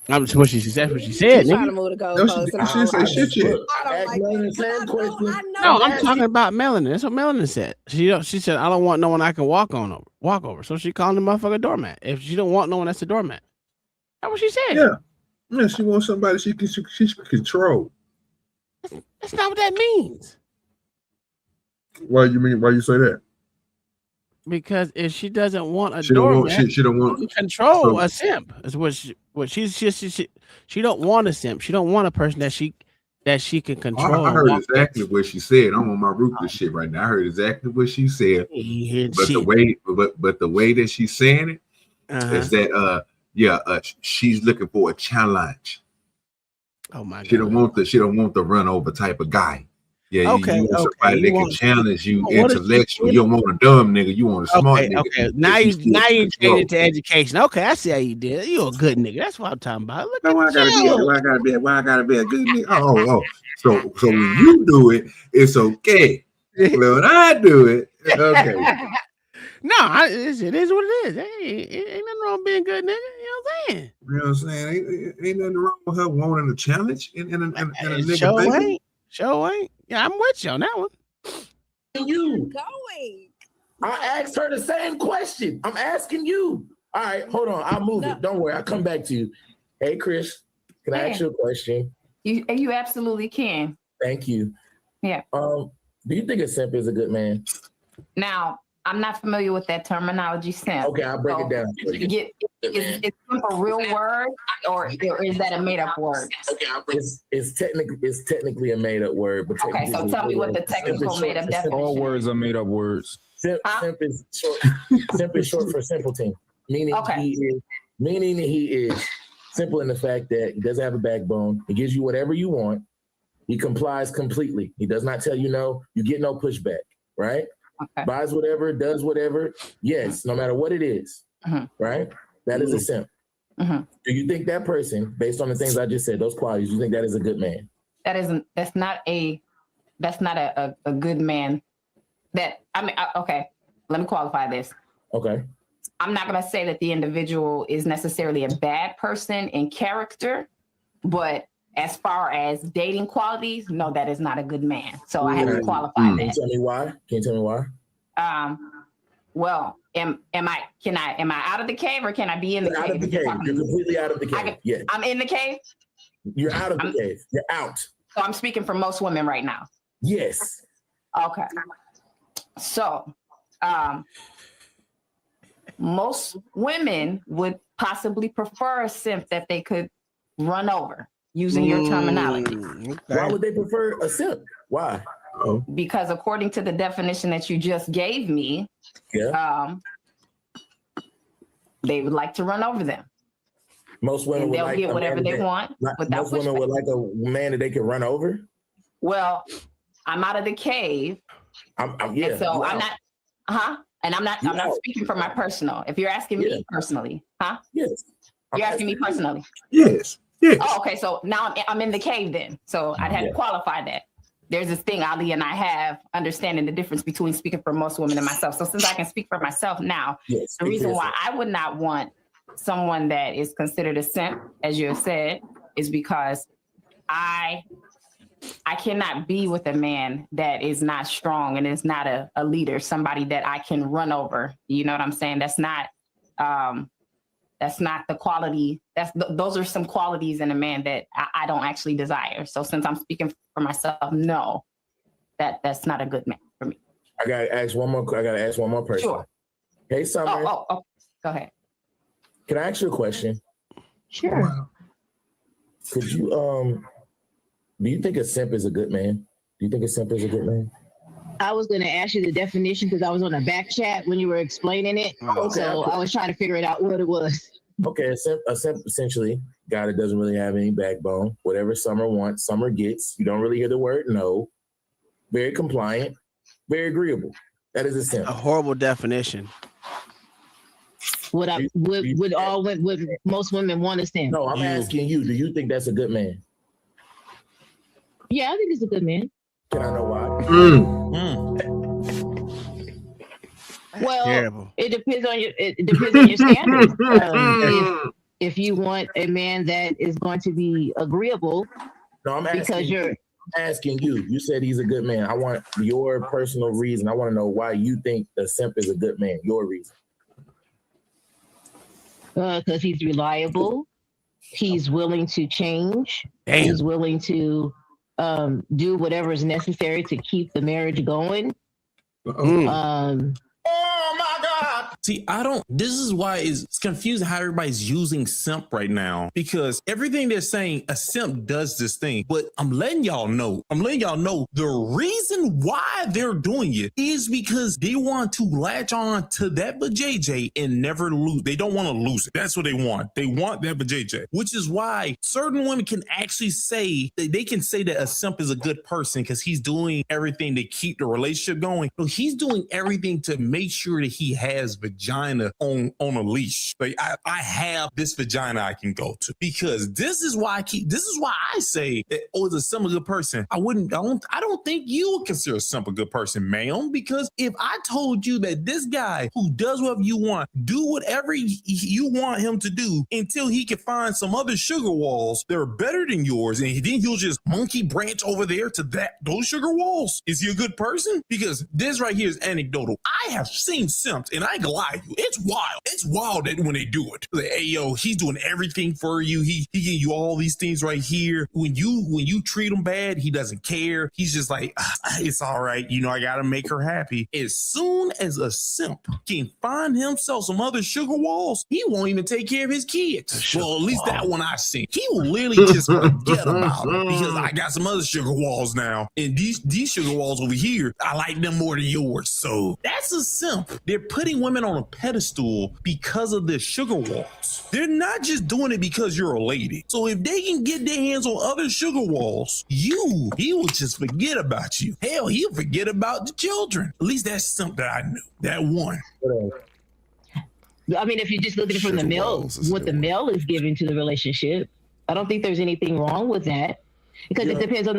I'm just what she said. What she said. She's trying to Nigga. move the No, goalposts. she didn't say shit yet. I don't like that. No, I'm talking about Melanie. That's what Melanie said. She said I don't want no one I can walk over. So she called the motherfucker doormat. If she don't want no one, that's a doormat. That's what she said. Yeah, she wants somebody she can control. That's not what that means. Why you say that? Because if she doesn't want a She don't want- doormat, she don't want- you control so- a simp. Is what she don't want a simp. She don't want a person that she can control. I heard exactly what she said. I'm on my ruthless shit right now. I heard exactly what she said. But the way that she's saying it is that she's looking for a challenge. Oh my god. She don't want the run over type of guy. Yeah, Okay, you want somebody you that want- can challenge you what is- intellectually. You don't want a dumb nigga. You want a smart nigga. Okay. Now you changed it to education. Okay, I see how you did. You're a good nigga. That's what I'm talking about. Look Why I at gotta you. why I gotta be a good nigga? Oh. So when you do it, it's okay. But when I do it, okay. No, it is what it is. Hey, ain't nothing wrong being good, nigga. You know what I'm saying? You know what I'm saying? Ain't nothing wrong with her wanting a challenge and a nigga Show baby. ain't. Show ain't. Yeah, I'm with you on that one. You. Going. I asked her the same question. I'm asking you. All right, hold on. I'll move it. Don't worry. I'll come back to you. Hey, Chris, can I ask you a question? You absolutely can. Thank you. Yeah. Do you think a simp is a good man? Now, I'm not familiar with that terminology, simp. Okay, I'll break it down. Is simp a real word, or is that a made-up word? It's technically a made-up word. But Okay, so tell me what the technical made-up definition is. All words are made up words. Simp is short for simpleton, meaning he is simple in the fact that he doesn't have a backbone. He gives you whatever you want. He complies completely. He does not tell you no. You get no pushback, right? Okay. Buys whatever, does whatever. Yes, no matter what it is, right? That is a simp. Do you think that person, based on the things I just said, those qualities, you think that is a good man? That's not a good man. Okay, let me qualify this. Okay. I'm not going to say that the individual is necessarily a bad person in character, but as far as dating qualities, no, that is not a good man. So I have to qualify that. Can you tell me why? Can you tell me why? Well, am I out of the cave, or can I be in the cave? Out of the cave. You're completely out of the cave. Yes. I'm in the cave. You're out of the cave. You're out. So I'm speaking for most women right now. Yes. Okay. So, most women would possibly prefer a simp that they could run over, using your terminology. Okay. Why would they prefer a simp? Why? Because according to the definition that you just gave me, they would like to run over them. Most women and they'll would get like whatever they want. Most women would like a man that they can run over. Well, I'm out of the cave. I'm not. And I'm not speaking for my personal. If you're asking me personally, Yes. You're asking me personally. Yes. Yes. Oh, okay. So now I'm in the cave then. So I'd have to qualify that. There's this thing Ali and I have, understanding the difference between speaking for most women and myself. So since I can speak for myself now, the reason why I would not want someone that is considered a simp, as you have said, is because I cannot be with a man that is not strong and is not a leader, somebody that I can run over. You know what I'm saying? That's not the quality. Those are some qualities in a man that I don't actually desire. So since I'm speaking for myself, no, that's not a good man for me. I gotta ask one more person. Sure. Hey, Summer. Oh, go ahead. Can I ask you a question? Sure. Could you do you think a simp is a good man? Do you think a simp is a good man? I was going to ask you the definition because I was on a back chat when you were explaining it. So I was trying to figure it out what it was. Okay, a simp essentially guy that doesn't really have any backbone. Whatever Summer wants, Summer gets. You don't really hear the word no. Very compliant, very agreeable. That is a simp. A horrible definition. Would most women want to stand? No, I'm asking you. Do you think that's a good man? Yeah, I think he's a good man. Can I know why? Well, Terrible. it depends on your standards. If you want a man that is going to be agreeable, no, I'm asking you. You said he's a good man. I want your personal reason. I want to know why you think the simp is a good man. Your reason. Because he's reliable. He's willing to change. Damn. He's willing to do whatever is necessary to keep the marriage going. Oh my God. See, this is why it's confusing how everybody's using simp right now, because everything they're saying, a simp does this thing, but I'm letting y'all know the reason why they're doing it is because they want to latch on to that vajayjay and never lose. They don't want to lose it. That's what they want. They want that vajayjay, which is why certain women can actually say that they can say that a simp is a good person because he's doing everything to keep the relationship going. So he's doing everything to make sure that he has vajayjay. vagina on a leash. Like I have this vagina I can go to, because this is why I say that, oh, is a simple good person. I don't think you would consider a simple good person, ma'am, because if I told you that this guy who does whatever you want, do whatever you want him to do until he can find some other sugar walls that are better than yours, and then he'll just monkey branch over there to those sugar walls, is he a good person? Because this right here is anecdotal. I have seen simps, and I ain't gonna lie to you, it's wild. It's wild that when they do it. Like, hey yo, he's doing everything for you. He giving you all these things right here. When you treat him bad, he doesn't care. He's just like, it's all right. You know, I gotta make her happy. As soon as a simp can find himself some other sugar walls, he won't even take care of his kids. Well, at least that one I seen. He will literally just forget about it because I got some other sugar walls now, and these sugar walls over here, I like them more than yours. So that's a simp. They're putting women on a pedestal because of their sugar walls. They're not just doing it because you're a lady. So if they can get their hands on other sugar walls, he will just forget about you. Hell, he'll forget about the children. At least that's something that I knew. That one. I mean, if you just look at it from the male, what the male is giving to the relationship, I don't think there's anything wrong with that. Because it depends on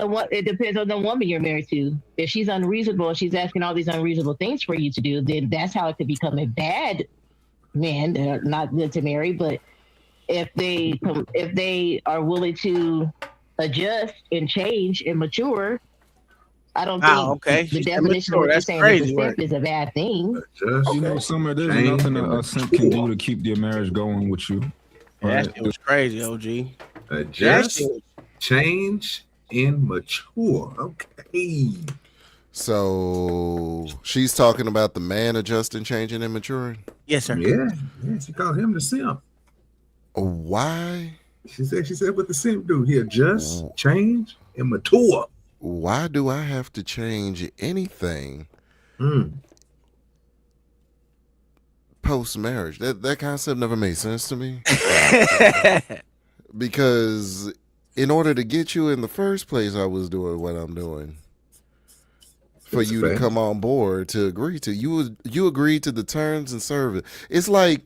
the woman you're married to. If she's unreasonable, she's asking all these unreasonable things for you to do, then that's how it could become a bad man. They're not good to marry. But if they are willing to adjust and change and mature, I don't think the definition of what you're saying is a simp is a bad thing. You know, Summer, there's nothing a simp can do to keep their marriage going with you. Right? That was crazy, OG. Adjust, change, and mature. Okay. So she's talking about the man adjusting, changing, and maturing? Yes, sir. Yeah, she called him the simp. Why? She said what the simp do. He adjusts, change, and mature. Why do I have to change anything post-marriage? That concept never made sense to me. Because in order to get you in the first place, I was doing what I'm doing. For you to come on board, to agree to. You agreed to the terms and service. It's like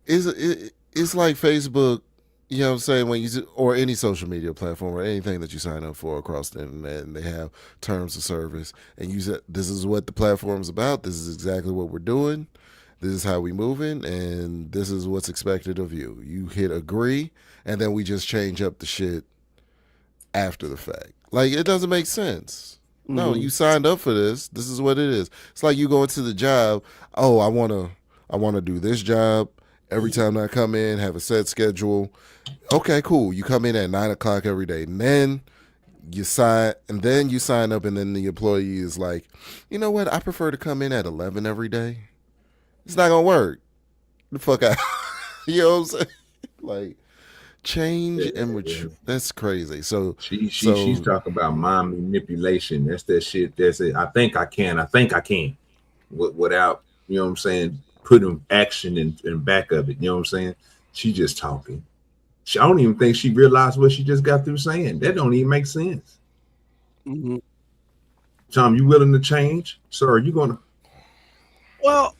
Facebook, you know what I'm saying, when you, or any social media platform or anything that you sign up for across the internet, and they have terms of service, and you said, this is what the platform's about, this is exactly what we're doing, this is how we moving, and this is what's expected of you. You hit agree, and then we just change up the shit after the fact. Like, it doesn't make sense. No, you signed up for this. This is what it is. It's like you go into the job, oh, I wanna do this job. Every time I come in, have a set schedule. Okay, cool. You come in at 9 o'clock every day. And then you sign up, and then the employee is like, you know what? I prefer to come in at 11 every day. It's not gonna work. The fuck out. You know what I'm saying? Like, change and mature. That's crazy. So she's talking about mind manipulation. That's that shit. That's it. I think I can. Without, you know what I'm saying, putting action in back of it. You know what I'm saying? She just talking. I don't even think she realized what she just got through saying. That don't even make sense. Tom, you willing to change? So are you gonna? Well,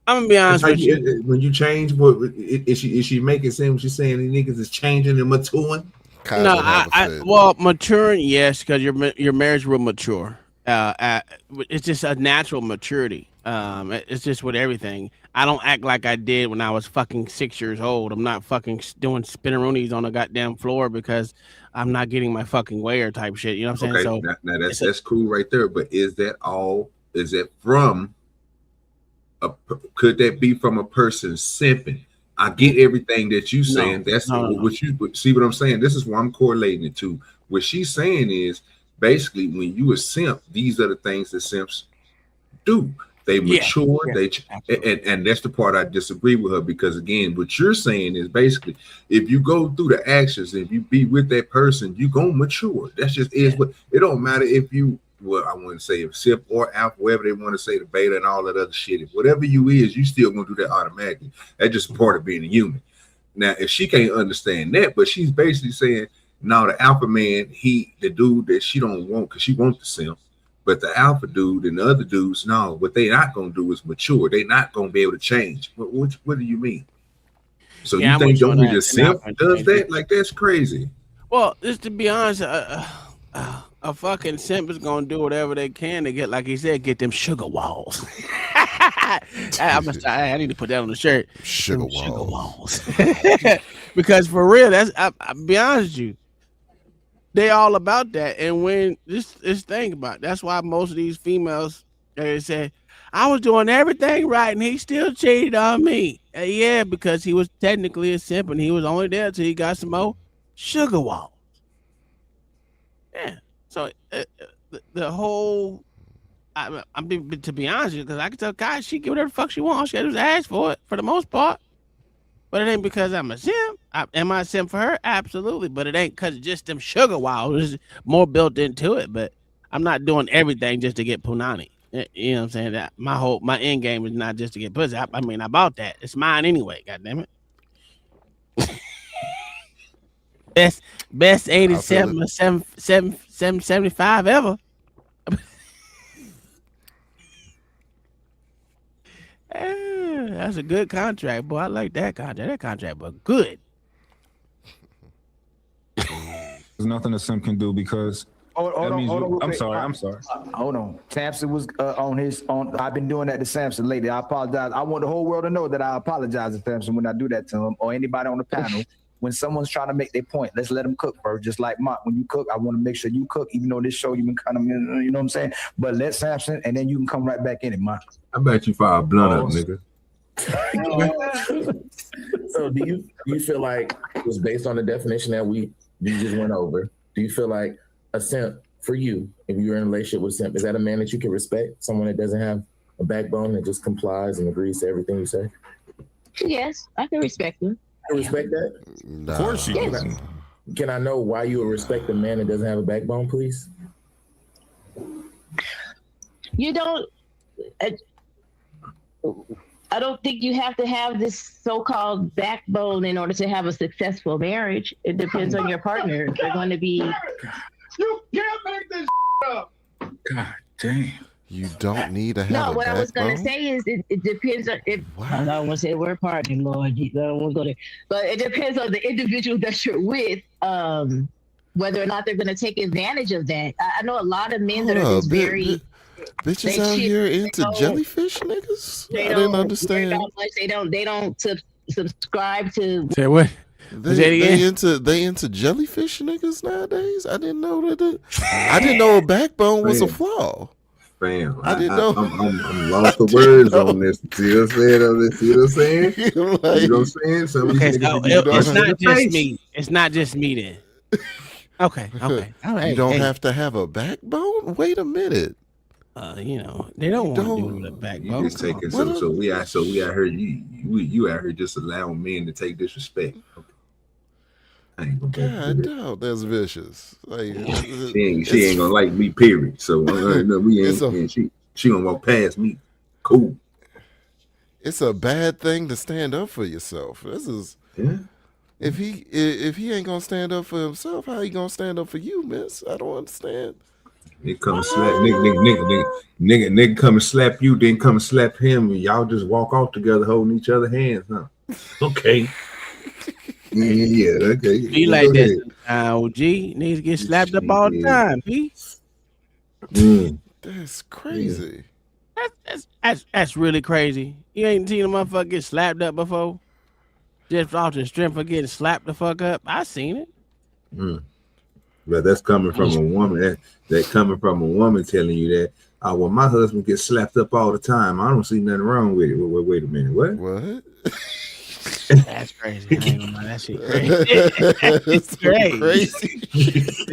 I'm gonna be honest with you. When you change, what is she making sense when she's saying the niggas is changing and maturing? Well, maturing, yes, because your marriage will mature. It's just a natural maturity. It's just with everything. I don't act like I did when I was fucking 6 years old. I'm not fucking doing spinneroonies on the goddamn floor because I'm not getting my fucking way or type shit. You know what I'm saying? Okay, now that's cool right there. But is that all? Is it from? Could that be from a person simping? I get everything that you saying. What you see what I'm saying. This is why I'm correlating it to. What she's saying is basically when you a simp, these are the things that simps do. They mature. And that's the part I disagree with her, because again, what you're saying is basically if you go through the actions, if you be with that person, you gonna mature. That's just is what it don't matter if you. Well, I wouldn't say if simp or alpha, whatever they want to say, the beta and all that other shit. If whatever you is, you still gonna do that automatically. That's just part of being a human. Now, if she can't understand that, but she's basically saying, no, the alpha man, the dude that she don't want because she wants the simp, But the alpha dude and the other dudes, no, what they not gonna do is mature. They not gonna be able to change. What do you mean? So Yeah, you think only the simp does that? Like, that's crazy. Well, just to be honest, a fucking simp is gonna do whatever they can to get, like he said, get them sugar walls. I need to put that on the shirt. Sugar walls. Because for real, I'll be honest with you, they all about that. And when just think about it, that's why most of these females, they say, I was doing everything right and he still cheated on me. Yeah, because he was technically a simp and he was only there till he got some more sugar walls. Yeah. So the whole, to be honest with you, because I can tell guys she get whatever the fuck she wants. All she got to do is ask for it for the most part. But it ain't because I'm a simp. Am I a simp for her? Absolutely. But it ain't because just them sugar walls. There's more built into it. But I'm not doing everything just to get punani. You know what I'm saying? That my end game is not just to get pussy. I mean, I bought that. It's mine anyway. God damn it. Best 87 or 775 ever. That's a good contract, boy. I like that contract. That contract was good. There's nothing a simp can do because Hold on. I'm sorry. Hold on. Samson was on. I've been doing that to Samson lately. I apologize. I want the whole world to know that I apologize to Samson when I do that to him or anybody on the panel. When someone's trying to make their point, let's let them cook first. Just like Mark, when you cook, I want to make sure you cook, even though this show you've been kind of, you know what I'm saying? But let Samson, and then you can come right back in it, Mark. I bet you fire a blunt up, nigga. So do you feel like it was based on the definition that you just went over? Do you feel like a simp for you, if you're in a relationship with a simp, is that a man that you can respect? Someone that doesn't have a backbone that just complies and agrees to everything you say? Yes, I can respect him. You respect that? Nah. Of course you can. Can I know why you would respect a man that doesn't have a backbone, please? You don't. I don't think you have to have this so-called backbone in order to have a successful marriage. It depends on your partner. They're going to be. You can't make this up. God damn. You don't need to have No, a what I was going to backbone? say is it depends on if I don't want to say we're partner, Lord. I don't want to go there, but it depends on the individual that you're with, whether or not they're going to take advantage of that. I know a lot of men that are just very. Bitches out here into jellyfish niggas? I didn't understand. They don't subscribe to. Say what? They into jellyfish niggas nowadays? I didn't know that. I didn't know a backbone was a flaw. Fam, I didn't know. I'm lost for words on this. See what I'm saying? You know what I'm saying? Okay, so it's not just me. It's not just me then. Okay. All right. You don't have to have a backbone? Wait a minute. You know, they don't want to do the backbone. You just taking so we out here. You out here just allowing men to take disrespect. Okay. I ain't gonna God damn, that's vicious. Like, she ain't gonna like me, period. So we ain't. She gonna walk past me. Cool. It's a bad thing to stand up for yourself. This is if he ain't gonna stand up for himself, how he gonna stand up for you, miss? I don't understand. Nigga come and slap nigga come and slap you, then come and slap him, and y'all just walk off together holding each other's hands, huh? Okay. Yeah, okay. Be like this. OG needs to get slapped up all the time, P. That's crazy. That's really crazy. You ain't seen a motherfucker get slapped up before? Just off the strength of getting slapped the fuck up. I seen it. But that's coming from a woman. That coming from a woman telling you that. Well, my husband gets slapped up all the time. I don't see nothing wrong with it. Wait a minute. What? That's crazy. I ain't gonna lie, that shit crazy.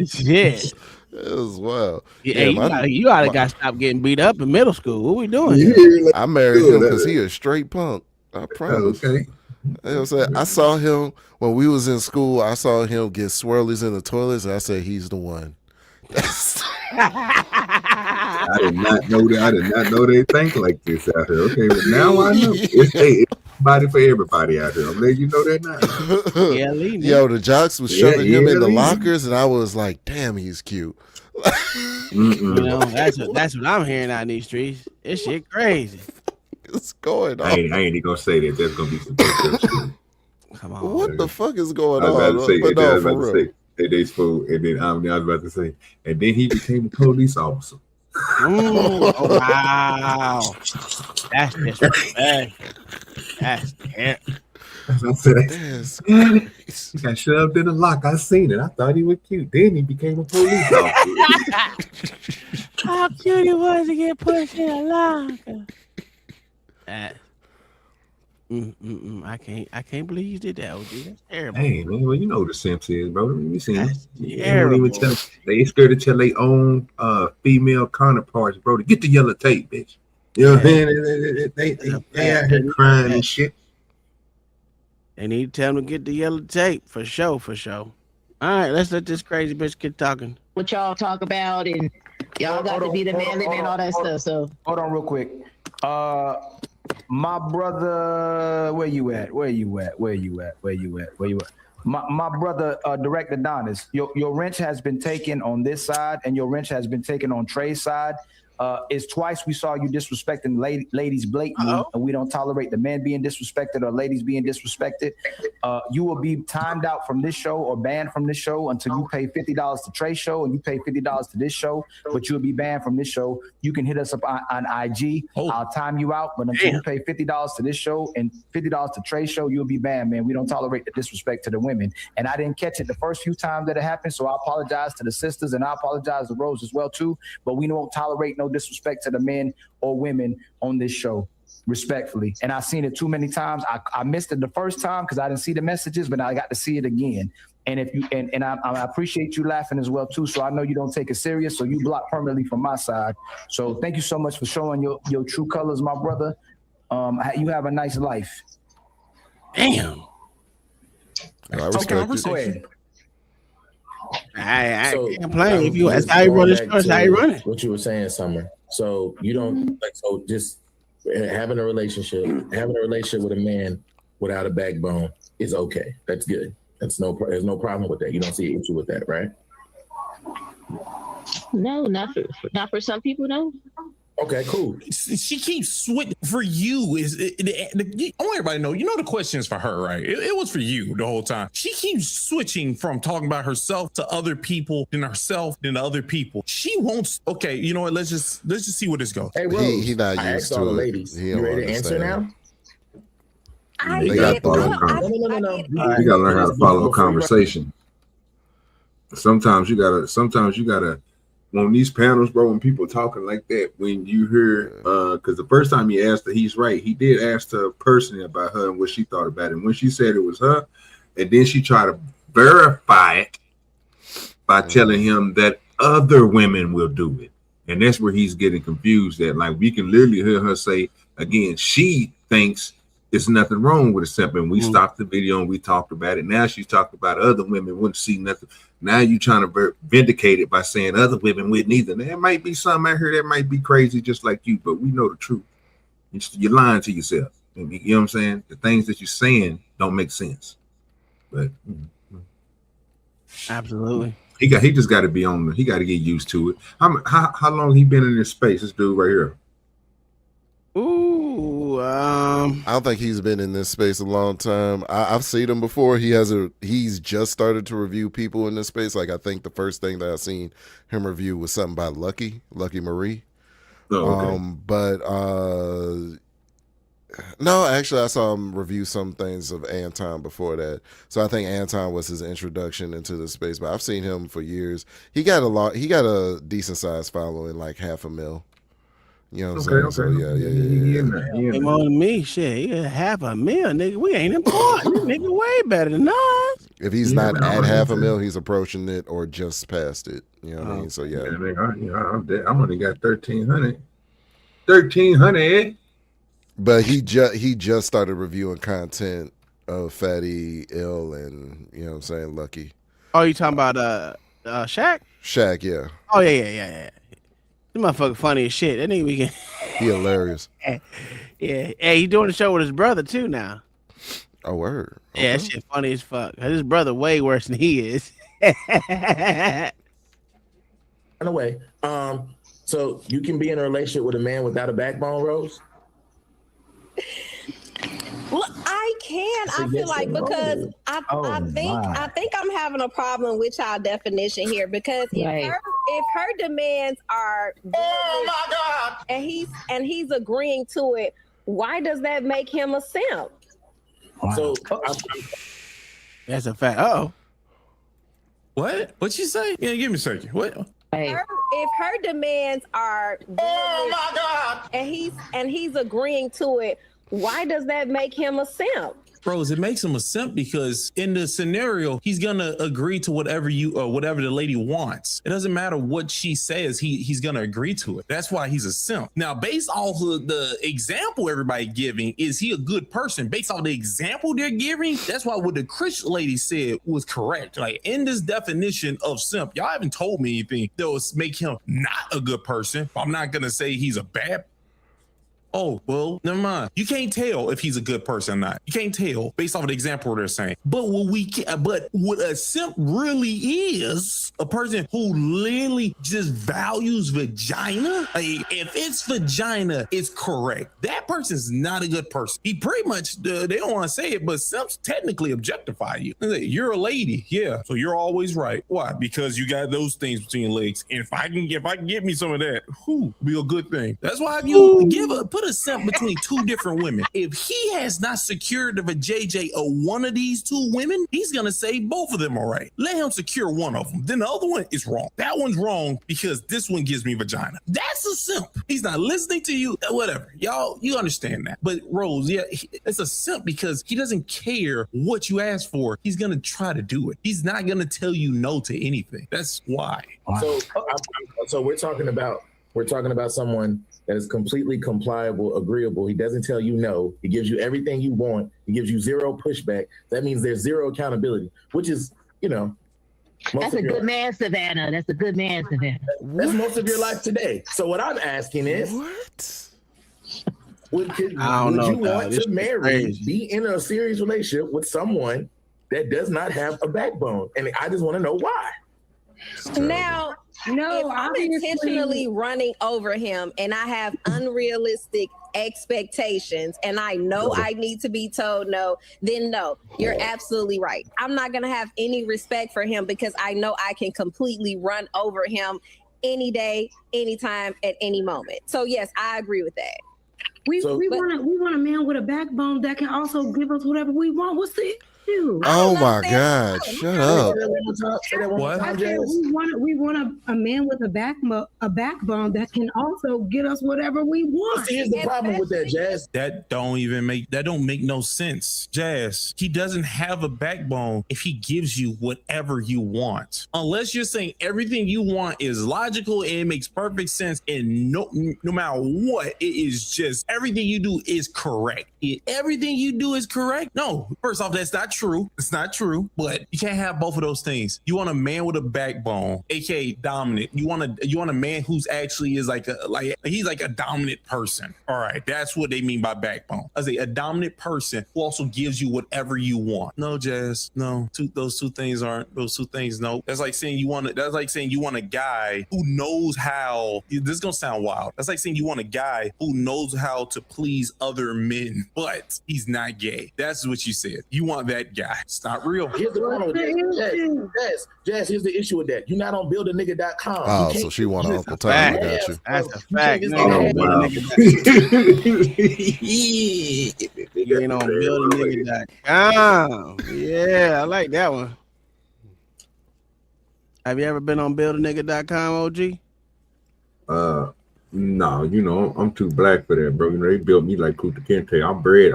Shit. That was wild. Yeah, you oughta got stopped getting beat up in middle school. What we doing? I married him because he a straight punk. I promise. Okay. You know what I'm saying? I saw him when we was in school. I saw him get swirlies in the toilets, and I said he's the one. I did not know that. I did not know they think like this out here. Okay, but now I know. It's body for everybody out here. I'm letting you know that now. Yo, the jocks was shoving him in the lockers, and I was like, "Damn, he's cute." You know, that's what I'm hearing out in these streets. This shit crazy. What's going on? I ain't even gonna say that. There's gonna be some pictures. Come on. What the fuck is going I was on? about to say, But I no, was for about to real. say, and they spoke, and then I was about to say, and then he became a police officer. Oh, wow. That's disrespect. That's terrible. I said, he got shoved in the lock. I seen it. I thought he was cute. Then he became a police officer. How cute it was to get pushed in a locker. I can't believe you did that, OG. That's terrible. Hey man, well you know what the Simps is, bro. We seen it. Terrible. They scared to tell their own female counterparts, bro, to get the yellow tape, bitch. You know what I'm saying? They out here crying and shit. They need to tell them to get the yellow tape for sure, for sure. All right, let's let this crazy bitch get talking. What y'all talk about, and y'all got to be the man and all that stuff. So hold on, real quick. My brother, where you at? My brother, Director Donis, your wrench has been taken on this side, and your wrench has been taken on Trey's side. It's twice we saw you disrespecting ladies blatantly, and we don't tolerate the men being disrespected or ladies being disrespected. You will be timed out from this show or banned from this show until you pay $50 to Trey's show and you pay $50 to this show, but you'll be banned from this show. You can hit us up on IG. I'll time you out, but until you pay $50 to this show and $50 to Trey's show, you'll be banned, man. We don't tolerate the disrespect to the women. And I didn't catch it the first few times that it happened, so I apologize to the sisters and I apologize to Rose as well too, but we don't tolerate no disrespect to the men or women on this show, respectfully. And I've seen it too many times. I missed it the first time because I didn't see the messages, but I got to see it again. And if you and I appreciate you laughing as well too. So I know you don't take it serious. So you block permanently from my side. So thank you so much for showing your true colors, my brother. You have a nice life. Damn. I respect it. Go ahead. I can't complain. If you ask how you run this course, how you run it. What you were saying, Summer. So you don't like, so just having a relationship with a man without a backbone is okay. That's good. There's no problem with that. You don't see an issue with that, right? no, not for some people. No. Okay, cool. She keeps switching for you. I want everybody to know, you know, the question is for her, right? It was for you the whole time. She keeps switching from talking about herself to other people, then herself, then to other people. She won't. Okay, you know what? Let's just see where this goes. Hey, Rose, he not I used asked all to the it. ladies. He You don't ready to answer understand. now? You gotta follow No. You gotta learn how to follow a conversation. Sometimes you gotta on these panels, bro, when people talking like that, when you hear because the first time he asked her, he's right. He did ask her personally about her and what she thought about it. And when she said it was her, and then she tried to verify it by telling him that other women will do it. And that's where he's getting confused at. Like, we can literally hear her say, again, she thinks there's nothing wrong with a simp. And we stopped the video and we talked about it. Now she's talking about other women wouldn't see nothing. Now you're trying to vindicate it by saying other women wouldn't either. There might be some out here that might be crazy just like you, but we know the truth. You're lying to yourself. You know what I'm saying? The things that you're saying don't make sense. But absolutely. He just got to be on. He got to get used to it. How long he been in this space? This dude right here. Ooh, I don't think he's been in this space a long time. I've seen him before. He's just started to review people in this space. Like, I think the first thing that I seen him review was something by Lucky Marie. Oh, okay. But no, actually, I saw him review some things of Anton before that. So I think Anton was his introduction into the space. But I've seen him for years. He got a decent sized following, like 500,000. You know what I'm saying? So yeah. Hey, more than me, shit. He got 500,000, nigga. We ain't important. This nigga way better than us. If he's not at 500,000, he's approaching it or just past it. You know what I mean? So yeah. I'm only got 1,300. 1,300. But he just started reviewing content of Fatty, Ill, and you know what I'm saying, Lucky. Oh, you talking about Shaq? Shaq, yeah. Oh yeah. This motherfucker funny as shit. That nigga we can. He hilarious. Yeah. Hey, he doing the show with his brother too now. Oh, word. Okay. Yeah, that shit funny as fuck. His brother way worse than he is. Hey, away. So you can be in a relationship with a man without a backbone, Rose? Well, I can. I feel like because I think I'm having a problem with y'all definition here because if her demands are my God and he's agreeing to it, why does that make him a simp? So that's a fact. Uh-oh. What you say? Yeah, give me a second. What? If her demands are my God and he's agreeing to it, why does that make him a simp? Rose, it makes him a simp because in the scenario, he's gonna agree to whatever the lady wants. It doesn't matter what she says, he's gonna agree to it. That's why he's a simp. Now, based off of the example everybody giving, is he a good person? Based on the example they're giving, that's why what the Christian lady said was correct. Like in this definition of simp, y'all haven't told me anything that would make him not a good person. I'm not gonna say he's a bad. Oh, well, never mind. You can't tell if he's a good person or not. You can't tell based off of the example they're saying. But what a simp really is, a person who literally just values vagina. Like, if it's vagina, it's correct. That person's not a good person. He pretty much, they don't want to say it, but simps technically objectify you. You're a lady. Yeah. So you're always right. Why? Because you got those things between your legs. And if I can get me some of that, be a good thing. That's why if you put a simp between two different women, if he has not secured the vajayjay of one of these two women, he's gonna say both of them are right. Let him secure one of them. Then the other one is wrong. That one's wrong because this one gives me vagina. That's a simp. He's not listening to you. Whatever. Y'all, you understand that. But Rose, yeah, it's a simp because he doesn't care what you ask for. He's gonna try to do it. He's not gonna tell you no to anything. That's why. So we're talking about someone that is completely compliable, agreeable. He doesn't tell you no. He gives you everything you want. He gives you zero pushback. That means there's zero accountability, which is, that's a good man, Savannah. That's a good man, Savannah. That's most of your life today. So what I'm asking is, would you want to be in a serious relationship with someone that does not have a backbone? And I just want to know why. Now, if I'm intentionally running over him and I have unrealistic expectations and I know I need to be told no, then no, you're absolutely right. I'm not going to have any respect for him because I know I can completely run over him any day, anytime, at any moment. So yes, I agree with that. We want a man with a backbone that can also give us whatever we want. What's the issue? Oh my God! Shut up. I said we want a man with a backbone that can also get us whatever we want. Here's the problem with that, Jazz. That don't make no sense, Jazz. He doesn't have a backbone if he gives you whatever you want. Unless you're saying everything you want is logical and it makes perfect sense, and no matter what, it is just everything you do is correct. Everything you do is correct. No, first off, that's not true. It's not true, but you can't have both of those things. You want a man with a backbone, aka dominant. You want a man who's actually is he's like a dominant person. All right, that's what they mean by backbone. I say a dominant person who also gives you whatever you want. No, Jazz. No, those two things aren't. Those two things. No. That's like saying you want a guy who knows how. This is gonna sound wild. That's like saying you want a guy who knows how to please other men, but he's not gay. That's what you said. You want that guy. It's not real. Here's the problem with that. Jazz, here's the issue with that. You're not on buildanigga.com. Oh, so she want Uncle Tom. I got you. That's a fact. You ain't on buildanigga.com. Yeah, I like that one. Have you ever been on buildanigga.com, OG? No, I'm too black for that, bro. They built me like Kuta Kente. I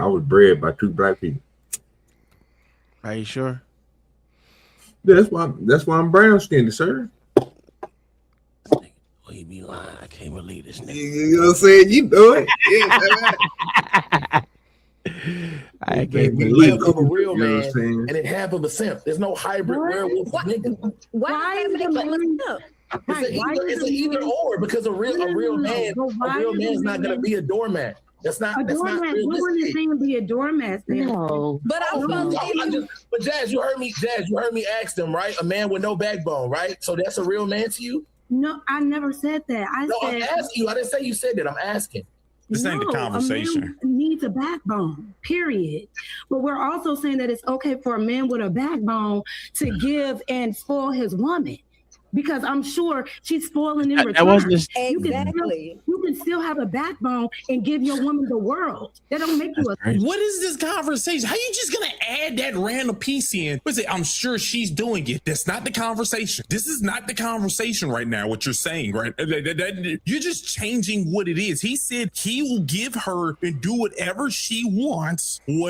was bred by two black people. Are you sure? Yeah, that's why I'm brown skinned, sir. Oh, he be lying. I can't believe this nigga. You know what I'm saying? You know it. I can't believe it. Of a real man and then half of a simp. There's no hybrid werewolf nigga. Why is it It's an either or, because a real man's not gonna be a doormat. That's not realistic. No one is saying be a doormat. No. But Jazz, you heard me ask them, right? A man with no backbone, right? So that's a real man to you? No, I never said that. I'm asking you. I didn't say you said that. I'm asking. This ain't the conversation. A man needs a backbone, period. But we're also saying that it's okay for a man with a backbone to give and spoil his woman. Because I'm sure she's spoiling in return. Exactly. You can still have a backbone and give your woman the world. That don't make you a. What is this conversation? How you just gonna add that random piece in? I'm sure she's doing it. That's not the conversation. This is not the conversation right now. What you're saying, right? You're just changing what it is. He said he will give her and do whatever she wants, no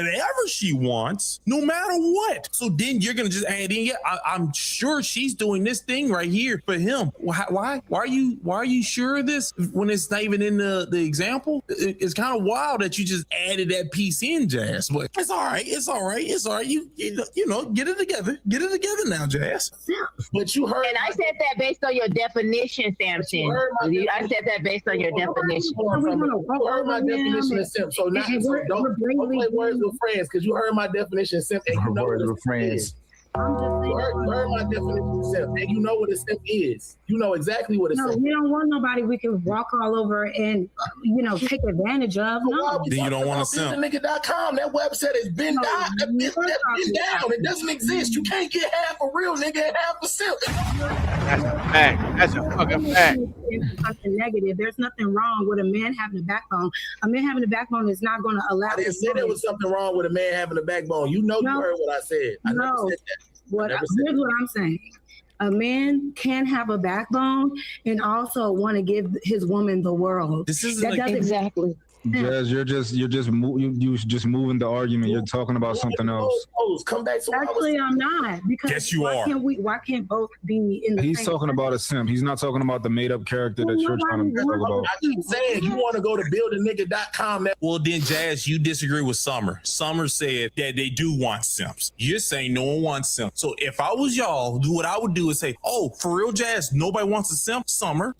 matter what. So then you're gonna just add in. Yeah, I'm sure she's doing this thing right here for him. Why are you sure of this when it's not even in the example? It's kind of wild that you just added that piece in, Jazz. But it's all right. You know, get it together now, Jazz. But you heard, and I said that based on your definition, Samson. I said that based on your definition. You heard my definition of simp. So now don't play words with friends, because you heard my definition of simp and you know what a simp is. You heard my definition of simp, and you know what a simp is. You know exactly what a simp is. We don't want nobody we can walk all over and take advantage of. No. Then you don't want a simp. DODIRTYNATION.com. That website has been down. That's been down. It doesn't exist. You can't get half a real nigga and half a simp. That's a fact. That's a fucking fact. Something negative. There's nothing wrong with a man having a backbone. A man having a backbone is not going to allow. I didn't say there was something wrong with a man having a backbone. You know, you heard what I said. I never said that. Here's what I'm saying. A man can have a backbone and also want to give his woman the world. This is exactly. Jazz, you're just moving the argument. You're talking about something else. Come back to Actually, I'm not, because yes, you are. Why can't both be in the He's same talking about a simp. He's not talking about the made-up character that you're trying to talk about. I keep saying you want to go to DODIRTYNATION.com. Well, then, Jazz, you disagree with Summer. Summer said that they do want simps. You're saying no one wants simps. So if I was y'all, what I would do is say, oh, for real, Jazz, nobody wants a simp? Summer,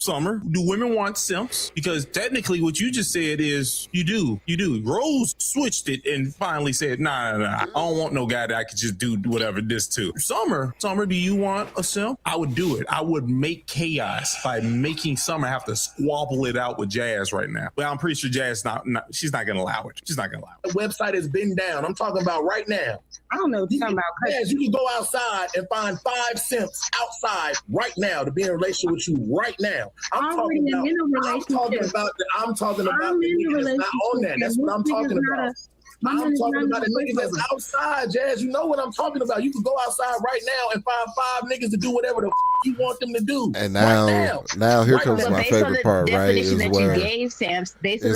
do women want simps? Because technically what you just said is you do. Rose switched it and finally said, nah, I don't want no guy that I could just do whatever this to. Summer, do you want a simp? I would do it. I would make chaos by making Summer have to squabble it out with Jazz right now. But I'm pretty sure Jazz she's not gonna allow it. She's not gonna allow it. The website has been down. I'm talking about right now. I don't know what you're talking about. Yes, you can go outside and find 5 simps outside right now to be in a relationship with you right now. I'm talking about the nigga that's not on that. That's what I'm talking about. I'm talking about the niggas that's outside, Jazz. You know what I'm talking about. You can go outside right now and find 5 niggas to do whatever the you want them to do. And now here comes my favorite part, right? Is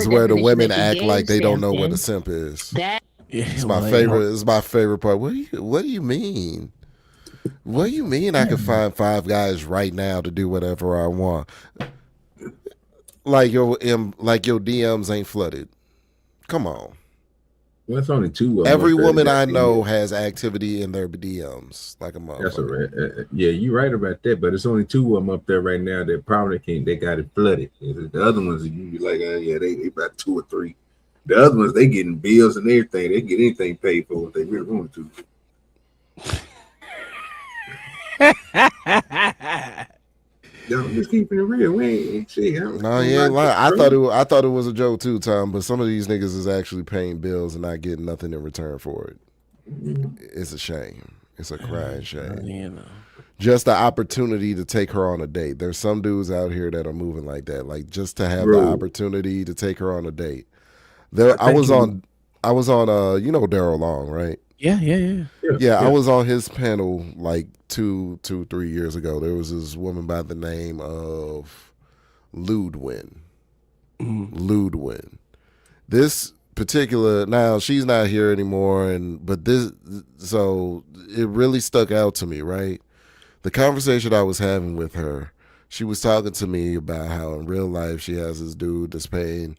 where the women act like they don't know what a simp is. It's my favorite. It's my favorite part. What do you mean? What do you mean I can find 5 guys right now to do whatever I want? Like your DMs ain't flooded. Come on. Well, it's only 2. Every woman I know has activity in their DMs, like a motherfucker. That's yeah, you're right about that. But it's only 2 of them up there right now that probably can't. They got it flooded. The other ones, you be like, yeah, they about 2 or 3. The other ones, they getting bills and everything. They get anything paid for what they really want to. Yo, just keeping it real. We ain't shit. No, yeah, I thought it was a joke too, Tom. But some of these niggas is actually paying bills and not getting nothing in return for it. It's a shame. It's a crying shame. Just the opportunity to take her on a date. There's some dudes out here that are moving like that, like just to have the opportunity to take her on a date. I was on you know Daryl Long, right? Yeah. I was on his panel like 3 years ago. There was this woman by the name of Ludwin. This particular, now she's not here anymore, so it really stuck out to me, right? The conversation I was having with her, she was talking to me about how in real life she has this dude that's paying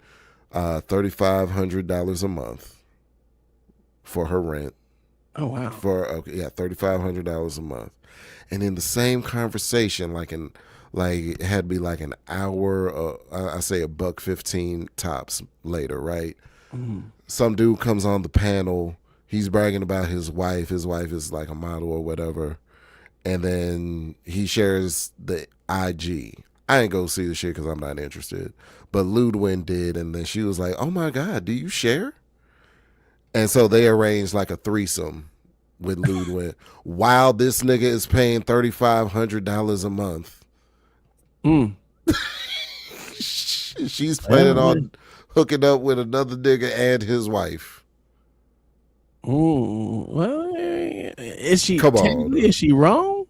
$3,500 a month for her rent. Oh wow! $3,500 a month, and in the same conversation, it had to be like an hour. I say $1.15 tops later, right? Some dude comes on the panel. He's bragging about his wife. His wife is like a model or whatever, and then he shares the IG I ain't go see the shit because I'm not interested. But Ludwin did, and then she was like, "Oh my God, do you share?" And so they arranged like a threesome with Ludwin while this nigga is paying $3,500 a month. She's planning on hooking up with another nigga and his wife. Well, is she? Come on, is she wrong?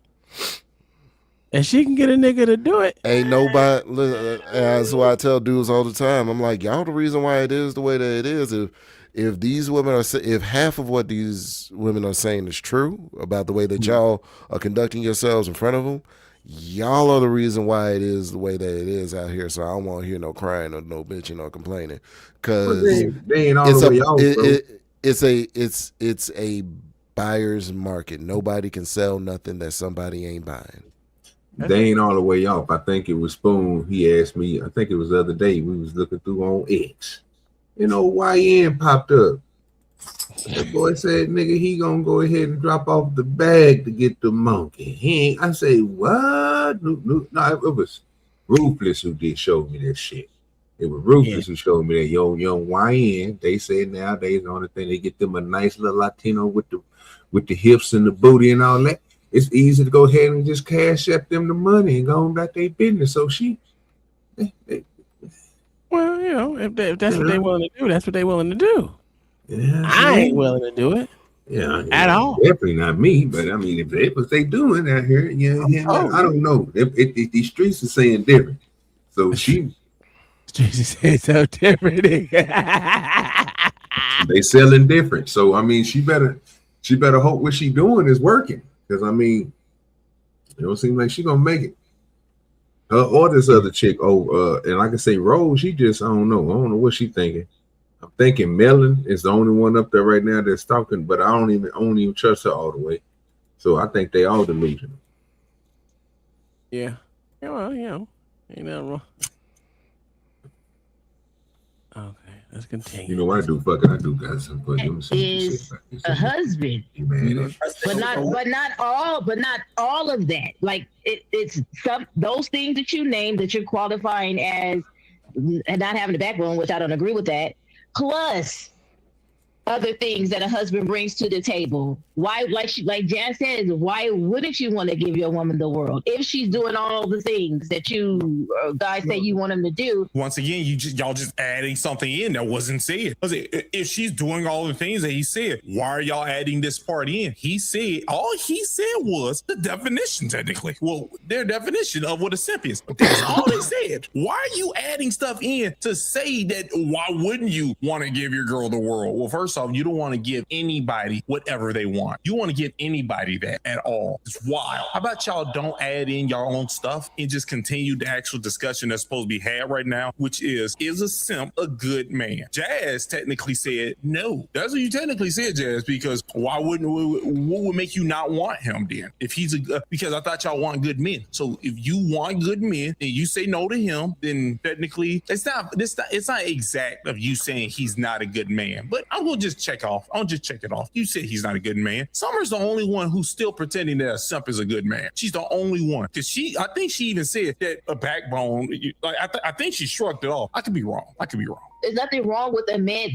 And she can get a nigga to do it. Ain't nobody. That's why I tell dudes all the time. I'm like, y'all the reason why it is the way that it is. If these women are, if half of what these women are saying is true about the way that y'all are conducting yourselves in front of them, y'all are the reason why it is the way that it is out here. So I don't want to hear no crying or no bitching or complaining, because it's a buyer's market. Nobody can sell nothing that somebody ain't buying. They ain't all the way off. I think it was Spoon. He asked me, I think it was the other day, we was looking through on X. YN popped up. The boy said, nigga, he gonna go ahead and drop off the bag to get the monkey. I say, what? No, it was Ruthless who did show me that shit. It was Ruthless who showed me that young YN. They say nowadays the only thing they get them a nice little Latino with the hips and the booty and all that. It's easy to go ahead and just cash up them the money and go on about their business. So well, if that's what they willing to do, that's what they willing to do. Yeah, I ain't willing to do it. Yeah, at all. Definitely not me. But I mean, if that's what they doing out here, I don't know. These streets are saying different. So streets are saying so different. They selling different. So I mean, she better hope what she doing is working. Because I mean, it don't seem like she gonna make it. Her or this other chick, and like I say, Rose, she just I don't know what she thinking. I'm thinking Melon is the only one up there right now that's talking, but I don't even trust her all the way. So I think they all delusional. Yeah. Well, ain't nothing wrong. Okay, let's continue. You know what I do? Fuck it, I do got some for you. Is a husband, but not all of that. Like it's some those things that you named that you're qualifying as not having a backbone, which I don't agree with that. Plus other things that a husband brings to the table. Why, like Jan says, why wouldn't you want to give your woman the world if she's doing all the things that you guys say you want them to do? Once again, y'all just adding something in that wasn't said. If she's doing all the things that he said, why are y'all adding this part in? He said all he said was the definition, technically. Well, their definition of what a simp is. That's all they said. Why are you adding stuff in to say that? Why wouldn't you want to give your girl the world? Well, first off, you don't want to give anybody whatever they want. You want to give anybody that at all. It's wild. How about y'all don't add in your own stuff and just continue the actual discussion that's supposed to be had right now, which is a simp a good man? Jazz technically said no. That's what you technically said, Jazz, because why wouldn't, what would make you not want him then? If he's because I thought y'all want good men. So if you want good men and you say no to him, then technically it's not exact of you saying he's not a good man. But I will just check it off. You said he's not a good man. Summer's the only one who's still pretending that a simp is a good man. She's the only one. Because I think she even said that a backbone, I think she shrugged it off. I could be wrong. There's nothing wrong with a man.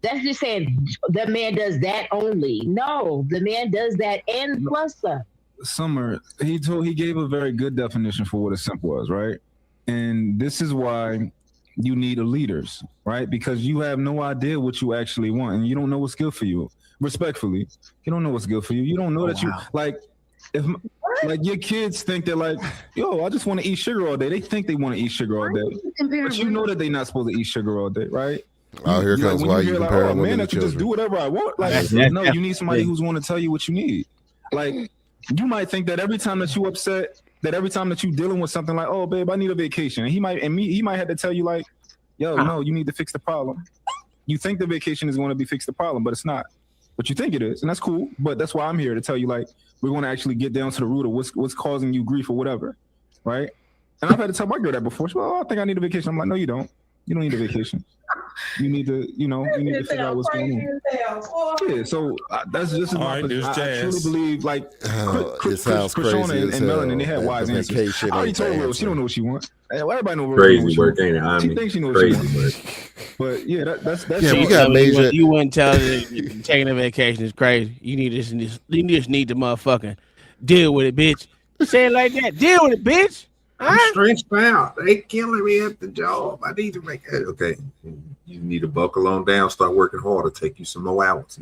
That's just saying the man does that only. No, the man does that and plus some. Summer, he gave a very good definition for what a simp was, right? And this is why you need leaders, right? Because you have no idea what you actually want, and you don't know what's good for you. Respectfully, you don't know what's good for you. You don't know that you if your kids think they're like, yo, I just want to eat sugar all day. They think they want to eat sugar all day, but you know that they're not supposed to eat sugar all day, right? Oh, here comes why you compare women man, I can just do whatever I want. No, you need somebody who's going to tell you what you need. Like, you might think that every time that you upset, that every time that you dealing with something like, oh, babe, I need a vacation, and he might have to tell you like, yo, no, you need to fix the problem. You think the vacation is going to be fix the problem, but it's not. But you think it is, and that's cool. But that's why I'm here to tell you, like, we're going to actually get down to the root of what's causing you grief or whatever, right? And I've had to tell my girl that before. She's like, oh, I think I need a vacation. I'm like, no, you don't. You don't need a vacation. You need to, you need to figure out what's going on. Yeah, so that's just my position. I truly believe, like, it sounds Krishona crazy and Melanie, they had wise answers. I already told her she don't know what she wants. Everybody knows crazy work, ain't it? I mean, she thinks she knows what she wants. But yeah, that's yeah. We got major. You wouldn't tell her taking a vacation is crazy. You just need to motherfucking deal with it, bitch. Say it like that. Deal with it, bitch. I'm stressed out. They killing me at the job. I need to make it. Okay. You need to buckle on down, start working harder, take you some more hours.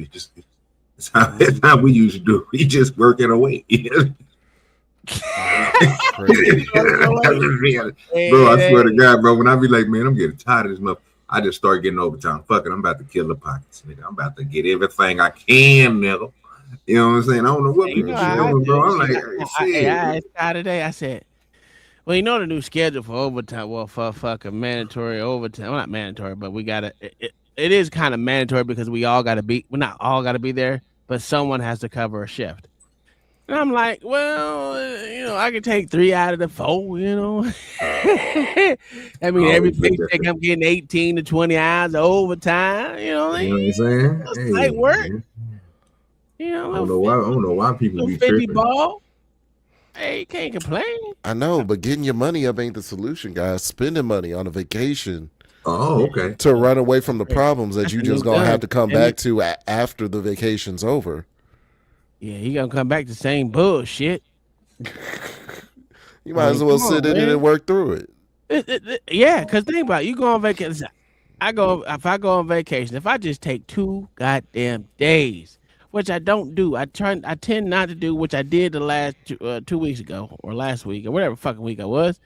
That's how we usually do. We just working away. Bro, I swear to God, bro, when I be like, man, I'm getting tired of this mother, I just start getting overtime. Fuck it, I'm about to kill the pockets, nigga. I'm about to get everything I can, nigga. You know what I'm saying? I don't know what people doing, bro. I'm like, I today. I said, well, you know the new schedule for overtime. Well, for fucking mandatory overtime. Well, not mandatory, but we gotta. It is kind of mandatory because we all gotta be. We're not all gotta be there, but someone has to cover a shift. And I'm like, well, I can take 3 out of the 4. I mean, every paycheck I'm getting 18 to 20 hours of overtime. You know what I'm saying? It's light work. I don't know why people be 50 tripping. ball. Hey, you can't complain. I know, but getting your money up ain't the solution, guys. Spending money on a vacation. Oh, okay. To run away from the problems that you just gonna have to come back to after the vacation's over. Yeah, you gonna come back to the same bullshit. You might as well sit in it and work through it. Yeah, because think about it. You go on vacation. If I go on vacation, if I just take 2 goddamn days, which I don't do. I tend not to do, which I did the last 2 weeks ago or last week or whatever fucking week I was.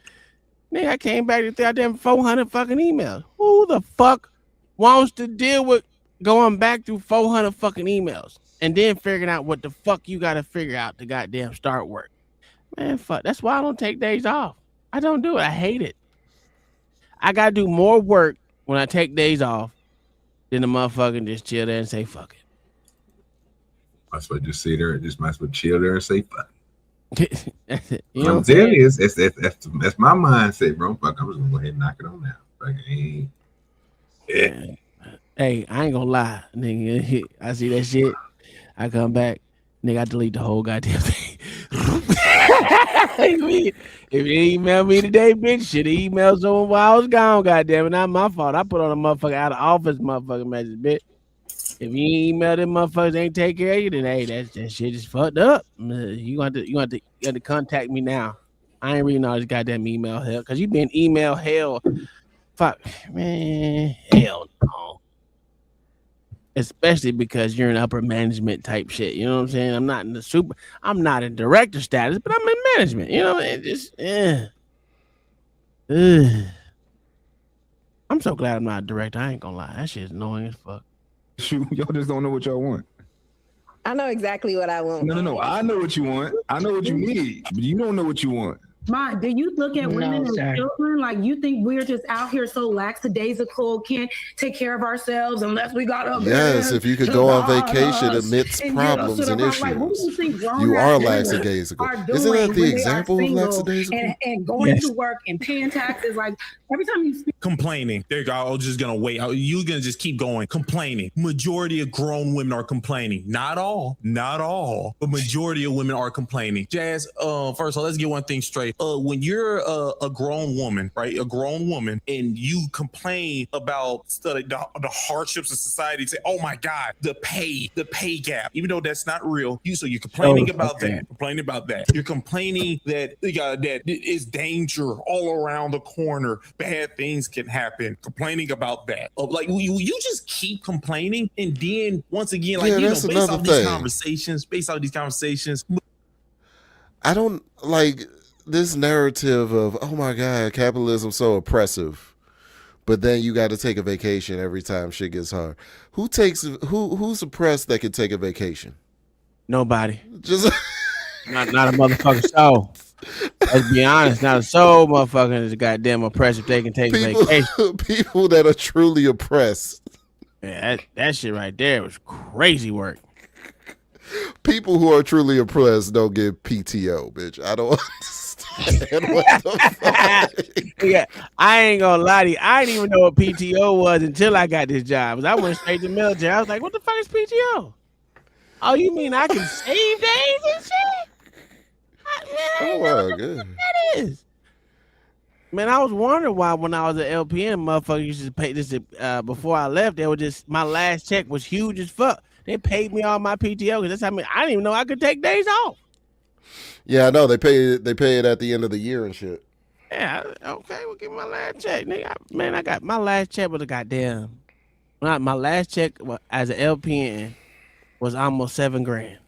Nigga, I came back to goddamn 400 fucking emails. Who the fuck wants to deal with going back through 400 fucking emails and then figuring out what the fuck you got to figure out to goddamn start work? Man, fuck. That's why I don't take days off. I don't do it. I hate it. I got to do more work when I take days off than the motherfucking just chill there and say fuck it. Might as well just sit there and might as well chill there and say fuck. You know I'm telling you, that's my mindset, bro. Fuck, I'm just gonna go ahead and knock it on now. Like, Hey, I ain't gonna lie, nigga. I see that shit. I come back, nigga. I delete the whole goddamn thing. If you email me today, bitch, should have emailed someone while I was gone. Goddamn it, not my fault. I put on a motherfucker out of office, motherfucking message, bitch. If you email them motherfuckers ain't take care of you, then hey, that shit is fucked up. You got to contact me now. I ain't reading all this goddamn email hell because you been email hell. Fuck, man, hell no. Especially because you're in upper management type shit. You know what I'm saying? I'm not in director status, but I'm in management. You know, it just I'm so glad I'm not a director. I ain't gonna lie, that shit is annoying as fuck. Y'all just don't know what y'all want. I know exactly what I want. No. I know what you want. I know what you need, but you don't know what you want. Ma, do you look at women as children? Like, you think we're just out here so lackadaisical, can't take care of ourselves unless we got up? Yes, if you could go on vacation amidst problems and issues, you are lackadaisical. Isn't that the example of lackadaisical? And going to work and paying taxes, like every time you speak. Complaining. There you go. I was just gonna wait. You're gonna just keep going. Complaining. Majority of grown women are complaining. Not all, but majority of women are complaining. Jazz. First of all, let's get one thing straight. When you're a grown woman, right? A grown woman, and you complain about the hardships of society, say, "Oh my God, the pay gap," even though that's not real. You're complaining about that. Complaining about that. You're complaining that that is danger all around the corner. Bad things can happen. Complaining about that. Like you just keep complaining, and then once again, like based off these conversations, I don't like this narrative of, oh my God, capitalism's so oppressive, but then you got to take a vacation every time shit gets hard. Who's oppressed that can take a vacation? Nobody. Just not a motherfucking soul. Let's be honest, not a soul motherfucker is goddamn oppressed if they can take a vacation. People that are truly oppressed. Yeah, that shit right there was crazy work. People who are truly oppressed don't get PTO, bitch. I don't understand. Yeah, I ain't gonna lie to you. I didn't even know what PTO was until I got this job. I went straight to the military. I was like, what the fuck is PTO? Oh, you mean I can save days and shit? Man, what that is. Man, I was wondering why when I was at LPN, motherfucker used to pay this before I left. They were just my last check was huge as fuck. They paid me all my PTO because that's how I didn't even know I could take days off. Yeah, I know they pay it at the end of the year and shit. Yeah, okay, we'll give me my last check, nigga. I got my last check was a goddamn. My last check as an LPN was almost $7,000.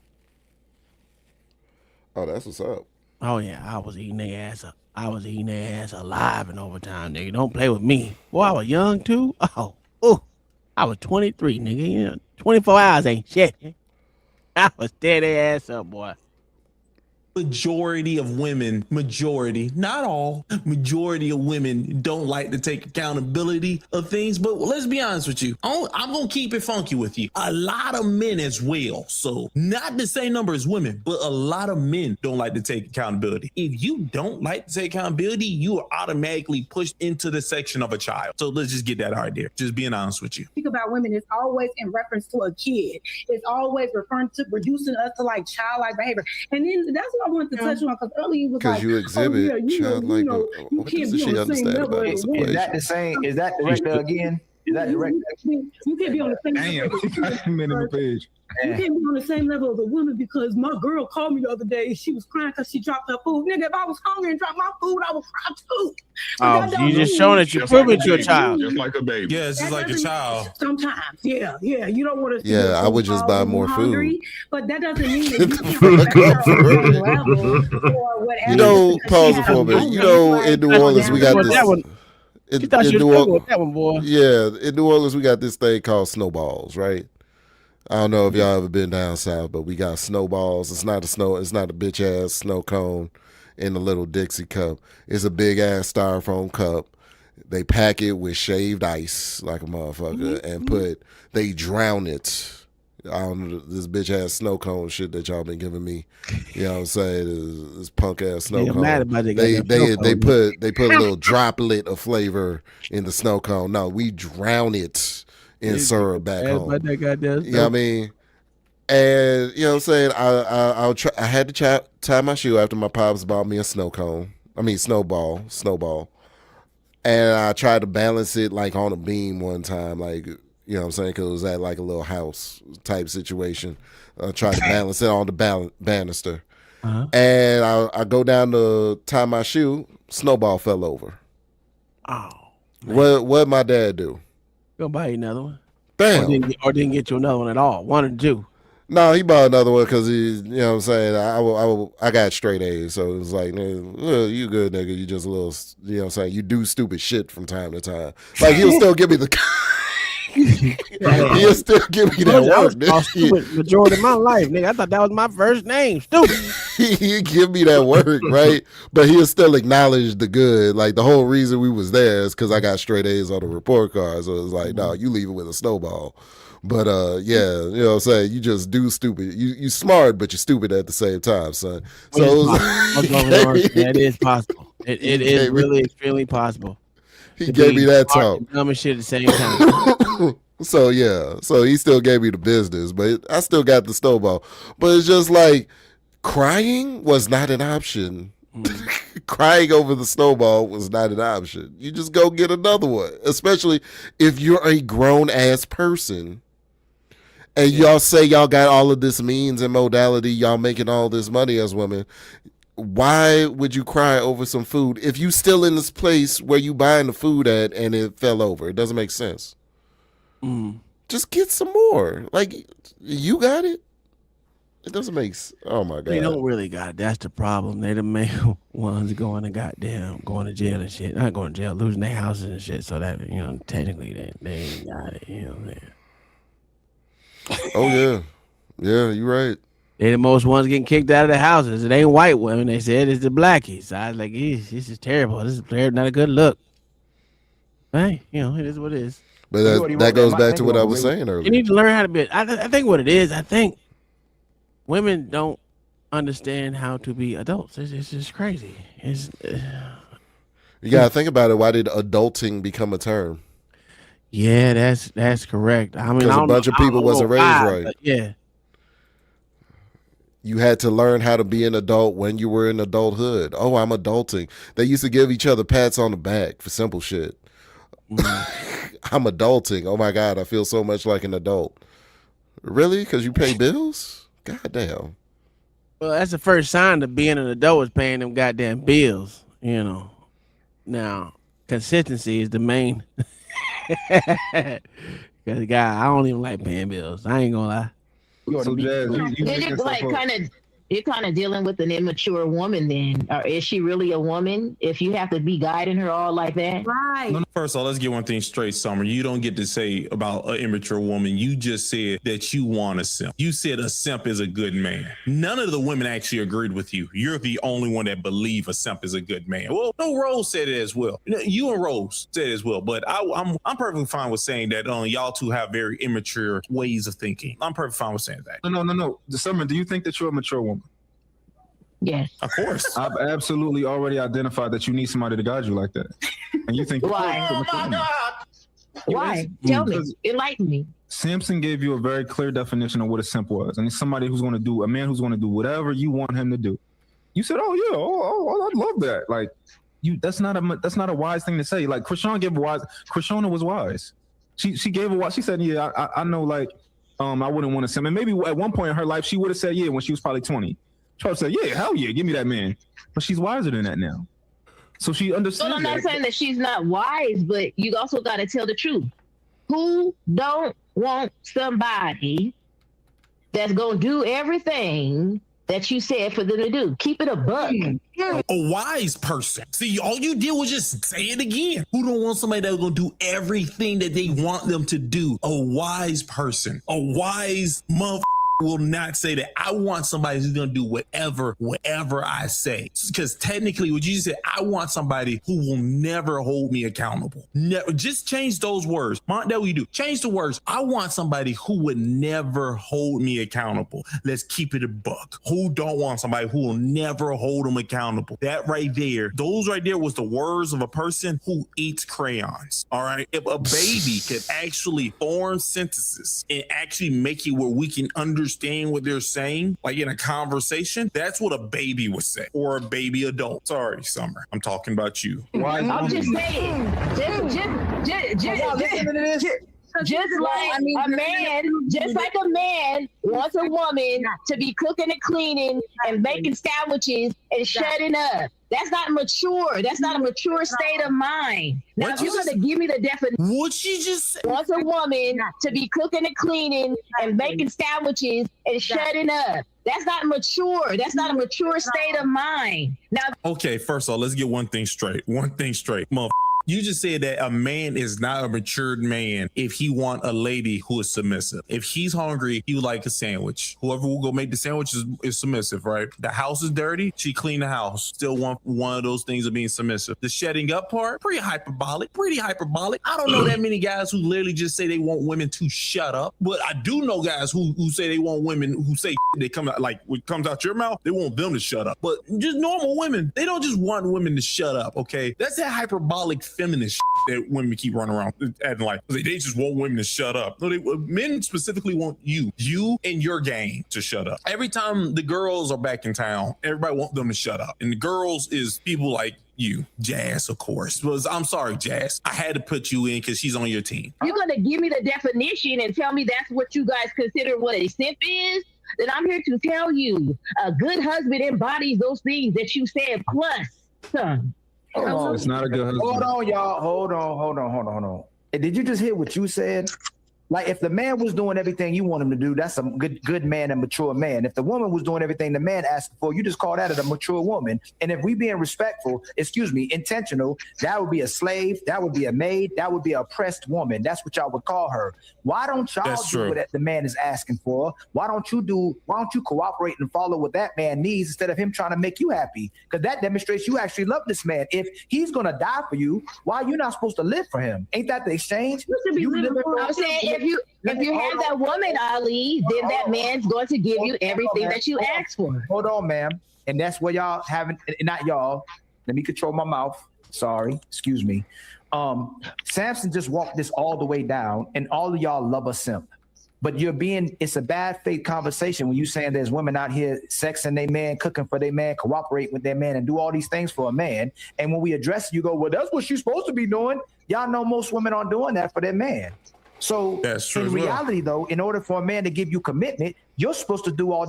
Oh, that's what's up. Oh yeah, I was eating their ass up. I was eating their ass alive in overtime, nigga. Don't play with me. Boy, I was young too. I was 23, nigga. You know, 24 hours ain't shit. I was tearing their ass up, boy. Majority of women, not all, majority of women don't like to take accountability of things. But let's be honest with you. I'm going to keep it funky with you. A lot of men as well. So not the same number as women, but a lot of men don't like to take accountability. If you don't like to take accountability, you are automatically pushed into the section of a child. So let's just get that out there. Just being honest with you. Think about women, it's always in reference to a kid. It's always referring to reducing us to like childlike behavior. And then that's what I wanted to touch on because earlier you was like, you exhibit childlike. You can't be on the same level as a woman. Is that the same? Is that director again? Is that director? You can't be on the same level. Page. You can't be on the same level as a woman because my girl called me the other day. She was crying because she dropped her food. Nigga, if I was hungry and dropped my food, I would cry too. Oh, you just showing that you're proving to a child. Just like a baby. Yeah, it's just like a child. Sometimes, yeah. You don't want to. Yeah, I would just buy more food. But that doesn't mean that you can't or whatever. You know, pause it for a minute. You know, in New Orleans, we got this. In New Orleans, yeah, in New Orleans, we got this thing called snowballs, right? I don't know if y'all ever been down south, but we got snowballs. It's not a bitch ass snow cone in a little Dixie cup. It's a big ass styrofoam cup. They pack it with shaved ice like a motherfucker and they drown it. I don't know, this bitch ass snow cone shit that y'all been giving me. You know what I'm saying? This punk ass snow cone. They put a little droplet of flavor in the snow cone. No, we drown it in syrup back home. You know what I mean? And you know what I'm saying? I had to tie my shoe after my pops bought me a snowball. And I tried to balance it like on a beam one time, like, you know what I'm saying? Because it was at like a little house type situation. I tried to balance it on the banister. And I go down to tie my shoe, snowball fell over. Oh. What my dad do? Go buy you another one. Bam. Or didn't get you another one at all. One or two. No, he bought another one because you know what I'm saying? I got straight A's. So it was like, you good, nigga. You just a little, you know what I'm saying? You do stupid shit from time to time. Like, he'll still give me the... He'll still give me that work. Stupid majority of my life, nigga. I thought that was my first name. Stupid. He'll give me that work, right? But he'll still acknowledge the good. Like, the whole reason we was there is because I got straight A's on the report card. So it was like, no, you leave it with a snowball. But yeah, you know what I'm saying? You just do stupid. You smart, but you're stupid at the same time, son. So it is possible. It is really extremely possible. He gave me that talk. Dumb and shit at the same time. So yeah, so he still gave me the business, but I still got the snowball. But it's just like crying was not an option. Crying over the snowball was not an option. You just go get another one, especially if you're a grown ass person. And y'all say y'all got all of this means and modality, y'all making all this money as women. Why would you cry over some food if you still in this place where you buying the food at and it fell over? It doesn't make sense. Just get some more. Like, you got it. It doesn't make sense. Oh my God. They don't really got it. That's the problem. They the main ones going to jail and shit. Not going to jail, losing their houses and shit. So that, you know, technically they ain't got it. You know what I'm saying? Oh yeah. Yeah, you're right. They the most ones getting kicked out of the houses. It ain't white women. They said it's the blackies. I was like, this is terrible. This is not a good look. Hey, you know, it is what it is. But that goes back to what I was saying earlier. You need to learn how to be. I think what it is, I think women don't understand how to be adults. It's just crazy. You gotta think about it. Why did adulting become a term? Yeah, that's correct. I mean, Because a bunch of people wasn't raised right. Yeah. You had to learn how to be an adult when you were in adulthood. Oh, I'm adulting. They used to give each other pats on the back for simple shit. I'm adulting. Oh my God, I feel so much like an adult. Really? Because you pay bills? God damn. Well, that's the first sign of being an adult is paying them goddamn bills, you know. Now, consistency is the main. Because, God, I don't even like paying bills. I ain't gonna lie. So, Jazz, you're kind of dealing with an immature woman then. Or is she really a woman if you have to be guiding her all like that? Right. No, first of all, let's get one thing straight, Summer. You don't get to say about an immature woman. You just said that you want a simp. You said a simp is a good man. None of the women actually agreed with you. You're the only one that believe a simp is a good man. Well, no, Rose said it as well. You and Rose said it as well. But I'm perfectly fine with saying that y'all two have very immature ways of thinking. I'm perfectly fine with saying that. No. Summer, do you think that you're a mature woman? Yes. Of course. I've absolutely already identified that you need somebody to guide you like that. And you think why? Why? Tell me. Enlighten me. Samson gave you a very clear definition of what a simp was. And it's somebody who's going to do, a man who's going to do whatever you want him to do. You said, oh yeah, I'd love that. Like, that's not a wise thing to say. Like, Krishana was wise. She gave a wise, she said, yeah, I know, like, I wouldn't want to simp. And maybe at one point in her life, she would have said yeah when she was probably 20. Charles said, yeah, hell yeah, give me that man. But she's wiser than that now. So she understands. So I'm not saying that she's not wise, but you also got to tell the truth. Who don't want somebody that's going to do everything that you said for them to do? Keep it a buck. A wise person. See, all you did was just say it again. Who don't want somebody that's going to do everything that they want them to do? A wise person. A wise motherfucker will not say that. I want somebody who's going to do whatever I say. Because technically what you said, I want somebody who will never hold me accountable. Never. Just change those words. That what you do. Change the words. I want somebody who would never hold me accountable. Let's keep it a buck. Who don't want somebody who will never hold them accountable? That right there, those right there was the words of a person who eats crayons. All right. If a baby could actually form sentences and actually make it where we can understand what they're saying, like in a conversation, that's what a baby would say, or a baby adult. Sorry, Summer, I'm talking about you. I'm just saying, just like a man wants a woman to be cooking and cleaning and making sandwiches and shutting up. That's not mature. That's not a mature state of mind. Now, if you're going to give me the definition, what you just said? Wants a woman to be cooking and cleaning and making sandwiches and shutting up. That's not mature. That's not a mature state of mind. Now, okay, first of all, let's get one thing straight. Motherfucker. You just said that a man is not a matured man if he want a lady who is submissive. If he's hungry, he would like a sandwich. Whoever will go make the sandwich is submissive, right? The house is dirty, she clean the house. Still one of those things of being submissive. The shutting up part, pretty hyperbolic. I don't know that many guys who literally just say they want women to shut up, but I do know guys who say they want women who say they come out, like what comes out your mouth, they want them to shut up. But just normal women, they don't just want women to shut up, okay? That's that hyperbolic feminist that women keep running around acting like they just want women to shut up. No, men specifically want you and your gang to shut up. Every time the girls are back in town, everybody wants them to shut up. And the girls is people like you, Jazz, of course. I'm sorry, Jazz. I had to put you in because she's on your team. You're going to give me the definition and tell me that's what you guys consider what a simp is? Then I'm here to tell you a good husband embodies those things that you said plus some. It's not a good husband. Hold on, y'all. Hold on. And did you just hear what you said? Like, if the man was doing everything you want him to do, that's a good man and mature man. If the woman was doing everything the man asked for, you just call that a mature woman. And if we being respectful, intentional, that would be a slave, that would be a maid, that would be an oppressed woman. That's what y'all would call her. Why don't y'all do what the man is asking for? Why don't you cooperate and follow what that man needs instead of him trying to make you happy? Because that demonstrates you actually love this man. If he's gonna die for you, why are you not supposed to live for him? Ain't that the exchange? I'm saying if you have that woman, Ali, then that man's going to give you everything that you asked for. Hold on, ma'am. And that's where y'all haven't, not y'all. Let me control my mouth. Sorry, excuse me. Samson just walked this all the way down, and all of y'all love a simp. But it's a bad faith conversation when you saying there's women out here sexing their man, cooking for their man, cooperate with their man, and do all these things for a man. And when we address it, you go, well, that's what she's supposed to be doing. Y'all know most women aren't doing that for their man. So in reality, though, in order for a man to give you commitment, you're supposed to do all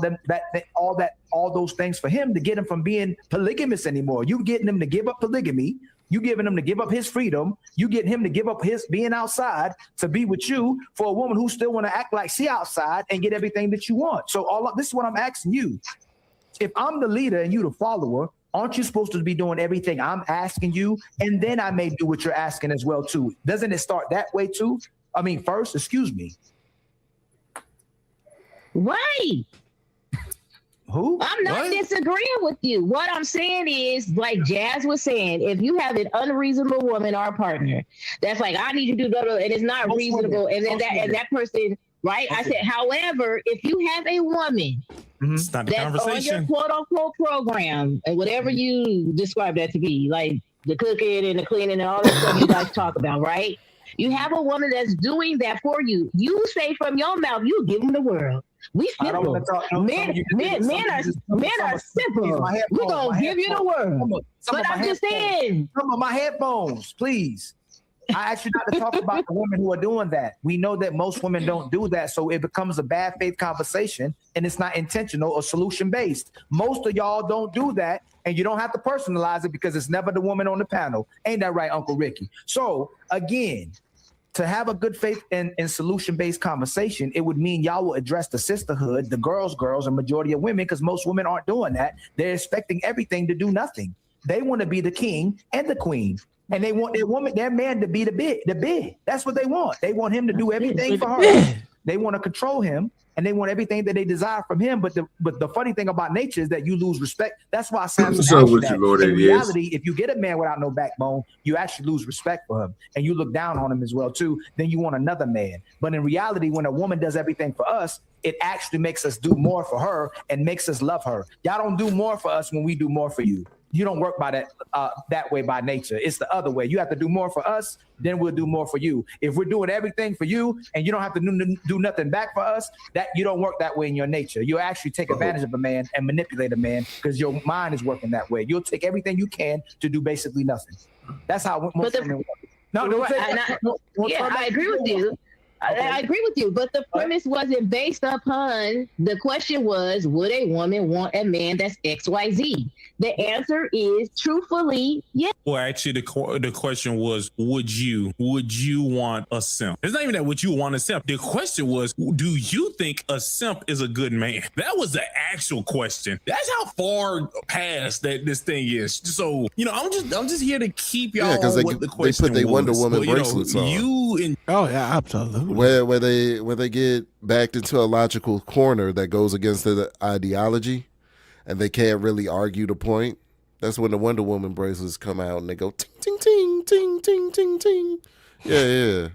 those things for him to get him from being polygamous anymore. You getting him to give up polygamy. You giving him to give up his freedom. You getting him to give up his being outside to be with you for a woman who still want to act like she outside and get everything that you want. So this is what I'm asking you. If I'm the leader and you the follower, aren't you supposed to be doing everything I'm asking you? And then I may do what you're asking as well, too. Doesn't it start that way, too? I mean, first, excuse me. Right. Who? I'm not disagreeing with you. What I'm saying is, like Jazz was saying, if you have an unreasonable woman or partner, that's like, I need you to do blah, blah, and it's not reasonable, and then that person, right? I said, however, if you have a woman it's not that's on your quote unquote program, and whatever you describe that to be, like the cooking and the cleaning and all that stuff you guys talk about, right? You have a woman that's doing that for you. You say from your mouth, you give them the world. We simple. Men are simple. We're gonna give you the world. But I'm just saying. Some of my headphones, please. I asked you not to talk about the women who are doing that. We know that most women don't do that, so it becomes a bad faith conversation, and it's not intentional or solution based. Most of y'all don't do that, and you don't have to personalize it because it's never the woman on the panel. Ain't that right, Uncle Ricky? So again, to have a good faith and solution-based conversation, it would mean y'all will address the sisterhood, the girls, and majority of women, because most women aren't doing that. They're expecting everything to do nothing. They want to be the king and the queen. And they want their man to be the big. That's what they want. They want him to do everything for her. They want to control him, and they want everything that they desire from him. But the funny thing about nature is that you lose respect. That's why Samson asked you that. In reality, if you get a man without no backbone, you actually lose respect for him, and you look down on him as well too. Then you want another man. But in reality, when a woman does everything for us, it actually makes us do more for her and makes us love her. Y'all don't do more for us when we do more for you. You don't work by that way by nature. It's the other way. You have to do more for us, then we'll do more for you. If we're doing everything for you and you don't have to do nothing back for us, that you don't work that way in your nature. You actually take advantage of a man and manipulate a man because your mind is working that way. You'll take everything you can to do basically nothing. That's how most women work. I agree with you. I agree with you, but the premise wasn't based upon, the question was, would a woman want a man that's XYZ? The answer is, truthfully, yes. Well, actually, the question was, would you want a simp? It's not even that would you want a simp. The question was, do you think a simp is a good man? That was the actual question. That's how far past that this thing is. So, I'm just here to keep y'all on what the question was. They put their Wonder Woman bracelets on. Oh yeah, absolutely. Where they get backed into a logical corner that goes against the ideology, and they can't really argue the point. That's when the Wonder Woman bracelets come out and they go ting ting ting ting ting ting ting. Yeah.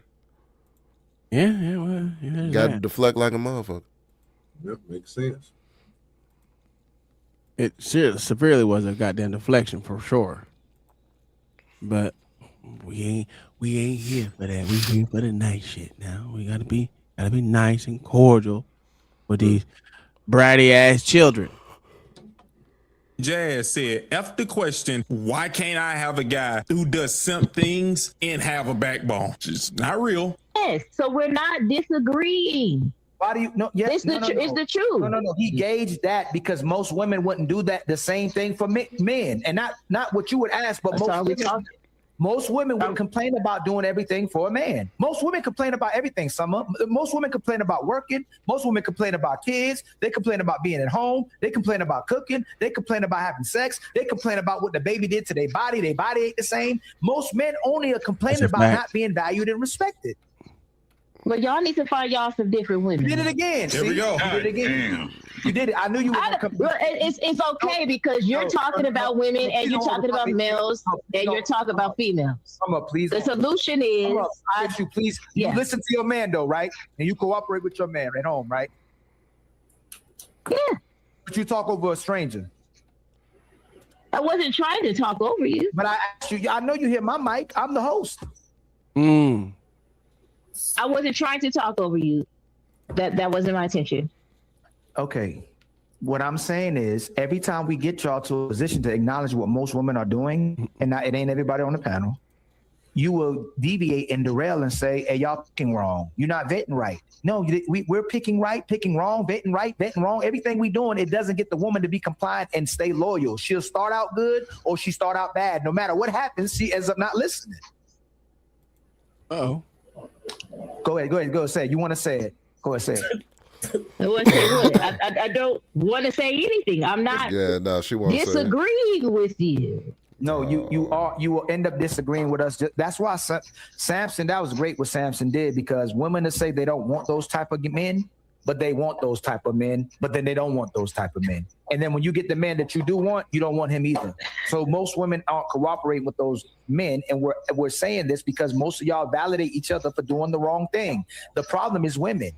Well, got to deflect like a motherfucker. Yep, makes sense. It severely was a goddamn deflection for sure. But we ain't here for that. We here for the nice shit now. We gotta be nice and cordial with these bratty ass children. Jazz said, F the question, why can't I have a guy who does simp things and have a backbone? It's not real. Yes, so we're not disagreeing. Why do you know? Yes, it's the truth. No. He gauged that because most women wouldn't do that the same thing for men, and not what you would ask, but most women would complain about doing everything for a man. Most women complain about everything, most women complain about working. Most women complain about kids. They complain about being at home. They complain about cooking. They complain about having sex. They complain about what the baby did to their body. Their body ain't the same. Most men only are complaining about not being valued and respected. But y'all need to find y'all some different women. You did it again. There we go. You did it again. Damn. You did it. I knew you were going to come. It's okay because you're talking about women and you're talking about males and you're talking about females. Please. The solution is, I ask you, please. You listen to your man though, right? And you cooperate with your man at home, right? Yeah. But you talk over a stranger. I wasn't trying to talk over you. But I asked you. I know you hear my mic. I'm the host. I wasn't trying to talk over you. That wasn't my intention. Okay. What I'm saying is every time we get y'all to a position to acknowledge what most women are doing, and it ain't everybody on the panel, you will deviate and derail and say, hey, y'all picking wrong. You're not vetting right. No, we're picking right, picking wrong, vetting right, vetting wrong. Everything we doing, it doesn't get the woman to be compliant and stay loyal. She'll start out good or she start out bad. No matter what happens, she ends up not listening. Uh-oh. Go ahead, say it. You want to say it. Go ahead, say it. I don't want to say anything. I'm not she won't disagreeing with you. No, you will end up disagreeing with us. That's why Samson, that was great what Samson did, because women that say they don't want those type of men, but they want those type of men, but then they don't want those type of men. And then when you get the man that you do want, you don't want him either. So most women aren't cooperating with those men. And we're saying this because most of y'all validate each other for doing the wrong thing. The problem is women.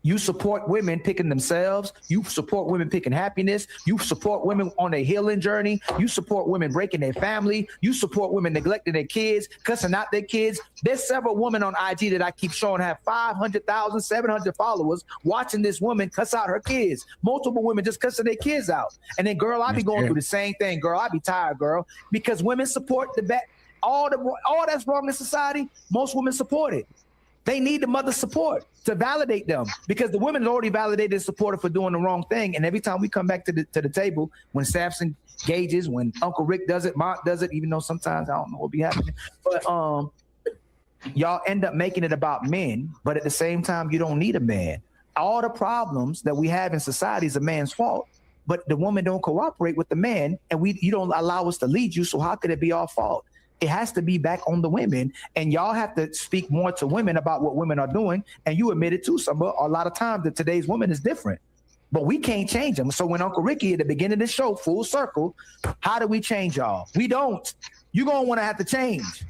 You support women picking themselves. You support women picking happiness. You support women on a healing journey. You support women breaking their family. You support women neglecting their kids, cussing out their kids. There's several women on IG that I keep showing have 500,000, 700 followers watching this woman cuss out her kids. Multiple women just cussing their kids out. And then, girl, I be going through the same thing, girl. I be tired, girl, because women support the back. All that's wrong in society, most women support it. They need the mother's support to validate them, because the women already validated and supported for doing the wrong thing. And every time we come back to the table, when Samson gauges, when Uncle Rick does it, Mark does it, even though sometimes I don't know what be happening, but y'all end up making it about men. But at the same time, you don't need a man. All the problems that we have in society is a man's fault. But the woman don't cooperate with the man, and you don't allow us to lead you. So how could it be our fault? It has to be back on the women, and y'all have to speak more to women about what women are doing. And you admitted to a lot of times that today's woman is different, but we can't change them. So when Uncle Ricky at the beginning of the show, full circle, how do we change y'all? We don't. You're going to want to have to change.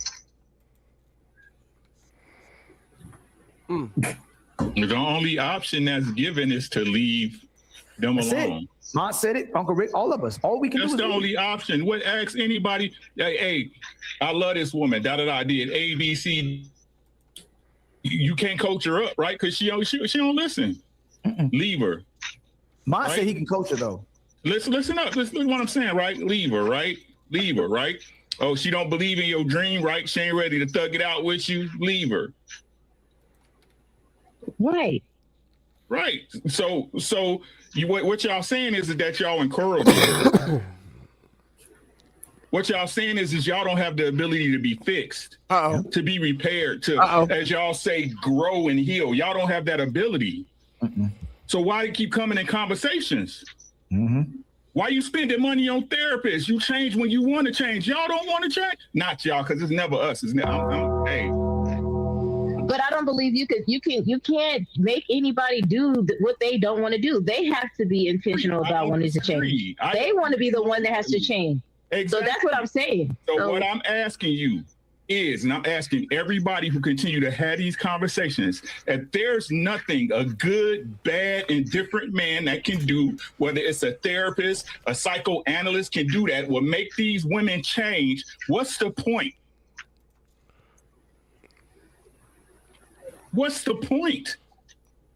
The only option that's given is to leave them alone. Mom said it, Uncle Rick, all of us. All we can do is the only option. What ask anybody, hey, I love this woman, I did A, B, C. You can't coach her up, right? Because she don't listen. Leave her. Mom said he can coach her though. Listen up. Listen to what I'm saying, right? Leave her, right? Leave her, right? Oh, she don't believe in your dream, right? She ain't ready to thug it out with you. Leave her. Right. Right. So what y'all saying is that y'all encourage it. What y'all saying is y'all don't have the ability to be fixed, to be repaired, to, as y'all say, grow and heal. Y'all don't have that ability. So why do you keep coming in conversations? Why you spending money on therapists? You change when you want to change. Y'all don't want to change? Not y'all, because it's never us. It's never, hey. But I don't believe you can't make anybody do what they don't want to do. They have to be intentional about wanting to change. They want to be the one that has to change. Exactly. So that's what I'm saying. So what I'm asking you is, and I'm asking everybody who continue to have these conversations, if there's nothing a good, bad, indifferent man that can do, whether it's a therapist, a psychoanalyst can do that, will make these women change, what's the point? What's the point?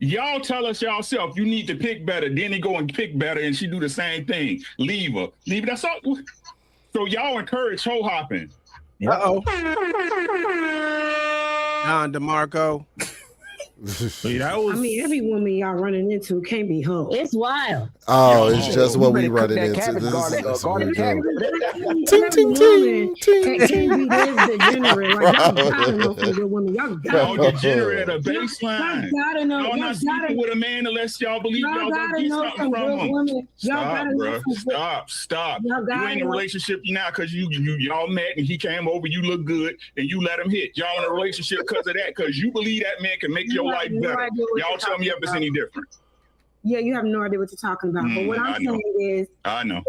Y'all tell us yourself you need to pick better. Then they go and pick better, and she do the same thing. Leave her. Leave her. That's all. So y'all encourage hoe hopping. Uh-oh. Don DeMarco. I mean, every woman y'all running into can't be hoe. It's wild. Oh, it's just what we running into. This is Every woman can't be this degenerate. Like, y'all gotta know some good women. Y'all gotta degenerate at a baseline. Y'all gotta know. Y'all not sleeping with a man unless y'all believe y'all gonna get something from him. Stop. You ain't in a relationship now because y'all met and he came over, you look good, and you let him hit. Y'all in a relationship because of that, because you believe that man can make your life better. Y'all tell me if it's any different. Yeah, you have no idea what you're talking about. But what I'm saying is, I know.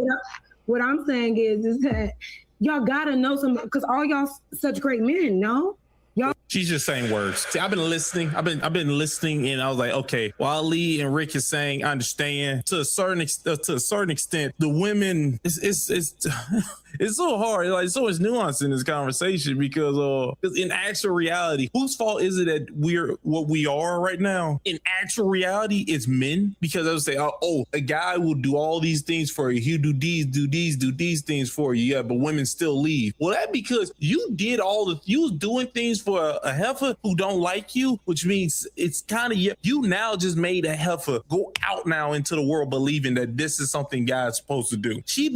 What I'm saying is that y'all gotta know something, because all y'all such great men, no? Y'all. She's just saying words. See, I've been listening. I've been listening, and I was like, okay. While Ali and Rick is saying, I understand to a certain extent. The women, it's so hard. Like, so much nuance in this conversation because in actual reality, whose fault is it that we're what we are right now? In actual reality, it's men, because I would say, oh, a guy will do all these things for you. He'll do these things for you. Yeah, but women still leave. Well, that's because you was doing things for a heifer who don't like you, which means it's kind of you now just made a heifer go out now into the world believing that this is something God's supposed to do. She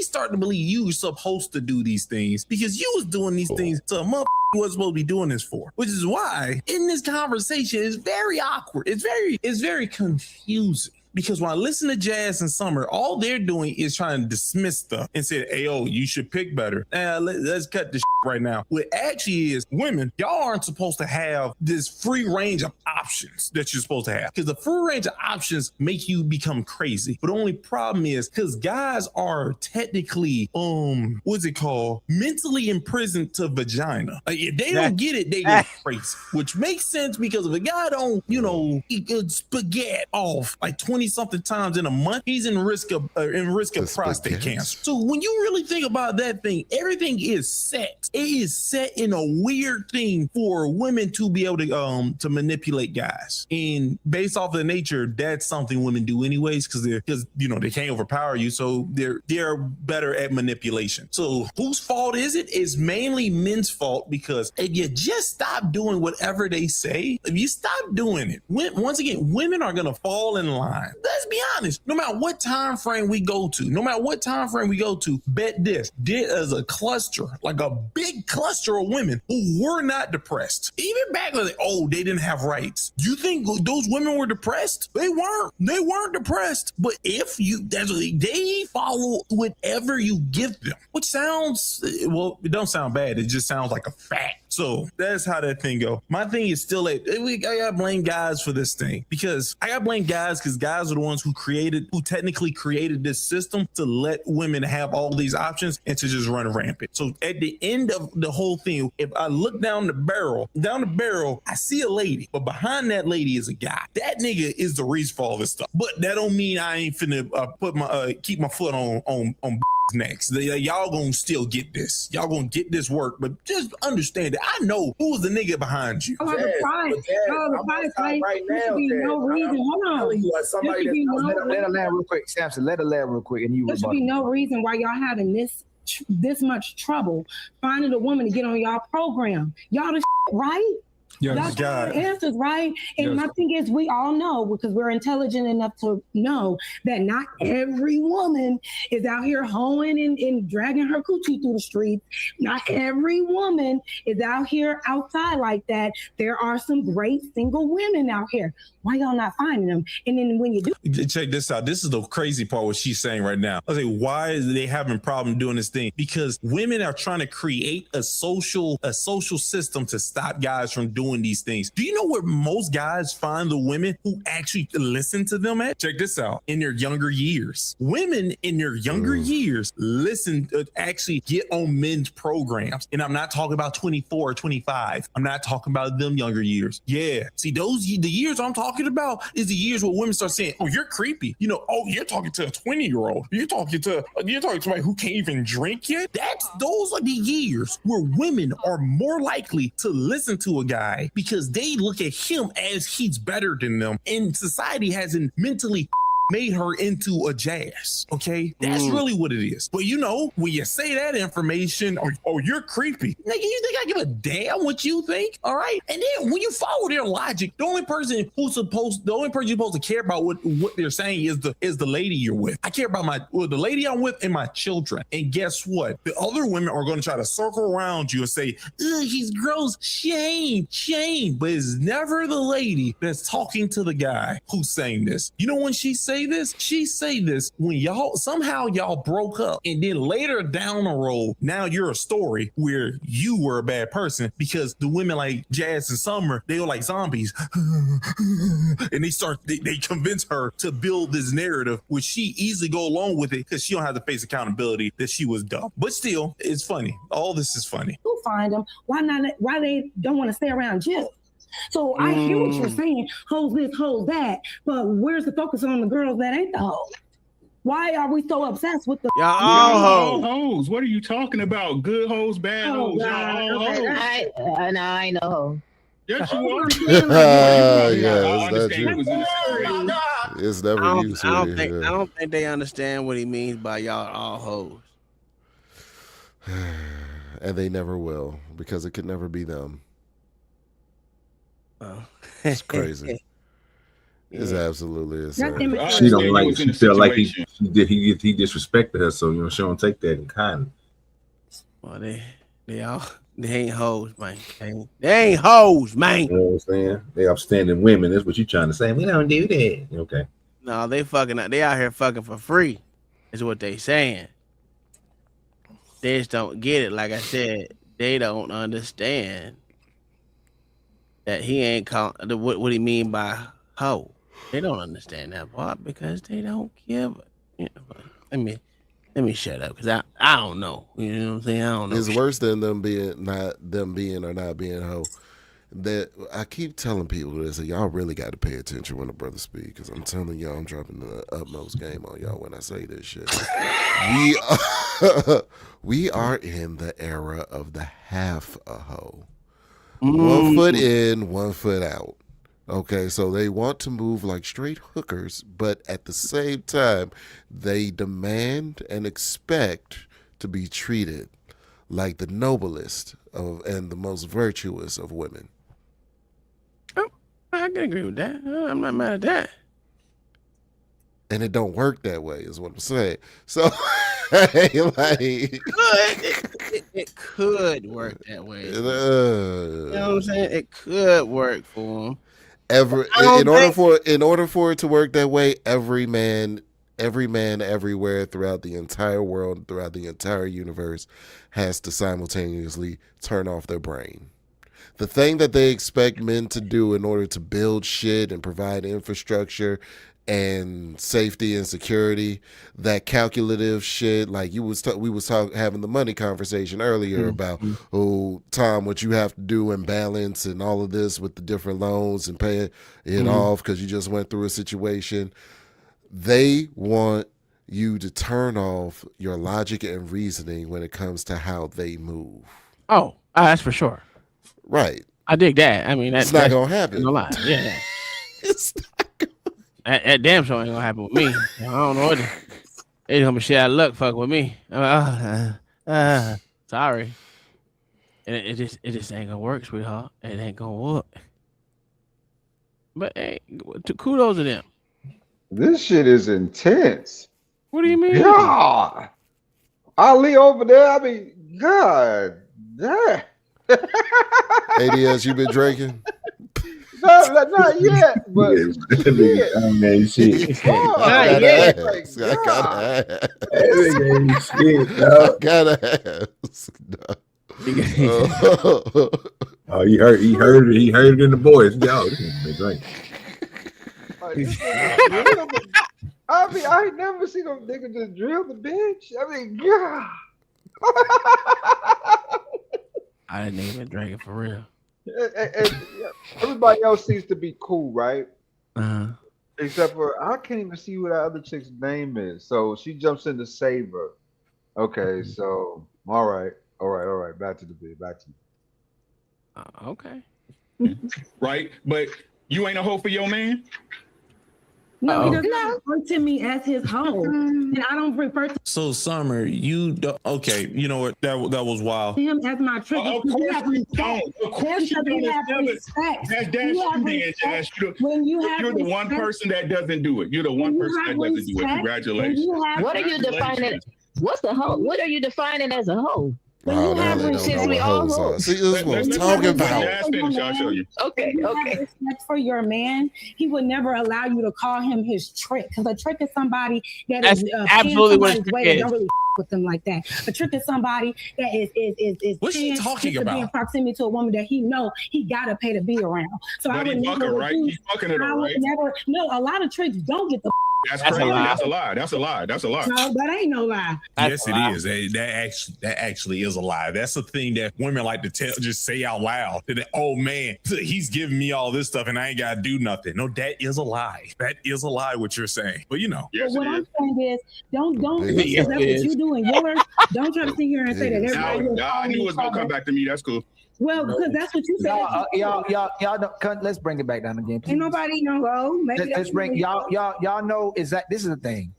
started to believe you were supposed to do these things because you was doing these things to a mother you wasn't supposed to be doing this for, which is why in this conversation it's very awkward. It's very confusing. Because when I listen to Jazz and Summer, all they're doing is trying to dismiss stuff and say, hey, you should pick better. Let's cut this right now. What actually is, women, y'all aren't supposed to have this free range of options that you're supposed to have. Because the free range of options make you become crazy. But the only problem is, because guys are technically, what's it called? Mentally imprisoned to vagina. Like, if they don't get it, they go crazy. Which makes sense, because if a guy don't, eat spaghetti off like 20-something times in a month, he's in risk of prostate cancer. So when you really think about that thing, everything is set. It is set in a weird thing for women to be able to manipulate guys. And based off of the nature, that's something women do anyways, because they can't overpower you, so they're better at manipulation. So whose fault is it? It's mainly men's fault, because if you just stop doing whatever they say, if you stop doing it, once again, women are gonna fall in line. Let's be honest. No matter what time frame we go to, bet this. There's a cluster, like a big cluster of women who were not depressed. Even back when they didn't have rights. You think those women were depressed? They weren't. They weren't depressed. But they follow whatever you give them, which sounds, it don't sound bad. It just sounds like a fact. So that's how that thing go. My thing is still I gotta blame guys for this thing, because guys are the ones who technically created this system to let women have all these options and to just run rampant. So at the end of the whole thing, if I look down the barrel, I see a lady, but behind that lady is a guy. That nigga is the reason for all this stuff. But that don't mean I ain't finna keep my foot on next. Y'all gonna still get this. Y'all gonna get this work, but just understand that I know who's the nigga behind you. Right now, there should be no reason. Hold on. Let her land real quick, Samson. Let her land real quick, and you. There should be no reason why y'all having this much trouble finding a woman to get on y'all program. Y'all the right? Yes, that's the answers, right? And my thing is, we all know, because we're intelligent enough to know that not every woman is out here hoeing and dragging her coochie through the streets. Not every woman is out here outside like that. There are some great single women out here. Why y'all not finding them? And then when you do, check this out. This is the crazy part, what she's saying right now. I say, why is they having a problem doing this thing? Because women are trying to create a social system to stop guys from doing these things. Do you know where most guys find the women who actually listen to them at? Check this out. In their younger years. Women in their younger years actually get on men's programs. And I'm not talking about 24 or 25. I'm not talking about them younger years. Yeah. See, the years I'm talking about is the years where women start saying, oh, you're creepy. You're talking to a 20-year-old. You're talking to somebody who can't even drink yet. Those are the years where women are more likely to listen to a guy because they look at him as he's better than them. And society hasn't mentally made her into a jazz. Okay, that's really what it is. But you know, when you say that information, oh, you're creepy. Nigga, you think I give a damn what you think? All right. And then when you follow their logic, the only person you're supposed to care about what they're saying is the lady you're with. I care about the lady I'm with and my children. And guess what? The other women are going to try to circle around you and say, ugh, he's gross. Shame. But it's never the lady that's talking to the guy who's saying this. You know when she say this? She say this when somehow y'all broke up. And then later down the road, now you're a story where you were a bad person because the women like Jazz and Summer, they were like zombies. And they convince her to build this narrative, which she easily go along with it because she don't have to face accountability that she was dumb. But still, it's funny. All this is funny. Who find them? Why they don't want to stay around you? So I hear what you're saying, hoes this, hoes that, but where's the focus on the girls that ain't the hoes? Why are we so obsessed with the all hoes? What are you talking about? Good hoes, bad hoes. Y'all all hoes. I ain't no hoe. Yes, you are. Yeah, it's not you. It's never you. I don't think they understand what he means by y'all all hoes. And they never will, because it could never be them. Oh. It's crazy. It's absolutely insane. She don't like. She feel like he disrespected her, so you know she don't take that in kind. Well, they ain't hoes, man. They ain't hoes, man. You know what I'm saying? They upstanding women. That's what you trying to say. We don't do that. Okay. No, they out here fucking for free. Is what they saying. They just don't get it. Like I said, they don't understand that he ain't called what he mean by hoe. They don't understand that part because they don't give a, let me shut up because I don't know. You know what I'm saying? I don't know. It's worse than them being or not being hoe. That I keep telling people this, and y'all really got to pay attention when the brothers speak, because I'm telling y'all, I'm dropping the utmost game on y'all when I say this shit. We are in the era of the half a hoe. 1 foot in, 1 foot out. Okay, so they want to move like straight hookers, but at the same time, they demand and expect to be treated like the noblest and the most virtuous of women. Oh, I can agree with that. I'm not mad at that. And it don't work that way, is what I'm saying. So, it could work that way. You know what I'm saying? It could work for them. In order for it to work that way, every man everywhere throughout the entire world, throughout the entire universe, has to simultaneously turn off their brain. The thing that they expect men to do in order to build shit and provide infrastructure and safety and security, that calculative shit, like we was having the money conversation earlier about, Tom, what you have to do and balance and all of this with the different loans and paying it off because you just went through a situation. They want you to turn off your logic and reasoning when it comes to how they move. Oh, that's for sure. Right. I dig that. I mean, that's not gonna happen. No lie. Yeah. That damn sure ain't gonna happen with me. I don't know what it's gonna be shit out of luck fuck with me. Sorry. And it just ain't gonna work, sweetheart. It ain't gonna work. But hey, kudos to them. This shit is intense. What do you mean? God. Ali over there, I mean, God damn. ADS, you been drinking? No, not yet, but shit. Man, shit. I gotta ask. Oh, he heard it in the voice. Yo, this is been drinking. I mean, I ain't never seen no nigga just drill the bitch. I mean, God. I didn't even drink it for real. And everybody else seems to be cool, right? Except for I can't even see what that other chick's name is. So she jumps in to save her. Okay, so all right. Back to the bid. Back to you. Okay. Right, but you ain't a hoe for your man. No, he doesn't refer to me as his hoe, and I don't refer to So Summer, you okay? You know what? That was wild. him as my trick. Of course you don't. Of course you don't. When you have you're the one person that doesn't do it. You're the one person that doesn't do it. Congratulations. What are you defining? What's the hoe? What are you defining as a hoe? Oh, now they don't know what hoes are. See, this is what I'm talking about. I'll show you. Okay, okay. Respect for your man, he would never allow you to call him his trick, because a trick is somebody that That's is absolutely what somebody's a way trick and is. don't really with them like that. A trick is somebody that is What's she talking to be in about? proximity to a woman that he know he gotta pay to be around. So But I would he never fucking, right? refuse- He fucking it, I would right? never. No, a lot of tricks don't get the. That's crazy. That's a lie. That's a lie. That's a lie. No, that ain't no lie. Yes, it is. That actually is a lie. That's the thing that women like to just say out loud. That, oh man, he's giving me all this stuff and I ain't got to do nothing. No, that is a lie. That is a lie. What you're saying, but you know. But what I'm saying is, don't Yes, that's it what is. you doing yours. Don't try to sit here and say that everybody. I knew it was gonna come back to me. That's cool. Well, because that's what you said. Y'all don't, let's bring it back down again. Ain't nobody know. Maybe Let's bring y'all know this is the thing.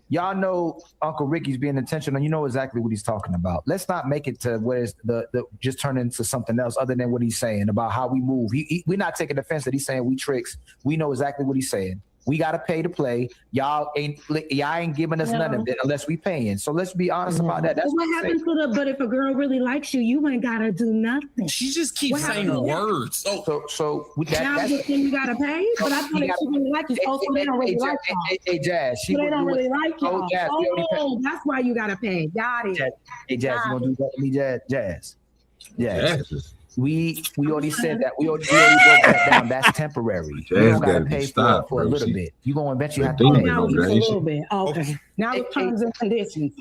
Y'all know Uncle Ricky's being intentional. You know exactly what he's talking about. Let's not make it to where it's the just turn into something else other than what he's saying about how we move. We're not taking offense that he's saying we tricks. We know exactly what he's saying. We gotta pay to play. Y'all ain't giving us none of it unless we paying. So let's be honest about that. That's what happens to the. But if a girl really likes you, you ain't gotta do nothing. She just keeps saying words. So now then you gotta pay. But I thought if she really like you, so they don't really like y'all. Hey Jazz, So they don't really like y'all. Jazz, Oh, that's why you gotta pay. Got it. Hey Jazz, you gonna do that to me, Jazz? Jazz. We already said that. We already broke that down. That's temporary. You don't gotta pay for a little bit. You're gonna eventually have to pay. Now just a little bit. Okay. Now it's terms and conditions.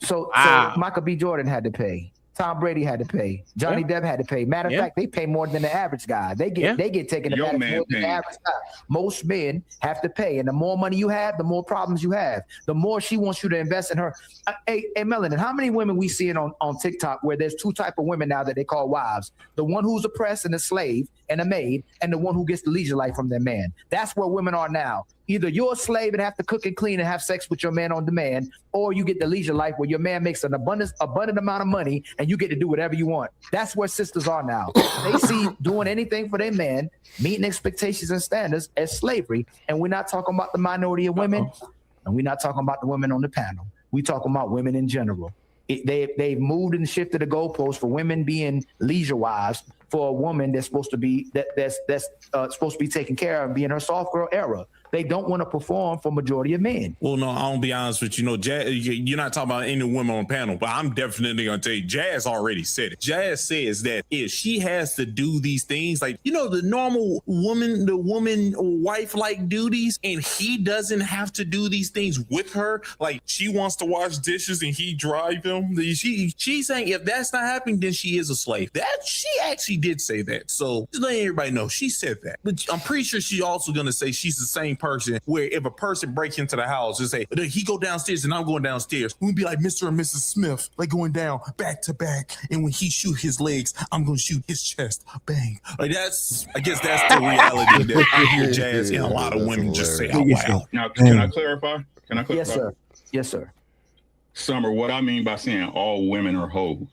So Michael B. Jordan had to pay. Tom Brady had to pay. Johnny Depp had to pay. Matter of fact, they pay more than the average guy. They get taken advantage more than the average guy. Most men have to pay, and the more money you have, the more problems you have. The more she wants you to invest in her. Hey, Melanin, how many women we seeing on TikTok where there's two type of women now that they call wives? The one who's oppressed and a slave and a maid, and the one who gets the leisure life from their man. That's where women are now. Either you're a slave and have to cook and clean and have sex with your man on demand, or you get the leisure life where your man makes an abundant amount of money and you get to do whatever you want. That's where sisters are now. They see doing anything for their man, meeting expectations and standards as slavery. And we're not talking about the minority of women, and we're not talking about the women on the panel. We're talking about women in general. They've moved and shifted the goalposts for women being leisure wives for a woman that's supposed to be that's supposed to be taken care of and be in her soft girl era. They don't want to perform for majority of men. Well, no, I'll be honest with you. No, Jazz, you're not talking about any women on the panel, but I'm definitely going to tell you, Jazz already said it. Jazz says that if she has to do these things, like, you know, the normal woman, wife-like duties, and he doesn't have to do these things with her, like she wants to wash dishes and he drive them. She's saying if that's not happening, then she is a slave. That she actually did say that. So just letting everybody know, she said that. But I'm pretty sure she's also going to say she's the same person where if a person breaks into the house and say he go downstairs and I'm going downstairs, we'll be like Mr. and Mrs. Smith, like going down back to back, and when he shoot his legs, I'm gonna shoot his chest. Bang. Like I guess that's the reality that you hear Jazz and a lot of women just say out loud. Now, can I clarify? Yes, sir. Yes, sir. Summer, what I mean by saying all women are hoes,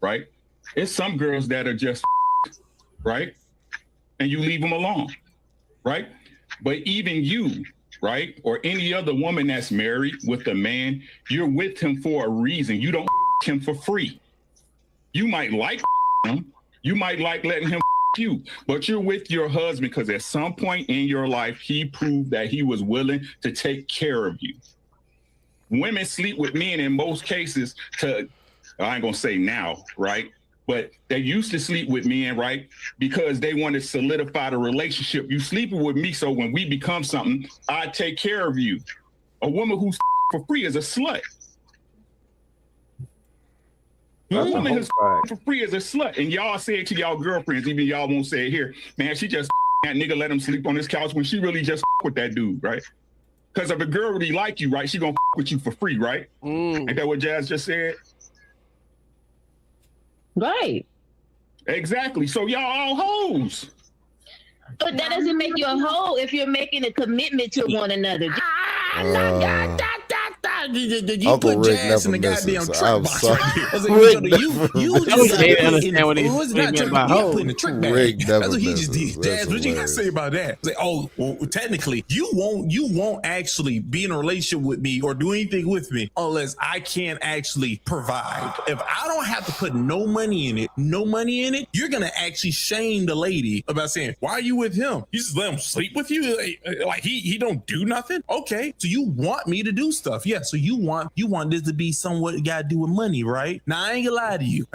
right? It's some girls that are just right, and you leave them alone, right? But even you, right, or any other woman that's married with a man, you're with him for a reason. You don't him for free. You might like him, you might like letting him you, but you're with your husband because at some point in your life, he proved that he was willing to take care of you. Women sleep with men in most cases I ain't gonna say now, right? But they used to sleep with men, right? Because they want to solidify the relationship. You sleeping with me, so when we become something, I take care of you. A woman who's for free is a slut. A woman who's for free is a slut. And y'all say it to y'all girlfriends, even y'all won't say it here. Man, she just that nigga let him sleep on his couch when she really just with that dude, right? Because if a girl really like you, right, she gonna with you for free, right? Ain't that what Jazz just said? Right. Exactly. So y'all all hoes. But that doesn't make you a hoe if you're making a commitment to one another. You Uncle put Rick Jazz in the never goddamn misses. trick I'm box sorry. right here. I was like, Rick you never just misses. understand what he's not meant trick by box. You hoe. put in the trick bag. Rick That's never what he just misses. did. That's Jazz, what you got to hilarious. say about that? It's like, oh, well, technically, you won't actually be in a relationship with me or do anything with me unless I can't actually provide. If I don't have to put no money in it, you're gonna actually shame the lady about saying, why are you with him? You just let him sleep with you? Like he don't do nothing? Okay, so you want me to do stuff. Yeah, so you want this to be somewhat got to do with money, right? Now I ain't gonna lie to you.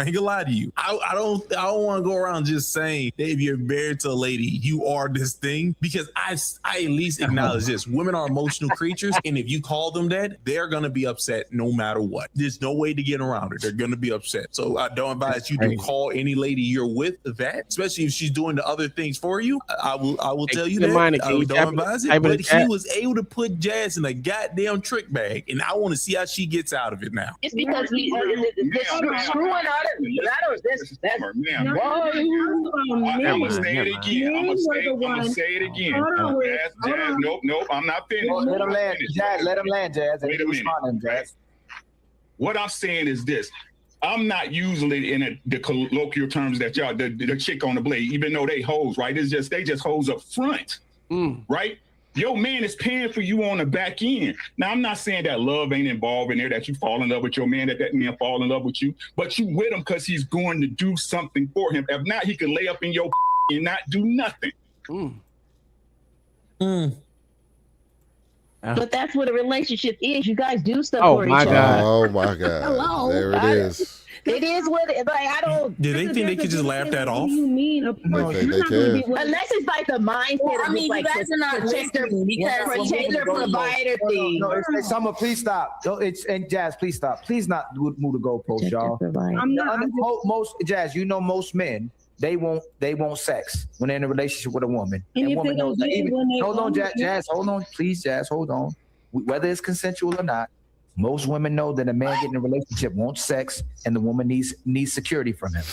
I don't want to go around just saying that if you're married to a lady, you are this thing, because I at least acknowledge this. Women are emotional creatures, and if you call them that, they're gonna be upset no matter what. There's no way to get around it. They're gonna be upset. So I don't advise you to call any lady you're with that, especially if she's doing the other things for you. I will tell you that. I don't advise it. But he was able to put Jazz in a goddamn trick bag, and I want to see how she gets out of it now. It's because we screwing out of that's I'm gonna say it again. I'm gonna say it again. Jazz, nope, I'm not finished. Let him land, Jazz. Let him land, Jazz. Wait a minute, Jazz. What I'm saying is this. I'm not using it in the colloquial terms that y'all, the chick on the blade, even though they hoes, right? It's just, they just hoes up front, right? Your man is paying for you on the back end. Now, I'm not saying that love ain't involved in there, that you fall in love with your man, that man fall in love with you, but you with him because he's going to do something for him. If not, he could lay up in your and not do nothing. But that's what a relationship is. You guys do stuff Oh for each my other. God. Oh my God. Hello. There it is. It is what it, like I don't. Do they think they could just laugh that off? What do you mean? No, they can. Unless it's like the mindset. Well, I mean, like you guys are not listening because protector provider thing. No, it's Summer, please stop. And Jazz, please stop. Please not move the goalpost, y'all. I'm not. Most Jazz, you know, most men, they want sex when they're in a relationship with a woman. And if woman they don't knows that. get it when they Hold on, want it- Jazz, hold on, please, Jazz, hold on. Whether it's consensual or not, most women know that a man getting in a relationship wants sex, and the woman needs security from him.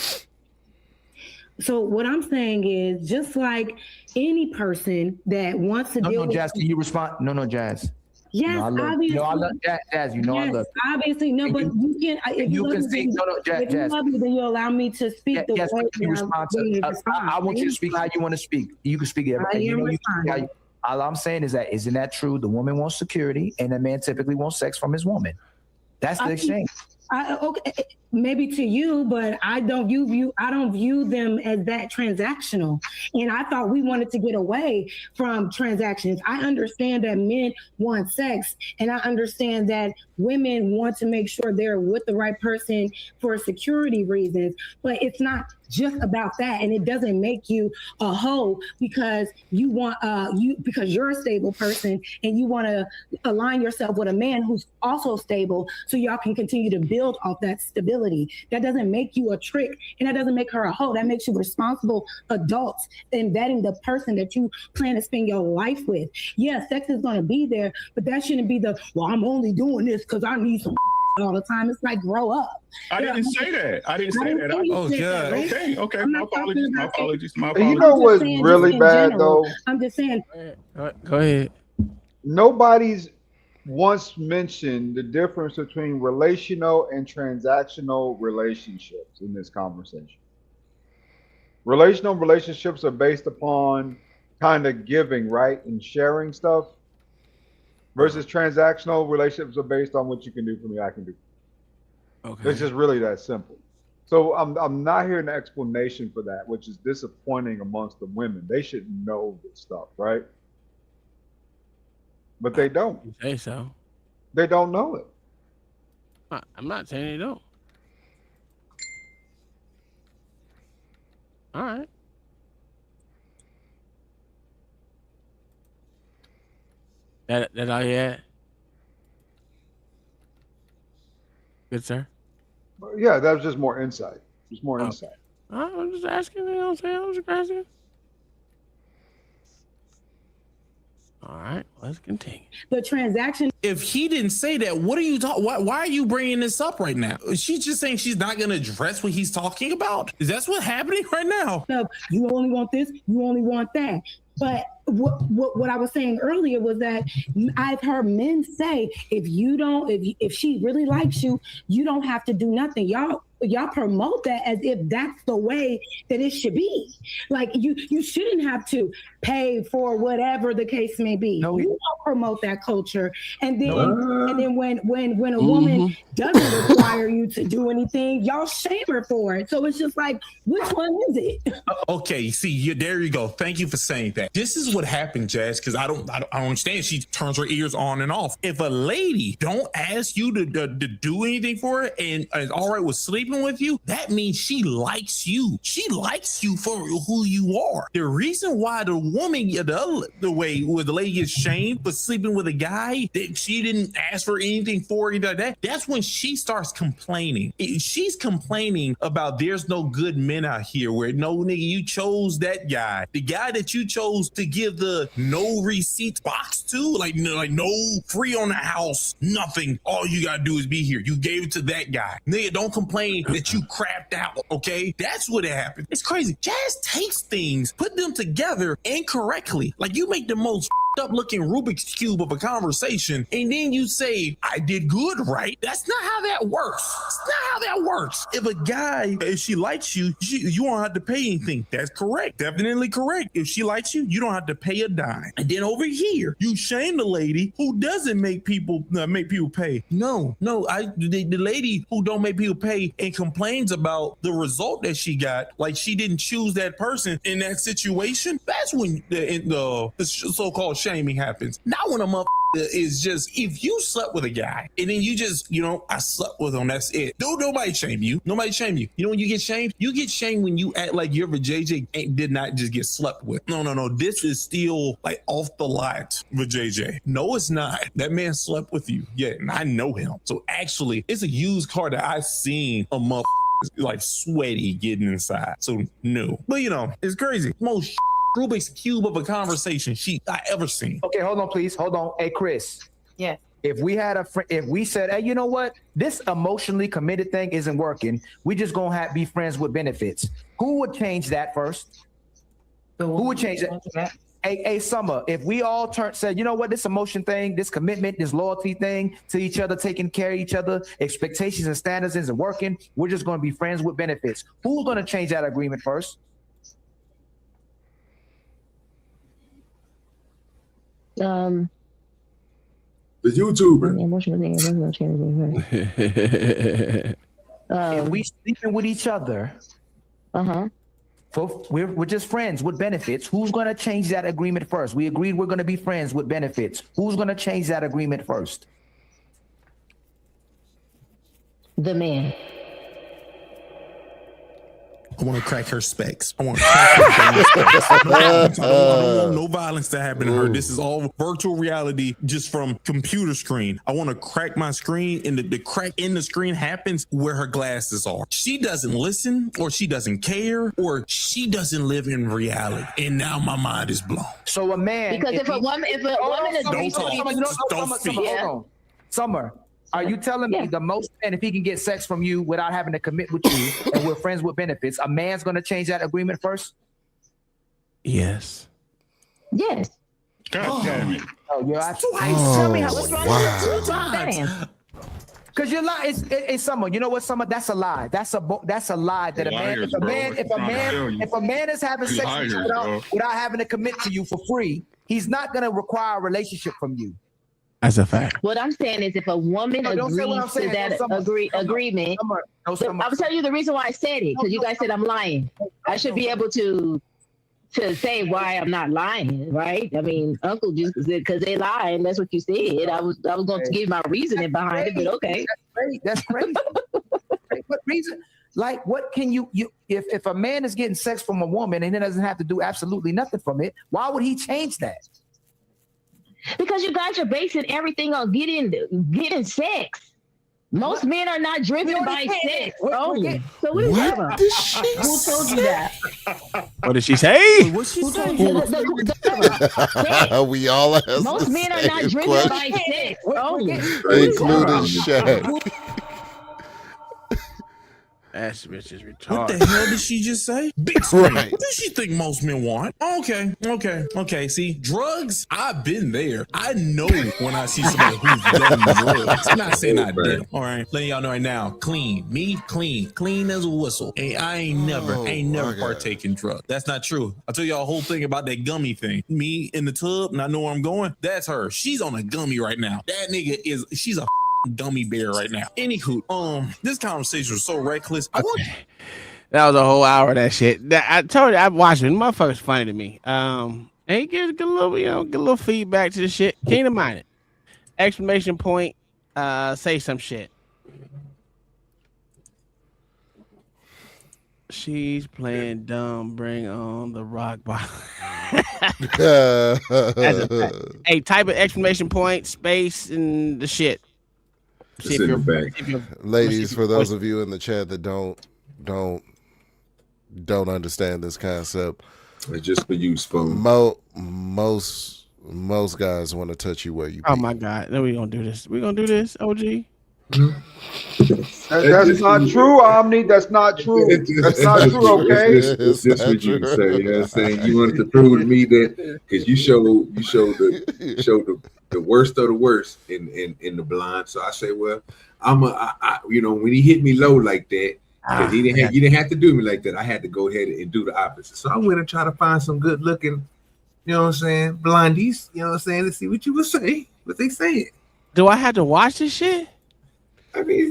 So what I'm saying is, just like any person that wants to deal No, Jazz, can you respond? No, Jazz. Yes, obviously. I love Jazz. You know, I love. Obviously, no, but you can. If you can see, Jazz. If you love me, then you allow me to speak the Yes, way you respond to. I want you to speak how you want to speak. You can speak everything. You know, you can speak how you. All I'm saying is that, isn't that true? The woman wants security, and the man typically wants sex from his woman. That's the exchange. Okay, maybe to you, but I don't view them as that transactional. And I thought we wanted to get away from transactions. I understand that men want sex, and I understand that women want to make sure they're with the right person for security reasons. But it's not just about that, and it doesn't make you a hoe because you want because you're a stable person and you want to align yourself with a man who's also stable, so y'all can continue to build off that stability. That doesn't make you a trick, and that doesn't make her a hoe. That makes you responsible adults in vetting the person that you plan to spend your life with. Yeah, sex is going to be there, but that shouldn't be well, I'm only doing this because I need some all the time. It's like, grow up. I didn't say that. I didn't say that. Oh, God. Okay. My apologies. You know what's really bad, though? I'm just saying. Go ahead. Nobody's once mentioned the difference between relational and transactional relationships in this conversation. Relational relationships are based upon kind of giving, right, and sharing stuff, versus transactional relationships are based on what you can do for me, I can do for you. Okay. It's just really that simple. So I'm not hearing an explanation for that, which is disappointing amongst the women. They should know this stuff, right? But they don't. You say so. They don't know it. I'm not saying they don't. All right. That all you had? Good, sir. Yeah, that was just more insight. Just more insight. I'm just asking, you know what I'm saying? I'm just asking. All right, let's continue. The transaction. If he didn't say that, what are you talking? Why are you bringing this up right now? She's just saying she's not going to address what he's talking about. Is that what's happening right now? You only want this. You only want that. But what I was saying earlier was that I've heard men say, if she really likes you, you don't have to do nothing. Y'all promote that as if that's the way that it should be. Like you shouldn't have to pay for whatever the case may be. No. You don't promote that culture. And then when a woman doesn't require you to do anything, y'all shame her for it. So it's just like, which one is it? Okay, see, there you go. Thank you for saying that. This is what happened, Jazz, because I don't understand. She turns her ears on and off. If a lady don't ask you to do anything for her and is all right with sleeping with you, that means she likes you. She likes you for who you are. The reason why the woman, the way where the lady gets shamed for sleeping with a guy that she didn't ask for anything for, anything like that, that's when she starts complaining. She's complaining about there's no good men out here where no nigga, you chose that guy. The guy that you chose to give the no receipts box to, like no free on the house, nothing. All you gotta do is be here. You gave it to that guy. Nigga, don't complain that you crapped out, okay? That's what it happened. It's crazy. Jazz takes things, put them together incorrectly. Like you make the most up looking Rubik's Cube of a conversation, and then you say, I did good, right? That's not how that works. It's not how that works. If a guy, if she likes you, you don't have to pay anything. That's correct. Definitely correct. If she likes you, you don't have to pay a dime. And then over here, you shame the lady who doesn't make people pay. No, the lady who don't make people pay and complains about the result that she got, like she didn't choose that person in that situation. That's when the so-called shaming happens. Not when a motherfucker is just, if you slept with a guy and then you just, I slept with him, that's it. Nobody shame you. Nobody shame you. You know when you get shamed? You get shamed when you act like your vajayjay did not just get slept with. No. This is still like off the lot vajayjay. No, it's not. That man slept with you. Yeah, and I know him. So actually, it's a used car that I've seen a motherfucker like sweaty getting inside. So no. But it's crazy. Most Rubik's Cube of a conversation I ever seen. Okay, hold on, please. Hold on. Hey, Chris. Yeah. If we had if we said, hey, you know what? This emotionally committed thing isn't working. We just gonna be friends with benefits. Who would change that first? Who would change that? Hey, Summer, if we all said, you know what, this emotion thing, this commitment, this loyalty thing to each other, taking care of each other, expectations and standards isn't working, we're just gonna be friends with benefits. Who's gonna change that agreement first? The YouTuber. If we sleeping with each other, we're just friends with benefits. Who's going to change that agreement first? We agreed we're going to be friends with benefits. Who's going to change that agreement first? The man. I want to crack her specs. I want to crack her specs. I don't want no violence to happen to her. This is all virtual reality just from computer screen. I want to crack my screen, and the crack in the screen happens where her glasses are. She doesn't listen, or she doesn't care, or she doesn't live in reality. And now my mind is blown. So a man... Because if a woman agrees don't speak. Summer, are you telling me the most man, if he can get sex from you without having to commit with you and we're friends with benefits, a man's going to change that agreement first? Yes. Yes. God damn it. Oh, you're tell me what's wrong with that? Because you're lying. It's Summer. You know what, Summer? That's a lie. That's a lie that if a man is having sex with you without having to commit to you for free, he's not going to require a relationship from you. As a fact. What I'm saying is, if a woman agrees to that agreement, I'm telling you the reason why I said it, because you guys said I'm lying. I should be able to say why I'm not lying, right? I mean, Uncle just said because they lie, and that's what you said. I was going to give my reasoning behind it, but okay. That's crazy. What reason? Like, what can you if a man is getting sex from a woman and he doesn't have to do absolutely nothing from it, why would he change that? Because you guys are basing everything on getting sex. Most men are not driven by sex only. So what is that? Who told you that? What did she say? What's she saying? We all asked most men are not driven by sex only. Including Shaq. That bitch is retarded. What the hell did she just say? Big screen. Right. What does she think most men want? Okay. See, drugs, I've been there. I know when I see somebody who's done drugs. I'm not saying I did. All right, letting y'all know right now, clean. Me, clean as a whistle. Hey, I ain't never partake in drugs. That's not true. I'll tell y'all a whole thing about that gummy thing. Me in the tub, and I know where I'm going. That's her. She's on a gummy right now. That nigga she's a gummy bear right now. Anywho, this conversation was so reckless. That was a whole hour of that shit. I told you I watched it. Motherfucker's funny to me. And he gives a little feedback to the shit. Kingdom minded. Exclamation point. Say some shit. She's playing dumb. Bring on the rock bottom. Hey, type of exclamation point, space, and the shit. Ladies, for those of you in the chat that don't understand this concept, it's just for you, Spoon. Most guys want to touch you where you. Oh my God! Then we gonna do this. OG. That's not true, Omni. That's not true. That's not true. Okay. It's just what you say. You know what I'm saying? You wanted to prove to me that because you showed the worst of the worst in the blind. So I say, well, when he hit me low like that, because you didn't have to do me like that. I had to go ahead and do the opposite. So I went and tried to find some good looking, you know what I'm saying, blondies, you know what I'm saying, to see what you would say, what they saying. Do I have to watch this shit? I mean,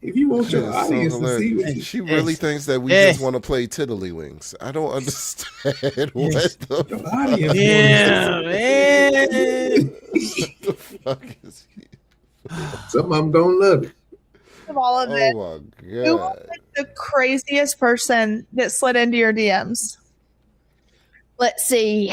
if you want your audience to see what she really thinks that we just want to play tiddlywinks. I don't understand what the audience. Yeah, man. What the fuck is he? Some of them don't love it. Of all of it. Oh my Who was the craziest person that slid into your DMs? Let's see.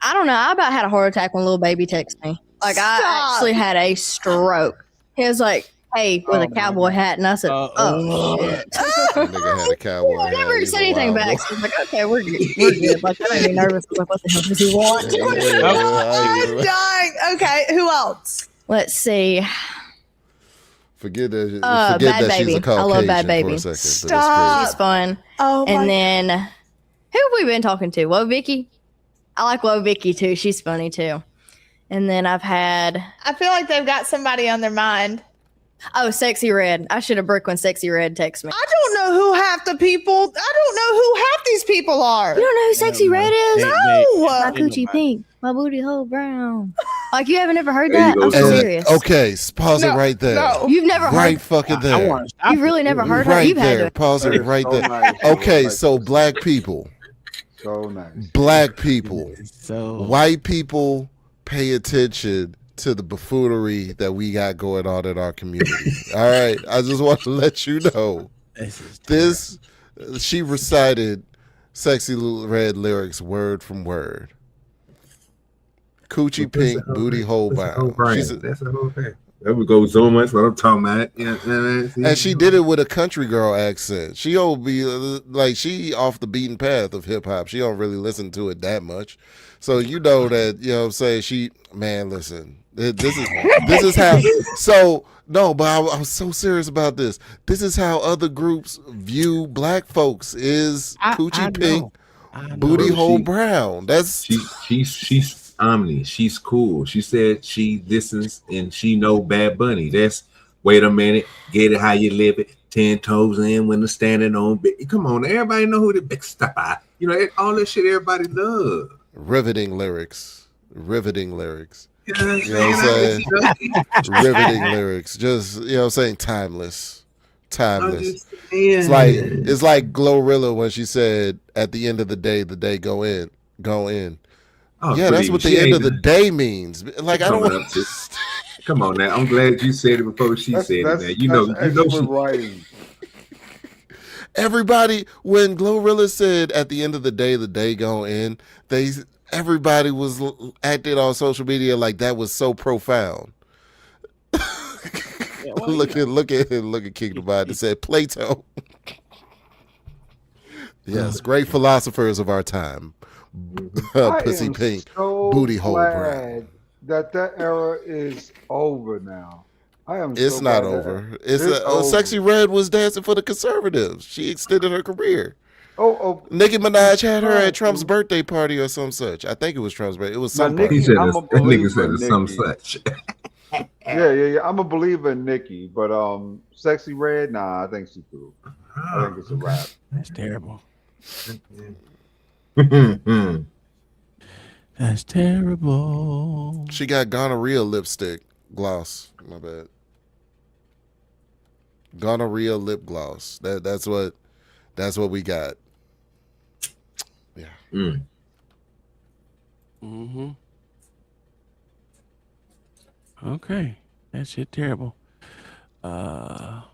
I don't know. I about had a heart attack when little baby texted me. Like, I actually had a stroke. He was like, hey, with a cowboy hat. And I said, oh shit. Nigga had a cowboy hat. I never said anything back. So I was like, okay, we're good. We're good. Like, I made me nervous. I was like, what the hell does he want? I'm dying. Okay, who else? Let's see. Forget that Bad Baby. she's a Caucasian I love Bad Baby. for a second. Stop. She's fun. Oh, and then who have we been talking to? Woe Vicky. I like Woe Vicky too. She's funny too. And then I've had. I feel like they've got somebody on their mind. Oh, Sexy Red. I should have bricked when Sexy Red texted me. I don't know who half the people. I don't know who half these people are. You don't know who Sexy Red is? No. My coochie pink. My booty hole brown. Like, you haven't ever heard that? I'm serious. Okay, pause it right there. No. You've never heard. Right fucking there. You've really never heard her. Right You've there. had to. Pause it right So there. nice. Okay, so black people. So nice. Black people. So white people pay attention to the buffoonery that we got going on in our community. All right. I just want to let you know. She recited Sexy Red lyrics word from word. Coochie pink, booty hole bound. That's the whole thing. There we go, so much what I'm talking about. You know what I mean? And she did it with a country girl accent. She'll be like, she off the beaten path of hip hop. She don't really listen to it that much. So you know that, you know what I'm saying? Listen, this is how, so no, but I'm so serious about this. This is how other groups view black folks is coochie pink, booty hole brown. That's she's Omni. She's cool. She said she listens and she know Bad Bunny. That's wait a minute, get it how you live it. 10 toes in when they're standing on. Come on, everybody know who the big stuff are. You know, all that shit everybody love. Riveting lyrics. You know what I'm saying? Riveting lyrics. Just, you know what I'm saying? Timeless. It's like Glorilla when she said, at the end of the day go in. Oh, yeah, that's what the end of the day means. Like, I don't want to. Come on now. I'm glad you said it before she said it. Now. You know she writing. Everybody, when Glorilla said at the end of the day go in, everybody was acting on social media like that was so profound. Look at Kingdom Mind. It said Plato. Yes, great philosophers of our time. Pussy pink, so booty hole glad brown. That era is over now. It's so not glad that- over. It's over. Sexy Red was dancing for the conservatives. She extended her career. Oh, Nicki Minaj had her at Trump's birthday party or some such. I think it was Trump's birthday. It was some party. He said I'm a that nigga said believer it's in some Nicki. such. Yeah. I'm a believer in Nicki, but Sexy Red, nah, I think she cool. I think it's a wrap. That's terrible. That's terrible. She got gonorrhea lipstick gloss. My bad. Gonorrhea lip gloss. That's what we got. Yeah. Mm-hmm. Okay. That shit terrible. Let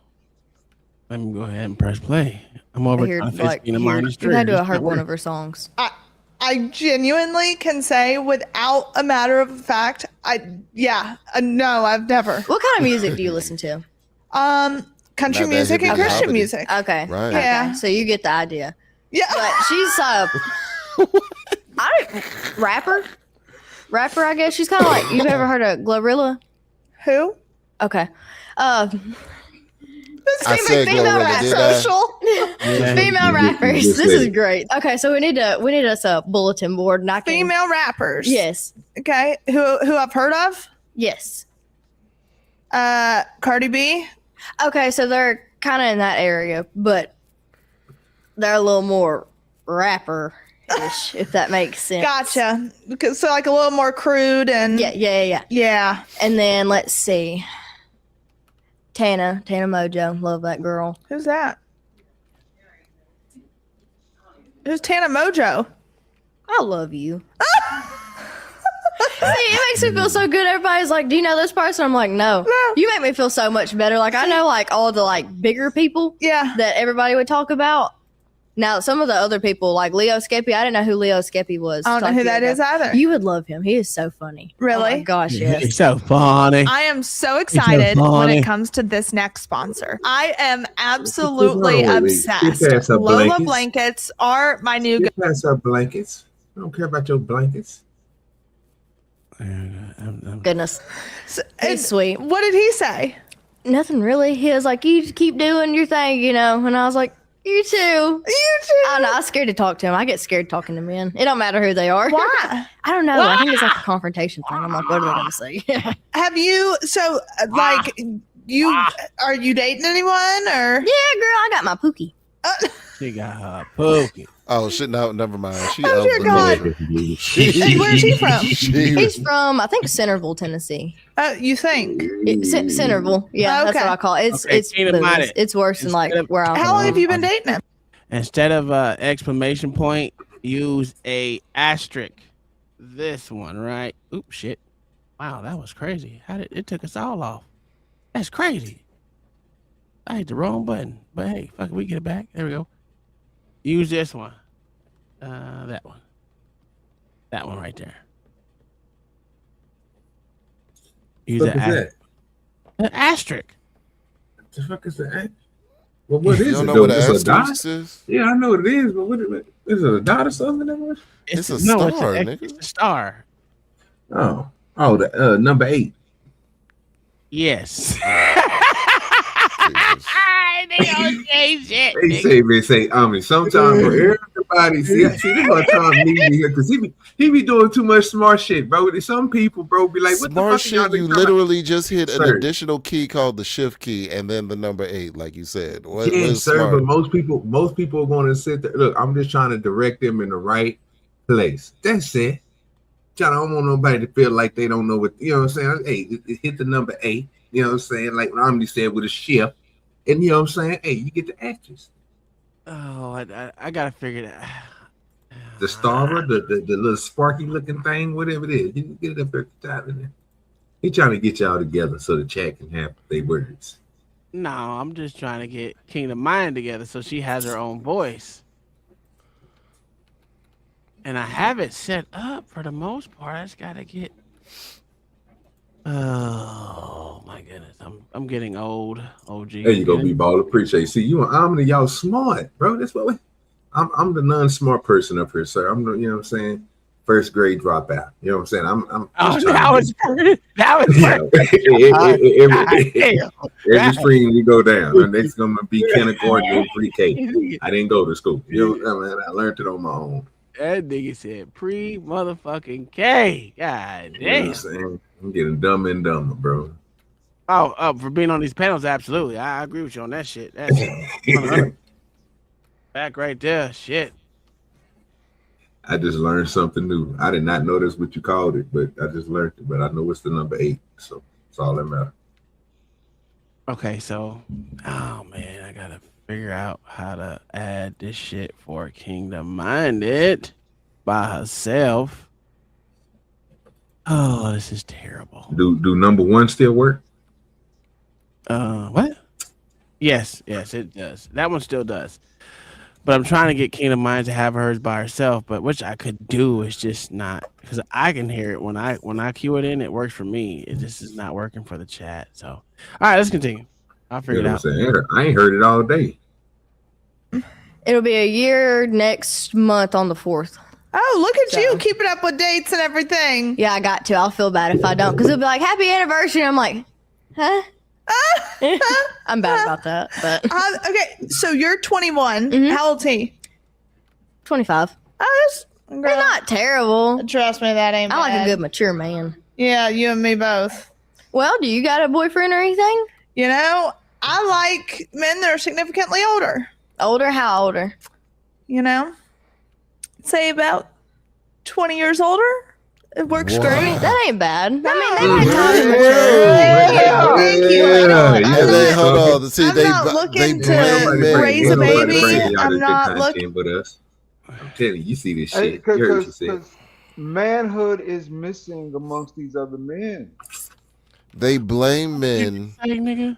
me go ahead and press play. I'm over Here, trying to like, fix me here, minus you gotta do three. a heart one of her songs. I genuinely can say without a matter of fact, no, I've never. What kind of music do you listen to? Country Not that music and heavy Christian comedy. music. Okay. Right. Yeah. Okay. So you get the idea. Yeah. But she's rapper, I guess. She's kind of like, you've ever heard of Glorilla? Who? Okay. I said female Glorilla, rap did I? social. Yeah. Female You rappers. just This said is it. great. Okay, so we need us a bulletin board. And I can, Female rappers. Yes. Okay. Who I've heard of? Yes. Cardi B. Okay, so they're kind of in that area, but they're a little more rapper-ish, if that makes sense. Gotcha. Because so like a little more crude and Yeah. And then let's see. Tana Mojo. Love that girl. Who's that? Who's Tana Mojo? I love you. See, it makes me feel so good. Everybody's like, "Do you know this person?" I'm like, "No." You make me feel so much better. Like I know like all the like bigger people that everybody would talk about. Now, some of the other people, like Leo Skeppy, I didn't know who Leo Skeppy was. I don't know who that is either. You would love him. He is so funny. Really? Oh my gosh, yes. He's so funny. I am so excited when funny. it comes to this next sponsor. I am absolutely Get obsessed. past her Lola blankets. blankets are my new. Get past our blankets. I don't care about your blankets. Goodness. He's sweet. What did he say? Nothing really. He was like, "You keep doing your thing, you know." And I was like, "You too. You too." I don't know. I'm scared to talk to him. I get scared talking to men. It don't matter who they are. Why? I don't know. Why? I think it's like a confrontation thing. I'm like, what are they going to say? Have you? So like you are you dating anyone or? Yeah, girl. I got my Pookie. She got her Pookie. Oh shit! No, never mind. She Oh, dear God. Where's he from? He's from, I think, Centerville, Tennessee. You think? Centerville. Yeah, that's what I call it. It's keep in mind it's worse than like where I'm How long have you been dating him? Instead of exclamation point, use a asterisk. This one, right? Oops, shit. Wow, that was crazy. How did it took us all off? That's crazy. I hit the wrong button, but hey, fuck it, we get it back. There we go. Use this one. That one. That one right there. Use What is that? An asterisk. What the fuck is that? Well, what is You don't it know though? what an It's a dot? asterisk is? Yeah, I know what it is, but what is it? A dot or something? It's a No, star, it's nigga. a star. Oh, the number 8. Yes. They say, sometimes for everybody, see, this is what Tom need me here because he be doing too much smart shit, bro. Some people, bro, be like, what Smart the fuck shit. y'all You talking literally just hit an Sir. additional key called the shift key, and then the number 8, like you said. What Yeah, is sir, smart? but most people are going to sit there. Look, I'm just trying to direct them in the right place. That's it. I don't want nobody to feel like they don't know what, you know what I'm saying? Hey, hit the number 8, you know what I'm saying? Like Romney said with a shift. And you know what I'm saying? Hey, you get the actress. Oh, I gotta figure that. The star, the little sparky looking thing, whatever it is. You can get it up at the top in there. He trying to get y'all together so the chat can have their words. No, I'm just trying to get Kingdom Mind together so she has her own voice. And I have it set up for the most part. I just gotta get. Oh my goodness, I'm getting old. OG. There you go, B-Ball. Appreciate. See, I'm y'all smart, bro. That's what I'm the non-smart person up here, sir. I'm the, you know what I'm saying? first grade dropout. You know what I'm saying? I'm that was every stream we go down. The next gonna be kindergarten and pre-K. I didn't go to school. You know what I mean? I learned it on my own. That nigga said pre-motherfucking K. God damn. You know what I'm saying? I'm getting dumber and dumber, bro. Oh, for being on these panels, absolutely. I agree with you on that shit. That's back right there. Shit. I just learned something new. I did not know that's what you called it, but I just learned it. But I know it's the number 8, so it's all that matters. Okay, so, oh man, I gotta figure out how to add this shit for Kingdom Minded by herself. Oh, this is terrible. Do number 1 still work? What? Yes, it does. That one still does. But I'm trying to get Kingdom Mind to have hers by herself, but which I could do is just not, because I can hear it when I cue it in. It works for me. It just is not working for the chat. So, all right, let's continue. I'll figure it out. I ain't heard it all day. It'll be a year next month on the 4th. Oh, look at you keeping up with dates and everything. Yeah, I got to. I'll feel bad if I don't, because it'll be like, happy anniversary. I'm like, huh? I'm bad about that, but okay. So you're 21. How old's he? 25. Oh, they're not terrible. Trust me, that ain't. I like bad. a good mature man. Yeah, you and me both. Well, do you got a boyfriend or anything? You know, I like men that are significantly older. Older? How older? You know, say about 20 years older. It works great. That ain't bad. I mean, they had time to mature. Thank you. Hold on. See, I'm not looking to raise a baby. I'm not looking. But us. I'm telling you see this shit. Because manhood is missing amongst these other men. They blame men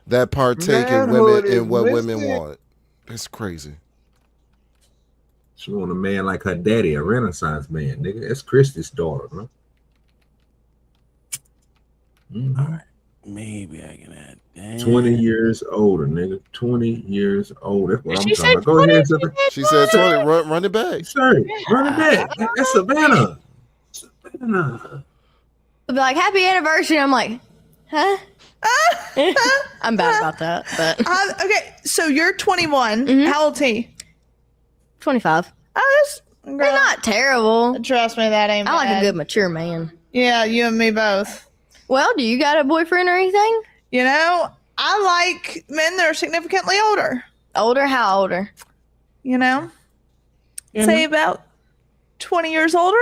that partake in women in what women want. It's crazy. She want a man like her daddy, a Renaissance man, nigga. That's Christy's daughter, man. All right, maybe I can add that. 20 years older, nigga. 20 years old. That's what I'm talking about. Go ahead, Zipper. She said 20. Run it back. Sorry, run it back. That's Savannah. Savannah. They'll be like, happy anniversary. I'm like, huh? I'm bad about that, but okay. So you're 21. How old's he? 25. They're not terrible. Trust me, that ain't. I like bad. a good mature man. Yeah, you and me both. Well, do you got a boyfriend or anything? You know, I like men that are significantly older. Older? How older? You know, say about 20 years older.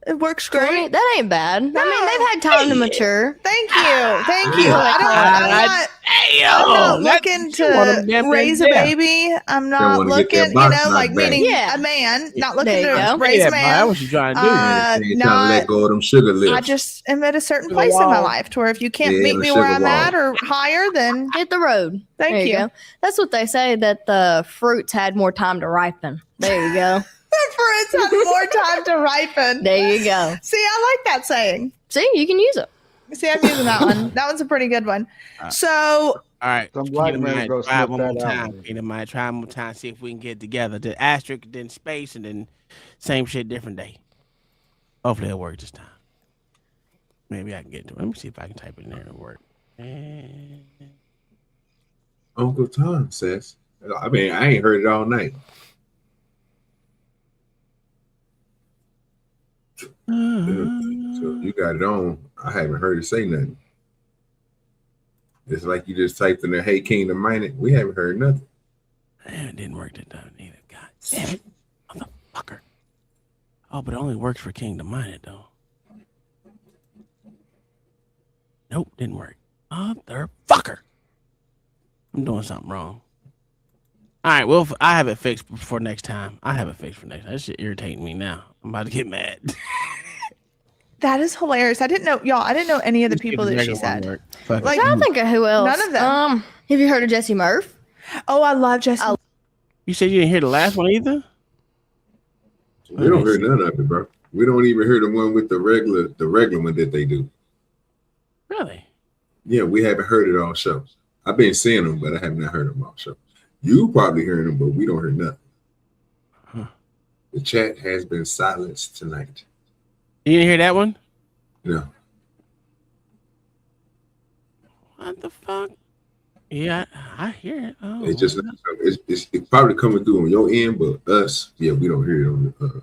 It works great. 20? That ain't bad. I mean, they've had time to mature. Thank you. Thank you. I'm not looking to raise a baby. I'm not looking, meaning a man, not looking to raise a man. That's what you're trying to do. You're trying to let go of them sugar lips. I just am at a certain place in my life to where if you can't meet me where I'm at or higher, then hit the road. Thank you. Go. That's what they say, that the fruits had more time to ripen. There you go. Fruits had more time to ripen. There you go. See, I like that saying. See, you can use it. See, I'm using that one. That one's a pretty good one. So, all right. Some black man go try sniff one more that time. out. Kingdom Mind, try one more time. See if we can get together. The asterisk, then space, and then same shit, different day. Hopefully it'll work this time. Maybe I can get to it. Let me see if I can type it in there and it'll work. Uncle Tom says. I mean, I ain't heard it all night. So you got it on. I haven't heard it say nothing. It's like you just typed in there, hey, Kingdom Minded. We haven't heard nothing. It didn't work that time either. God damn it. Motherfucker. Oh, but it only works for Kingdom Minded, though. Nope, didn't work. Motherfucker. I'm doing something wrong. All right, well, I have it fixed for next time. That shit irritating me now. I'm about to get mad. that is hilarious. I didn't know, y'all. I didn't know any of the people that she said. Like, I don't think of who else. None of them. Have you heard of Jesse Murph? Oh, I love Jesse. You said you didn't hear the last one either? We don't hear none of it, bro. We don't even hear the one with the regular one that they do. Really? Yeah, we haven't heard it all show. I've been seeing them, but I have not heard them all show. You probably hearing them, but we don't hear nothing. The chat has been silenced tonight. You didn't hear that one? Yeah. What the fuck? Yeah, I hear it. Oh, It's just it's probably coming through on your end, but us, yeah, we don't hear it on the.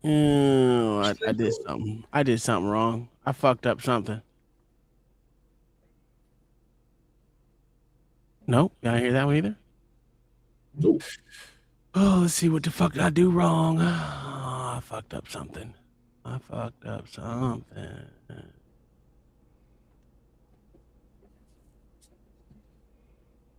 I did something. I did something wrong. I fucked up something. Nope, y'all hear that one either? Nope. Oh, let's see what the fuck did I do wrong. Oh, I fucked up something.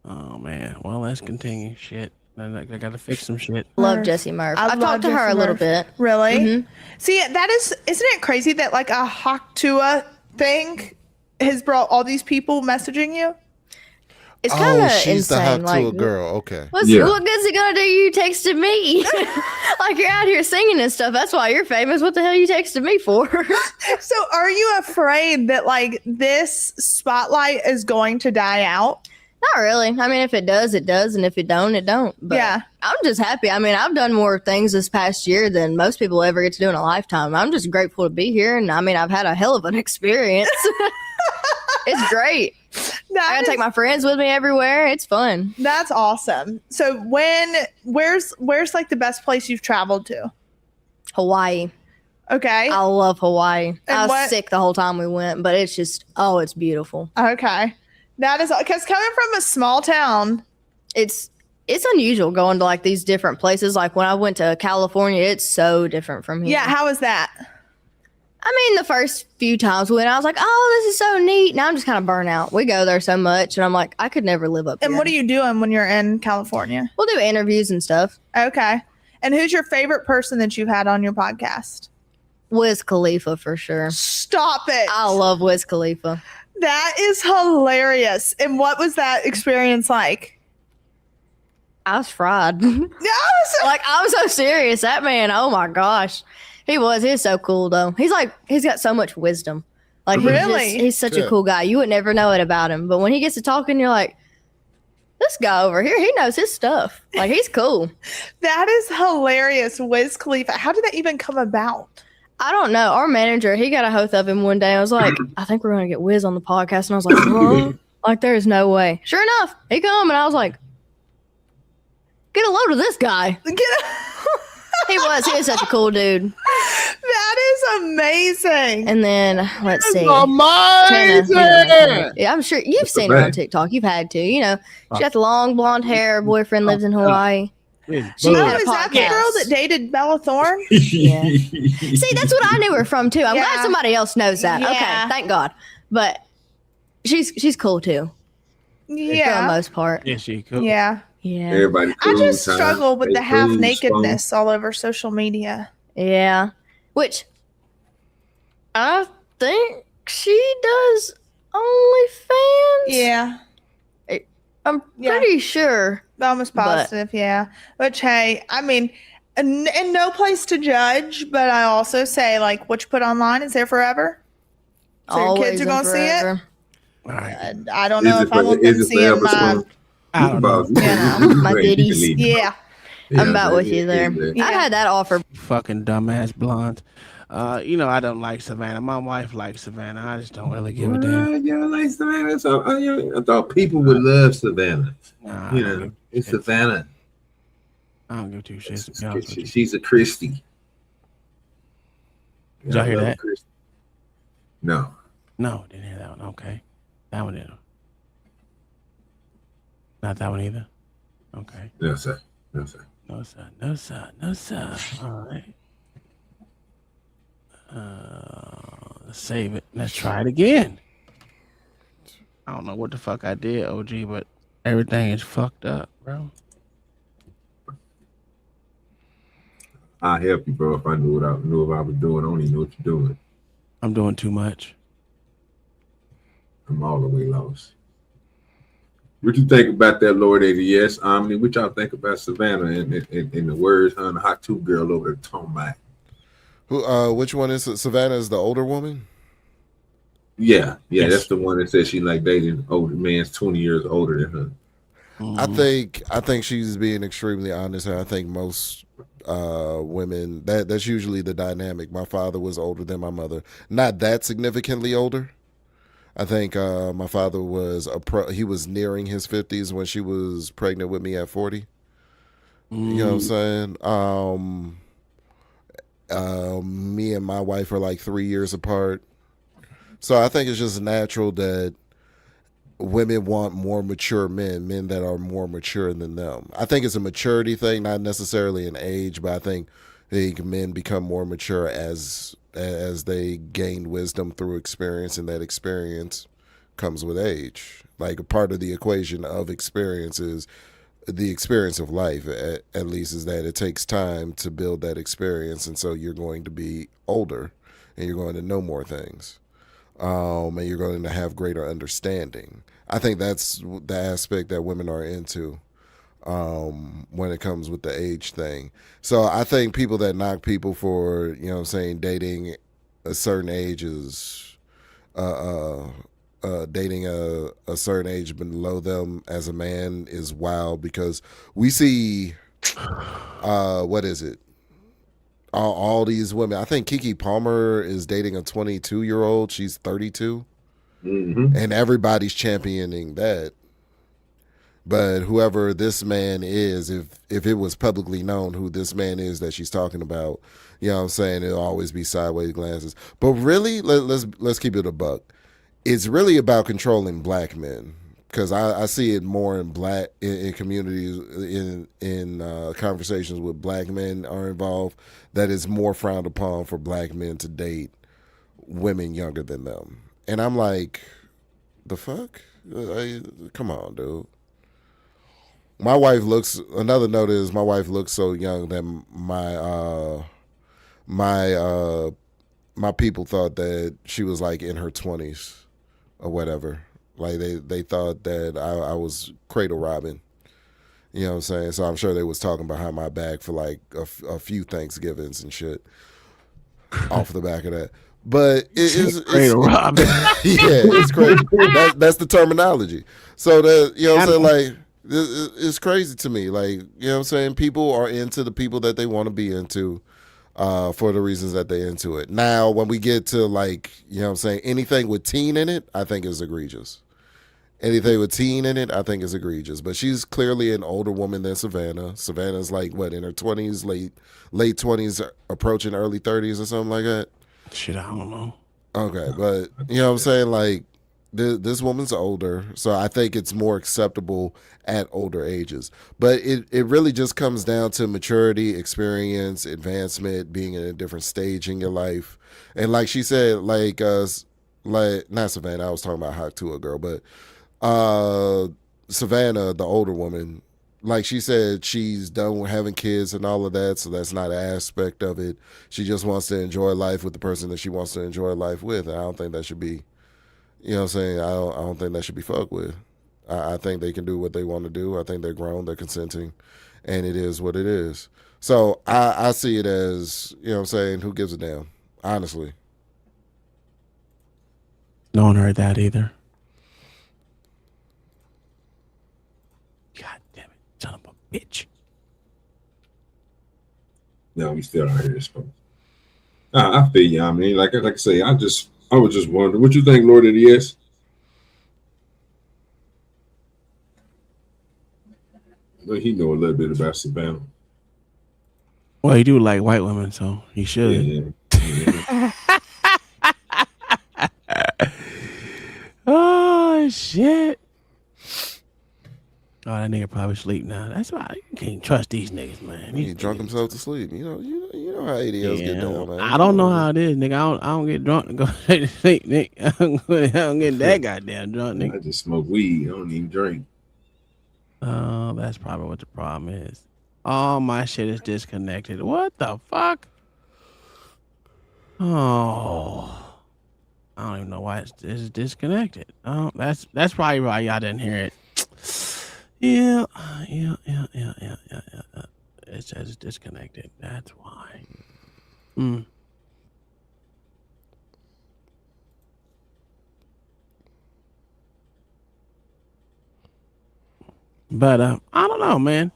Oh man. Well, let's continue. Shit. I gotta fix some shit. Love Jessie Murph. I've talked to her a little bit. Really? Mhm. See, isn't it crazy that like a Haktua thing has brought all these people messaging you? It's kind of she's the insane. Haktua Like, girl. Okay. what good's it gonna do? You texted me. Like you're out here singing and stuff. That's why you're famous. What the hell you texted me for? So are you afraid that like this spotlight is going to die out? Not really. I mean, if it does, it does, and if it don't, it don't. But yeah, I'm just happy. I mean, I've done more things this past year than most people ever get to do in a lifetime. I'm just grateful to be here, and I mean, I've had a hell of an experience. It's great. I gotta take my friends with me everywhere. It's fun. That's awesome. So where's like the best place you've traveled to? Hawaii. Okay. I love Hawaii. I was what- sick the whole time we went, but it's just, it's beautiful. Okay. That is because coming from a small town, it's unusual going to like these different places. Like when I went to California, it's so different from here. Yeah, how was that? I mean, the first few times we went, I was like, oh, this is so neat. Now I'm just kind of burnt out. We go there so much, and I'm like, I could never live up here. And what are you doing when you're in California? We'll do interviews and stuff. Okay. And who's your favorite person that you've had on your podcast? Wiz Khalifa for sure. Stop it. I love Wiz Khalifa. That is hilarious. And what was that experience like? I was fried. I was so serious. That man, oh my gosh. He was so cool though. He's got so much wisdom. Like he's such a cool guy. You would never know it about him. But when he gets to talking, you're like, this guy over here, he knows his stuff. Like he's cool. That is hilarious. Wiz Khalifa. How did that even come about? I don't know. Our manager, he got a hold of him one day. I was like, I think we're going to get Wiz on the podcast. And I was like, huh? Like, there's no way. Sure enough, he come and I was like, get a load of this guy. He was such a cool dude. That is amazing. And then, let's see. Amazing. Tana, yeah, I'm sure you've seen her on TikTok. You've had to. You know, she got the long blonde hair. Her boyfriend lives in Hawaii. Is that the girl that dated Bella Thorne? Yeah. See, that's what I knew her from too. I'm glad somebody else knows that. Yeah. Okay, thank God. But she's cool too. For the most part. Yeah, she cool. Yeah. Yeah. Everybody. I just struggle with the half nakedness all over social media. Yeah. Which I think she does OnlyFans. Yeah. I'm pretty sure. Almost positive, yeah. Which, hey, I mean, and no place to judge, but I also say, like, what you put online is there forever. So your kids are going to see it. I don't know if I want them seeing my... I don't know. My goodies. Yeah. I'm about with you there. I had that offer. Fucking dumbass blonde. You know, I don't like Savannah. My wife likes Savannah. I just don't really give a damn. You don't like Savannah? So, I thought people would love Savannah. Nah, you know, it's Savannah. I don't give two shits. To be honest with you. She's a Christie. Did y'all hear that? No. No, didn't hear that one. Okay. That one didn't. Not that one either. Okay. No, sir. No, sir. No, sir. No, sir. No, sir. All right. Let's save it. Let's try it again. I don't know what the fuck I did, OG, but everything is fucked up, bro. I'll help you, bro. If I knew what I was doing, I don't even know what you're doing. I'm doing too much. I'm all the way lost. What you think about that, Lord ADS? Omni, what y'all think about Savannah and the words on the hot two girl over the tone mic? Who? Which one is it? Savannah is the older woman? Yeah, yes. That's the one that says she like dating older man's 20 years older than her. I think she's being extremely honest, and I think most women. That's usually the dynamic. My father was older than my mother, not that significantly older. I think my father was he was nearing his 50s when she was pregnant with me at 40. You know what I'm saying? Me and my wife are like 3 years apart. So I think it's just natural that women want more mature men that are more mature than them. I think it's a maturity thing, not necessarily an age, but I think men become more mature as they gain wisdom through experience, and that experience comes with age. Like a part of the equation of experience is the experience of life, at least, is that it takes time to build that experience, and so you're going to be older and you're going to know more things. And you're going to have greater understanding. I think that's the aspect that women are into when it comes with the age thing. So I think people that knock people for, you know what I'm saying, dating a certain age is dating a certain age below them as a man is wild, because we see what is it? All these women. I think Keke Palmer is dating a 22-year-old. She's 32. And everybody's championing that. But whoever this man is, if it was publicly known who this man is that she's talking about, you know what I'm saying, it'll always be sideways glances. But really, let's keep it a buck. It's really about controlling black men. Because I see it more in communities, in conversations with black men are involved, that it's more frowned upon for black men to date women younger than them. And I'm like, the fuck? Come on, dude. Another note is my wife looks so young that my people thought that she was like in her 20s or whatever. Like they thought that I was cradle robbing. You know what I'm saying? So I'm sure they was talking behind my back for like a few Thanksgivings and shit off the back of that. But it's cradle robbing. Yeah, it's crazy. That's the terminology. So that, you know what I'm saying, like it's crazy to me. Like, you know what I'm saying? People are into the people that they want to be into. For the reasons that they're into it. Now, when we get to, like, you know what I'm saying, anything with teen in it, I think is egregious. Anything with teen in it, I think is egregious. But she's clearly an older woman than Savannah. Savannah's like, what, in her 20s, late 20s, approaching early 30s or something like that? Shit, I don't know. Okay, but, you know what I'm saying, like, this woman's older, so I think it's more acceptable at older ages. But it really just comes down to maturity, experience, advancement, being in a different stage in your life. And like she said, like not Savannah, I was talking about Haktua girl, but Savannah, the older woman, like she said, she's done with having kids and all of that, so that's not an aspect of it. She just wants to enjoy life with the person that she wants to enjoy life with, and I don't think that should be, you know what I'm saying, I don't think that should be fucked with. I think they can do what they want to do. I think they're grown, they're consenting, and it is what it is. So I see it as, you know what I'm saying, who gives a damn, honestly. No one heard that either. God damn it, son of a bitch. No, we still don't hear this. I feel you. I mean, like I say, I was just wondering, what you think, Lord of the Yes? Well, he know a little bit about Savannah. Well, he do like white women, so he should. Yeah. Oh shit! Oh, that nigga probably sleep now. That's why you can't trust these niggas, man. He drunk himself to sleep. You know how ADLs get down, man. I don't know how it is, nigga. I don't get drunk to go to sleep, nigga. I don't get that goddamn drunk, nigga. I just smoke weed. I don't even drink. Oh, that's probably what the problem is. All my shit is disconnected. What the fuck? Oh, I don't even know why it's disconnected. Oh, that's probably why y'all didn't hear it. Yeah. It says it's disconnected. That's why. But I don't know, man.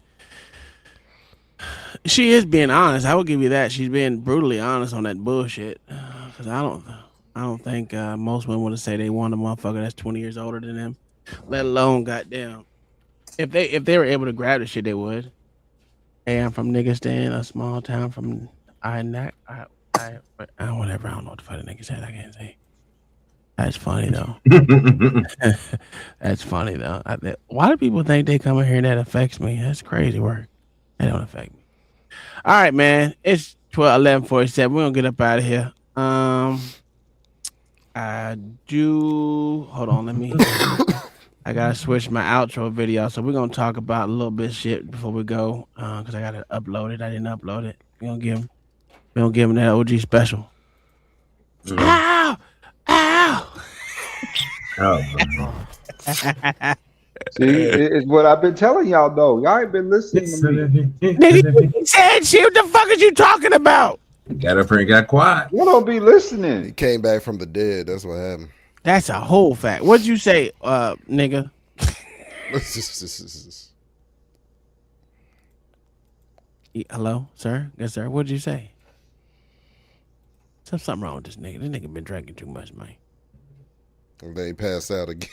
She is being honest. I will give you that. She's being brutally honest on that bullshit. Because I don't think most women would say they want a motherfucker that's 20 years older than them. Let alone goddamn. If they were able to grab the shit, they would. Hey, I'm from Niggastan, a small town from whatever. I don't know what the fuck the nigga said. I can't say. That's funny though. That's funny though. Why do people think they come in here and that affects me? That's crazy work. That don't affect me. All right, man. It's 11:47. We're gonna get up out of here. Hold on, let me. I gotta switch my outro video, so we're gonna talk about a little bit of shit before we go, because I gotta upload it. I didn't upload it. We're gonna give him that OG special. Ow! Ow! Oh, see, it's what I've been telling y'all though. Y'all ain't been listening to me. Nigga said shit. What the fuck is you talking about? Got up here and got quiet. You don't be listening. He came back from the dead. That's what happened. That's a whole fact. What'd you say, nigga? Hello, sir? Yes, sir. What'd you say? Something wrong with this nigga. This nigga been drinking too much, man. And they passed out again.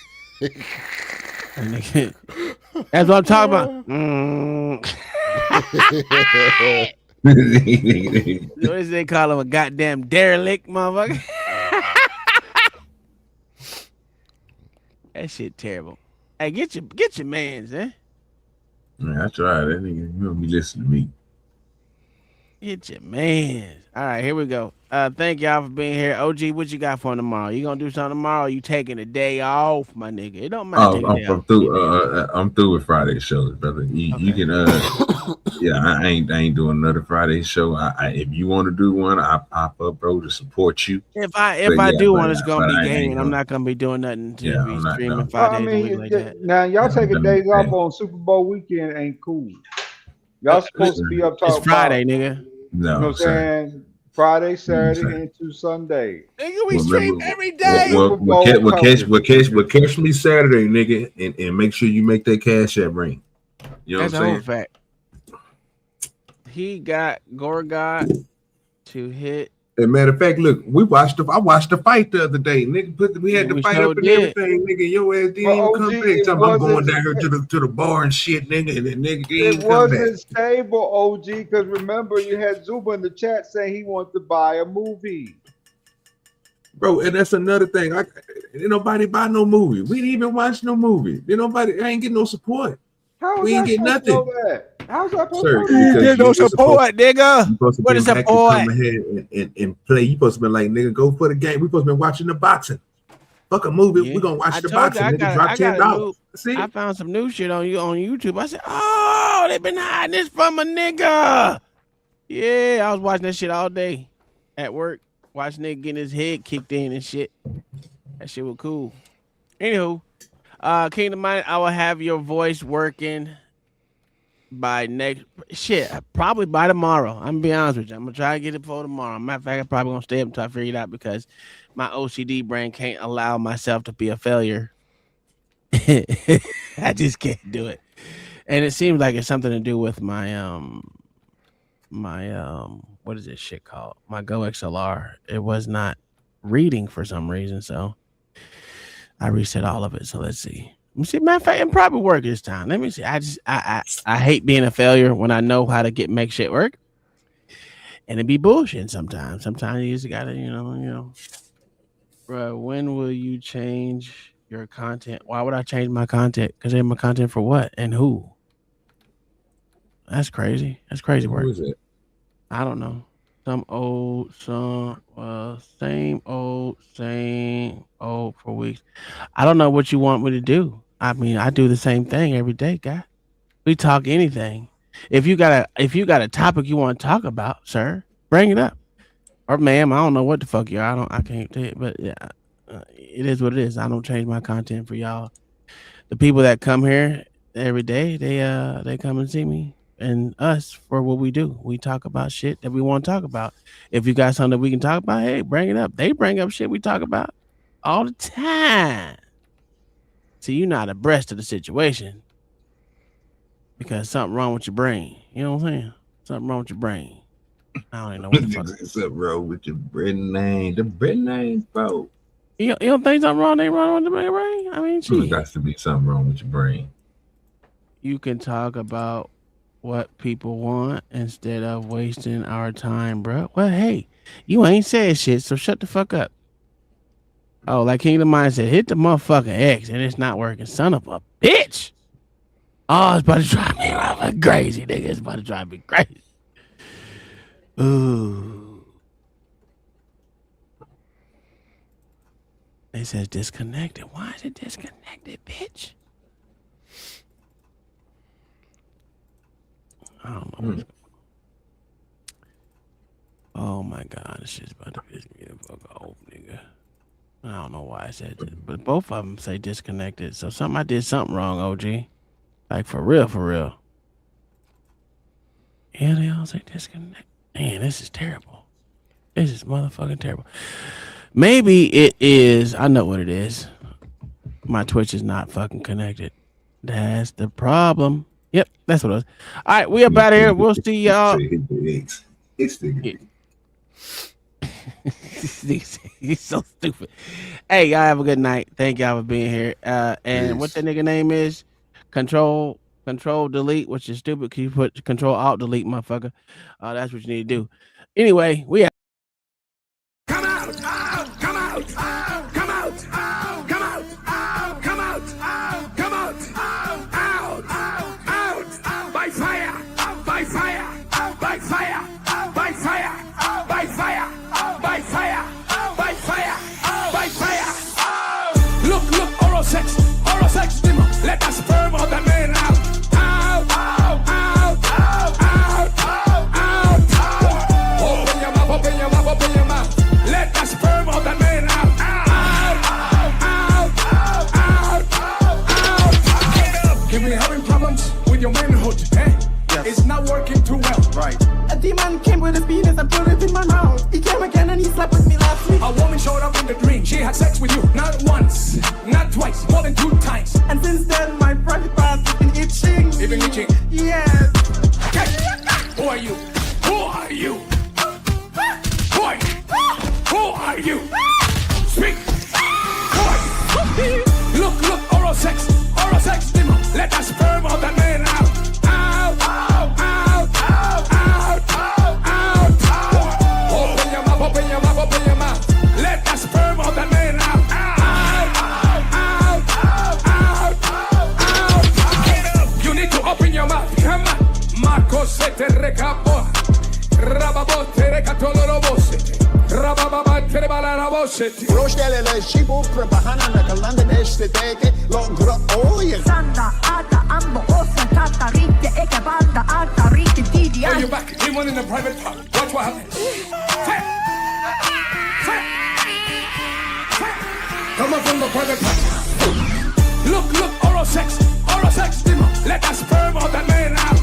That's what I'm talking about. What is they call him, a goddamn derelict, motherfucker? That shit terrible. Hey, get your mans, eh? Man, I tried. That nigga, you don't be listening to me. Get your mans. All right, here we go. Thank y'all for being here. OG, what you got for tomorrow? You gonna do something tomorrow? Or you taking a day off, my nigga? It don't matter. I'm through with Friday shows, brother. You can yeah, I ain't doing another Friday show. If you want to do one, I pop up, bro, to support you. If I do one, it's gonna be gaming. I'm not gonna be doing nothing to be streaming 5 days a week like that. Now y'all taking days off on Super Bowl weekend ain't cool. Y'all supposed to be up talking. It's Friday, nigga. No, you know what I'm saying? Friday, Saturday, into Sunday. Nigga, we stream every day. Catch me Saturday, nigga, and make sure you make that cash app ring. You know That's what I'm saying? Fact. He got Gorgot to hit. As a matter of fact, look, I watched the fight the other day, nigga. We had the fight up and everything, nigga. Your ass didn't even come back. I'm going down here to the bar and shit, nigga, and the nigga didn't come back. It wasn't stable, OG, because remember you had Zuba in the chat saying he wants to buy a movie. Bro, and that's another thing. Ain't nobody buy no movie. We didn't even watch no movie. I ain't getting no support. We ain't getting nothing. How's that Sir, there's no support, nigga. What is support? Come ahead and play. You supposed to be like, nigga, go for the game. We supposed to be watching the boxing. Fuck a movie. We're gonna watch the boxing. Nigga, drop $10. I found some new shit on YouTube. I said, oh, they've been hiding this from a nigga. Yeah, I was watching that shit all day at work. Watching nigga getting his head kicked in and shit. That shit was cool. Anywho, Kingdom Mind, I will have your voice working by probably by tomorrow. I'm gonna be honest with you. I'm gonna try to get it for tomorrow. Matter of fact, I'm probably gonna stay up until I figure it out because my OCD brain can't allow myself to be a failure. I just can't do it. And it seems like it's something to do with my what is this shit called? My Go XLR. It was not reading for some reason, so I reset all of it. So let's see. Let me see. Matter of fact, it probably work this time. Let me see. I hate being a failure when I know how to make shit work, and it be bullshit sometimes. Sometimes you just gotta, you know. Bro, when will you change your content? Why would I change my content? Because my content for what and who? That's crazy. That's crazy work. Who is it? I don't know. Same old for weeks. I don't know what you want me to do. I mean, I do the same thing every day, guy. We talk anything. If you got a topic you want to talk about, sir, bring it up. Or ma'am, I don't know what the fuck you are. I can't tell it, but yeah, it is what it is. I don't change my content for y'all. The people that come here every day, they come and see me and us for what we do. We talk about shit that we want to talk about. If you got something that we can talk about, hey, bring it up. They bring up shit we talk about all the time. See, you're not abreast of the situation because something wrong with your brain. You know what I'm saying? Something wrong with your brain. I don't even know what the fuck. Something wrong with your brain. The brain, bro. You don't think something wrong? Ain't wrong with the brain? I mean, There's got to be something wrong with your brain. You can talk about what people want instead of wasting our time, bro. Well, hey, you ain't said shit, so shut the fuck up. Oh, like Kingdom Mind said, hit the motherfucking X and it's not working. Son of a bitch. Oh, it's about to drive me crazy, nigga. It's about to drive me crazy. Ooh. It says disconnected. Why is it disconnected, bitch? I don't know. Oh my God, this shit's about to piss me the fuck off, nigga. I don't know why I said that, but both of them say disconnected. So I did something wrong, OG. Like for real, for real. Yeah, they all say disconnect. Man, this is terrible. This is motherfucking terrible. Maybe it is. I know what it is. My Twitch is not fucking connected. That's the problem. Yep, that's what it was. All right, we up out of here. We'll see y'all. He's so stupid. Hey, y'all have a good night. Thank y'all for being here. And what that nigga name is? Control delete, which is stupid. Can you put Control Alt delete, motherfucker? That's what you need to do. Anyway, we have. Come out! Come out! Come out! Come out! Come out! Come out! Out! Out! By fire! By fire! By fire! By fire! By fire! By fire! By fire! By fire! Look! Oral sex, demon. Let the sperm of the man out! Out! Out! Out! Out! Out! Out! Open your mouth! Open your mouth! Open your mouth! Let the sperm of the man out! Out! Out! Out! Out! Out! Can we having problems with your manhood? Eh? Yes. It's not working too well. Right. A demon came with his penis and put it in my mouth. He came again and he slept with me last week. A woman showed up in the dream. She had sex with you, not once, not twice, more than 2 times. And since then, my private parts have been itching. Even itching? Yes. Who are you? Who are you? Who are you? Speak. Who are you? Look, oral sex, demon. Let the sperm of the man out. Out, out, out, out, out, out, out. Open your mouth, open your mouth, open your mouth. Let the sperm of the man out. Out, out, out, out, out. You need to open your mouth. Come on. Marco se te recapo. Rababo te recatolorobose. Rababa te rebalarabose. Roștelele și bupră bahana na kalanda deste teke longra oye. Sanda ata ambo osa tata rite eke banda ata rite didi. Oh, you're back. He won in the private part. Watch what happens. Come up from the private part. Look, oral sex, demon. Let the sperm of the man out.